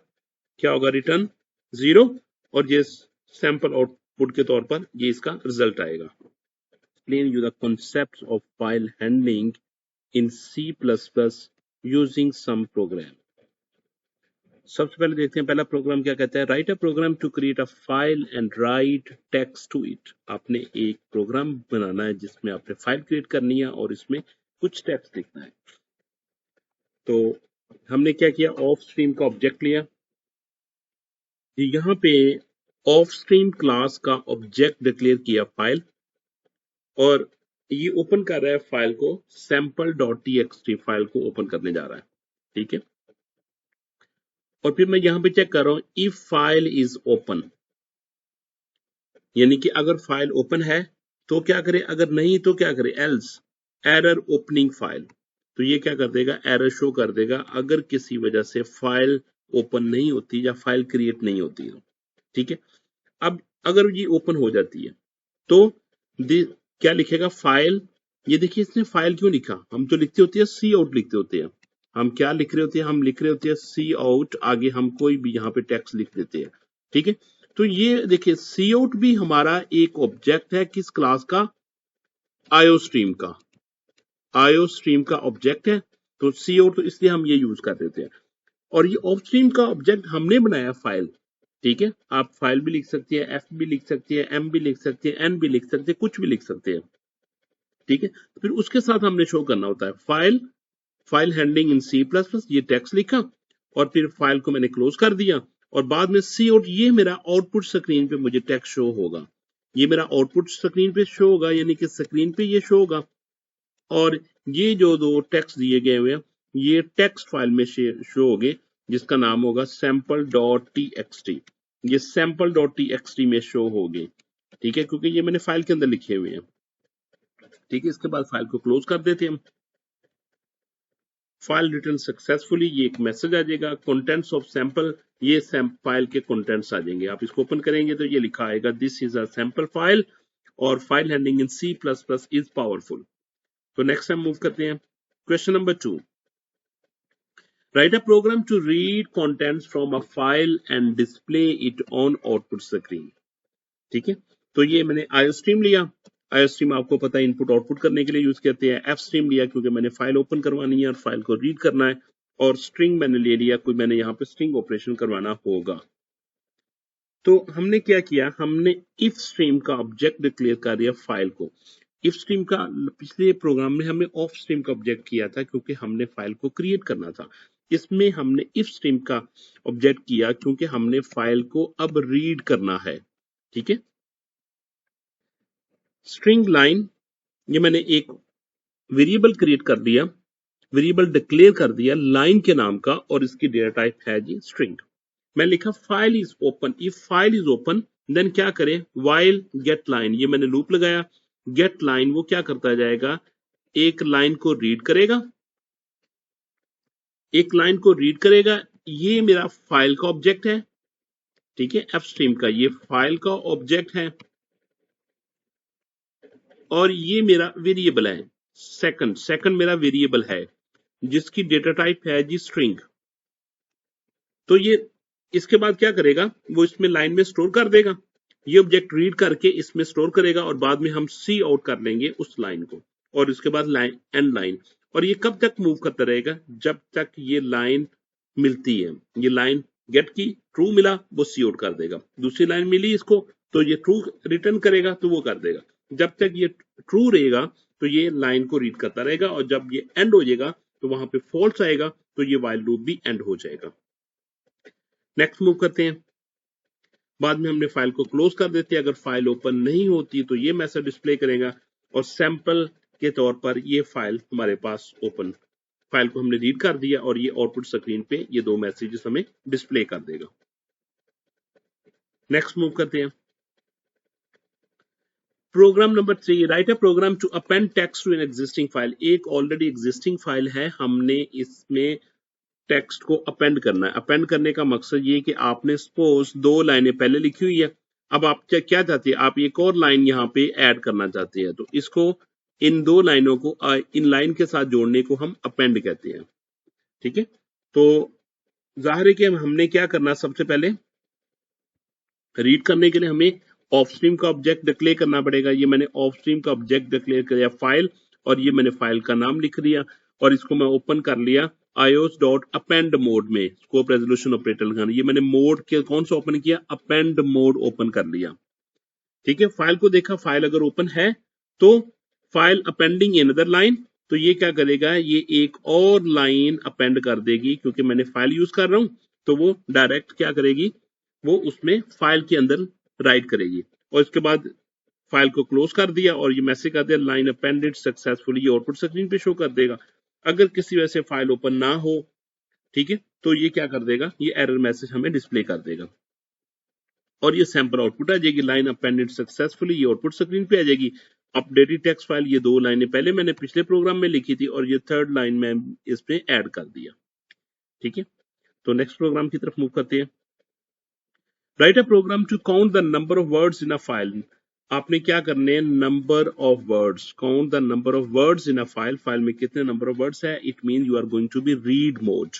क्या होगा, रिटर्न 0 और ये सैंपल आउटपुट के तौर पर ये इसका रिजल्ट आएगा। Explain you the concepts of file handling in C++ using some program। सबसे पहले देखते हैं पहला प्रोग्राम क्या कहता है, write a program to create a file and write text to it. आपने एक प्रोग्राम बनाना है जिसमें आपने फाइल क्रिएट करनी है और इसमें कुछ टेक्स्ट लिखना है। तो हमने क्या किया, ऑफ स्ट्रीम का ऑब्जेक्ट लिया, यहाँ पे ऑफ स्ट्रीम क्लास का ऑब्जेक्ट डिक्लेयर किया फाइल और ये ओपन कर रहा है फाइल को, sample.txt फाइल को ओपन करने जा रहा है, ठीक है। और फिर मैं यहां पे चेक कर रहा हूं इफ फाइल इज ओपन, यानी कि अगर फाइल ओपन है तो क्या करे, अगर नहीं तो क्या करे, एल्स एरर ओपनिंग फाइल। तो ये क्या कर देगा, एरर शो कर देगा अगर किसी वजह से फाइल ओपन नहीं होती या फाइल क्रिएट नहीं होती है, ठीक है। अब अगर ये ओपन हो जाती है तो क्या लिखेगा, फाइल, ये देखिए इसने फाइल क्यों लिखा, हम तो लिखते होते हैं सी आउट लिखते होते हैं, हम क्या लिख रहे होते हैं, हम लिख रहे होते हैं सी आउट, आगे हम कोई भी यहाँ पे टेक्स्ट लिख देते हैं, ठीक है। तो ये देखिए सी आउट भी हमारा एक ऑब्जेक्ट है किस क्लास का, आईओ स्ट्रीम का, आईओ स्ट्रीम का ऑब्जेक्ट है। तो सी आउट तो इसलिए हम ये यूज कर देते हैं और ये ऑफ स्ट्रीम का ऑब्जेक्ट हमने बनाया फाइल, ठीक है। आप फाइल भी लिख सकते हैं, एफ भी लिख सकते हैं, एम भी लिख सकते हैं, एन भी लिख सकते हैं, कुछ भी लिख सकते हैं, ठीक है। फिर उसके साथ हमने शो करना होता है फाइल हैंडलिंग इन C++, ये टेक्स्ट लिखा और फिर फाइल को मैंने क्लोज कर दिया और बाद में सी आउट, ये मेरा आउटपुट स्क्रीन पे मुझे टेक्स्ट शो होगा, ये मेरा आउटपुट स्क्रीन पे शो होगा, यानी कि स्क्रीन पे ये शो होगा और ये जो दो टेक्स्ट दिए गए हुए हैं ये टेक्स्ट फाइल में शो होंगे जिसका नाम होगा sample.txt, ये sample.txt में शो होंगे, ठीक है, क्योंकि ये मैंने फाइल के अंदर लिखे हुए हैं, ठीक है। इसके बाद फाइल को क्लोज कर देते हैं, फाइल रिटर्न सक्सेसफुली, ये एक मैसेज आ जाएगा, कंटेंट्स ऑफ सैंपल, ये फाइल के कंटेंट्स आ जाएंगे, आप इसको ओपन करेंगे तो ये लिखा आएगा this is a sample file और file handling in C++ is powerful. तो नेक्स्ट हम मूव करते हैं। Question number 2, write a program to read contents from a file and display it on output screen. ठीक है, तो ये मैंने आईओस्ट्रीम लिया। आईओस्ट्रीम आपको पता है इनपुट आउटपुट करने के लिए यूज करते हैं। एफ स्ट्रीम लिया क्योंकि मैंने फाइल ओपन करवानी है और फाइल को रीड करना है। और स्ट्रिंग मैंने ले लिया, कोई मैंने यहाँ पे स्ट्रिंग ऑपरेशन करवाना होगा। तो हमने क्या किया, हमने इफ स्ट्रीम का ऑब्जेक्ट डिक्लेयर कर दिया फाइल को। इफ स्ट्रीम का पिछले प्रोग्राम में हमने ऑफ स्ट्रीम का ऑब्जेक्ट किया था क्योंकि हमने फाइल को क्रिएट करना था। इसमें हमने इफ स्ट्रीम का ऑब्जेक्ट किया क्योंकि हमने फाइल को अब रीड करना है। ठीक है, स्ट्रिंग लाइन, ये मैंने एक वेरिएबल क्रिएट कर दिया, वेरिएबल डिक्लेयर कर दिया लाइन के नाम का, और इसकी डेटा टाइप है जी स्ट्रिंग। मैं लिखा file is open, if file is open then क्या करें, वाइल गेट लाइन, ये मैंने लूप लगाया। गेट लाइन वो क्या करता जाएगा, एक लाइन को रीड करेगा, एक लाइन को रीड करेगा। ये मेरा फाइल का ऑब्जेक्ट है। ठीक है, एफ स्ट्रीम का ये फाइल का ऑब्जेक्ट है और ये मेरा वेरिएबल है। सेकंड मेरा वेरिएबल है जिसकी डेटा टाइप है जी स्ट्रिंग। तो ये इसके बाद क्या करेगा, वो इसमें लाइन में स्टोर कर देगा। ये ऑब्जेक्ट रीड करके इसमें स्टोर करेगा और बाद में हम सी आउट कर लेंगे उस लाइन को। और इसके बाद लाइन एंड लाइन, और ये कब तक मूव करता रहेगा, जब तक ये लाइन मिलती है। ये लाइन गेट की ट्रू मिला वो सी आउट कर देगा, दूसरी लाइन मिली इसको तो ये ट्रू रिटर्न करेगा तो वो कर देगा। जब तक ये ट्रू रहेगा तो ये लाइन को रीड करता रहेगा, और जब ये एंड हो जाएगा तो वहां पे फॉल्स आएगा तो ये वाइल लूप भी एंड हो जाएगा। नेक्स्ट मूव करते हैं। बाद में हमने फाइल को क्लोज कर देते हैं। अगर फाइल ओपन नहीं होती तो ये मैसेज डिस्प्ले करेगा, और सैंपल के तौर पर ये फाइल हमारे पास ओपन, फाइल को हमने रीड कर दिया और ये आउटपुट स्क्रीन पे ये दो मैसेजेस हमें डिस्प्ले कर देगा। नेक्स्ट मूव करते हैं। Program number 3, write a program to append text to an existing file. एक ऑलरेडी एग्जिस्टिंग फाइल है, हमने इसमें टेक्स्ट को अपेंड करना है। अपेंड करने का मकसद ये कि आपने सपोज 2 लाइनें पहले लिखी हुई है, अब आप क्या चाहते हैं, आप एक और लाइन यहाँ पे ऐड करना चाहते हैं, तो इसको इन 2 लाइनों को इन लाइन के साथ जोड़ने को हम अपेंड कहते हैं। ठीक है, तो जाहिर है कि हमने क्या करना, सबसे पहले रीड करने के लिए हमें ऑफ स्ट्रीम का ऑब्जेक्ट डिक्लेयर करना पड़ेगा। ये मैंने ऑफ स्ट्रीम का ऑब्जेक्ट डिक्लेयर किया फाइल, और ये मैंने फाइल का नाम लिख दिया और इसको मैं ओपन कर लिया ios.append मोड में, स्कोप रेजोल्यूशन ऑपरेटर लगाना। ये मैंने मोड के कौन सा ओपन किया, अपेंड मोड ओपन कर लिया। ठीक है, फाइल को देखा, फाइल अगर ओपन है तो फाइल अपेंडिंग अनदर लाइन, तो ये क्या करेगा, ये एक और लाइन अपेंड कर देगी क्योंकि मैंने फाइल यूज कर रहा हूं, तो वो डायरेक्ट क्या करेगी, वो उसमें फाइल के अंदर राइट करेगी। और इसके बाद फाइल को क्लोज कर दिया और ये मैसेज कर दिया line appended successfully, output screen पे शो कर देगा। अगर किसी वजह से फाइल ओपन ना हो, ठीक है, तो ये क्या कर देगा, ये एरर मैसेज हमें डिस्प्ले कर देगा और ये सैंपल आउटपुट आ जाएगी, लाइन अपेंडेड सक्सेसफुली, ये आउटपुट स्क्रीन पे आ जाएगी। अपडेटेड टेक्स्ट फाइल, ये 2 लाइनें पहले मैंने पिछले प्रोग्राम में लिखी थी और ये 3rd लाइन में इसमें ऐड कर दिया। ठीक है, तो नेक्स्ट प्रोग्राम की तरफ मूव करते हैं। Write a program to count the number of words in a file. आपने क्या करने हैं, number of words, count the number of words in a file. File में कितने नंबर ऑफ वर्ड्स है, it mean you are going to be read mode.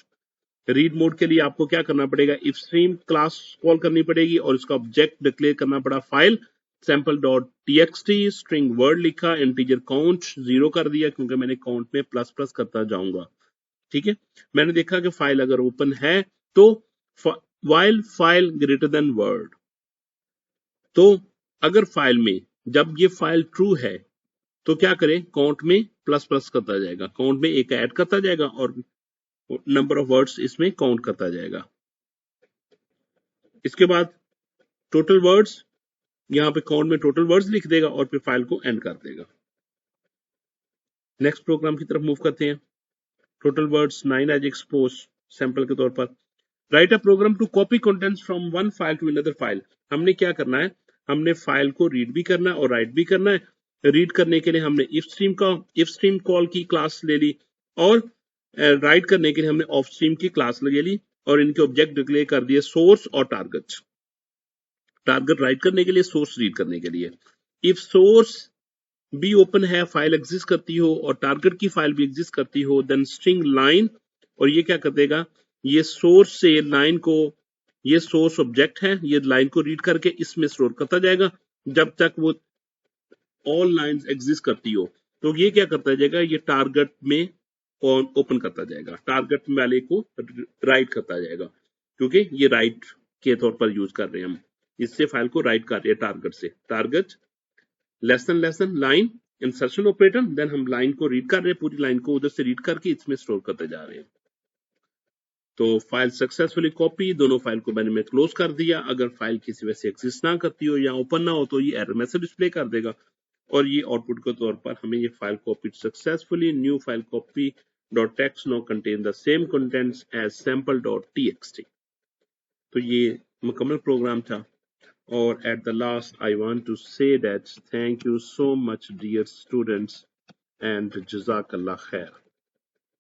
Read mode के लिए आपको क्या करना पड़ेगा, इफ स्ट्रीम क्लास कॉल करनी पड़ेगी और इसका ऑब्जेक्ट डिक्लेयर करना पड़ा फाइल sample.txt, स्ट्रिंग वर्ड लिखा, इंटीजर काउंट 0 कर दिया क्योंकि मैंने काउंट में प्लस प्लस करता जाऊंगा। ठीक है, मैंने देखा कि फाइल अगर ओपन है तो while file greater than word, तो अगर फाइल में जब ये फाइल ट्रू है तो क्या करें, काउंट में प्लस प्लस करता जाएगा, काउंट में एक ऐड करता जाएगा और नंबर ऑफ वर्ड्स इसमें काउंट करता जाएगा। इसके बाद टोटल वर्ड्स, यहां पे काउंट में टोटल वर्ड्स लिख देगा और फिर फाइल को एंड कर देगा। नेक्स्ट प्रोग्राम की तरफ मूव करते हैं। Total words 9 as expose sample के तौर पर। Write a program to copy contents from one file to another file. हमने क्या करना है, हमने फाइल को रीड भी करना है और राइट भी करना है। रीड करने के लिए हमने इफ स्ट्रीम कॉल की क्लास ले ली, और राइट करने के लिए हमने ऑफ स्ट्रीम की क्लास ले ली और इनके ऑब्जेक्ट डिक्लेयर कर दिए सोर्स और टारगेट। टारगेट राइट करने के लिए, सोर्स रीड करने के लिए। इफ सोर्स भी ओपन है, फाइल एग्जिस्ट करती हो और टारगेट की फाइल भी एग्जिस्ट करती हो, देन स्ट्रिंग लाइन, और ये क्या कर देगा, ये सोर्स से लाइन को, ये सोर्स ऑब्जेक्ट है, ये लाइन को रीड करके इसमें स्टोर करता जाएगा जब तक वो ऑल लाइंस एग्जिस्ट करती हो। तो ये क्या करता जाएगा, ये टारगेट में ओपन करता जाएगा, टारगेट वाले को राइट करता जाएगा, क्योंकि ये राइट के तौर पर यूज कर रहे हैं हम, इससे फाइल को राइट कर रहे हैं टारगेट से। Target less than line insertion operator, then हम लाइन को रीड कर रहे हैं, पूरी लाइन को उधर से रीड करके इसमें स्टोर करते जा रहे हैं। तो फाइल सक्सेसफुली कॉपी, दोनों फाइल को मैंने क्लोज कर दिया। अगर फाइल किसी वजह से एग्जिस्ट ना करती हो या ओपन ना हो तो ये एरर मैसेज डिस्प्ले कर देगा, और ये आउटपुट के तौर पर हमें ये file copy successfully, new file copy dot text now contain the same contents as sample dot TXT. तो ये मुकम्मल प्रोग्राम था। और at the last I want to say that thank you so much dear students and Jazakallah khair.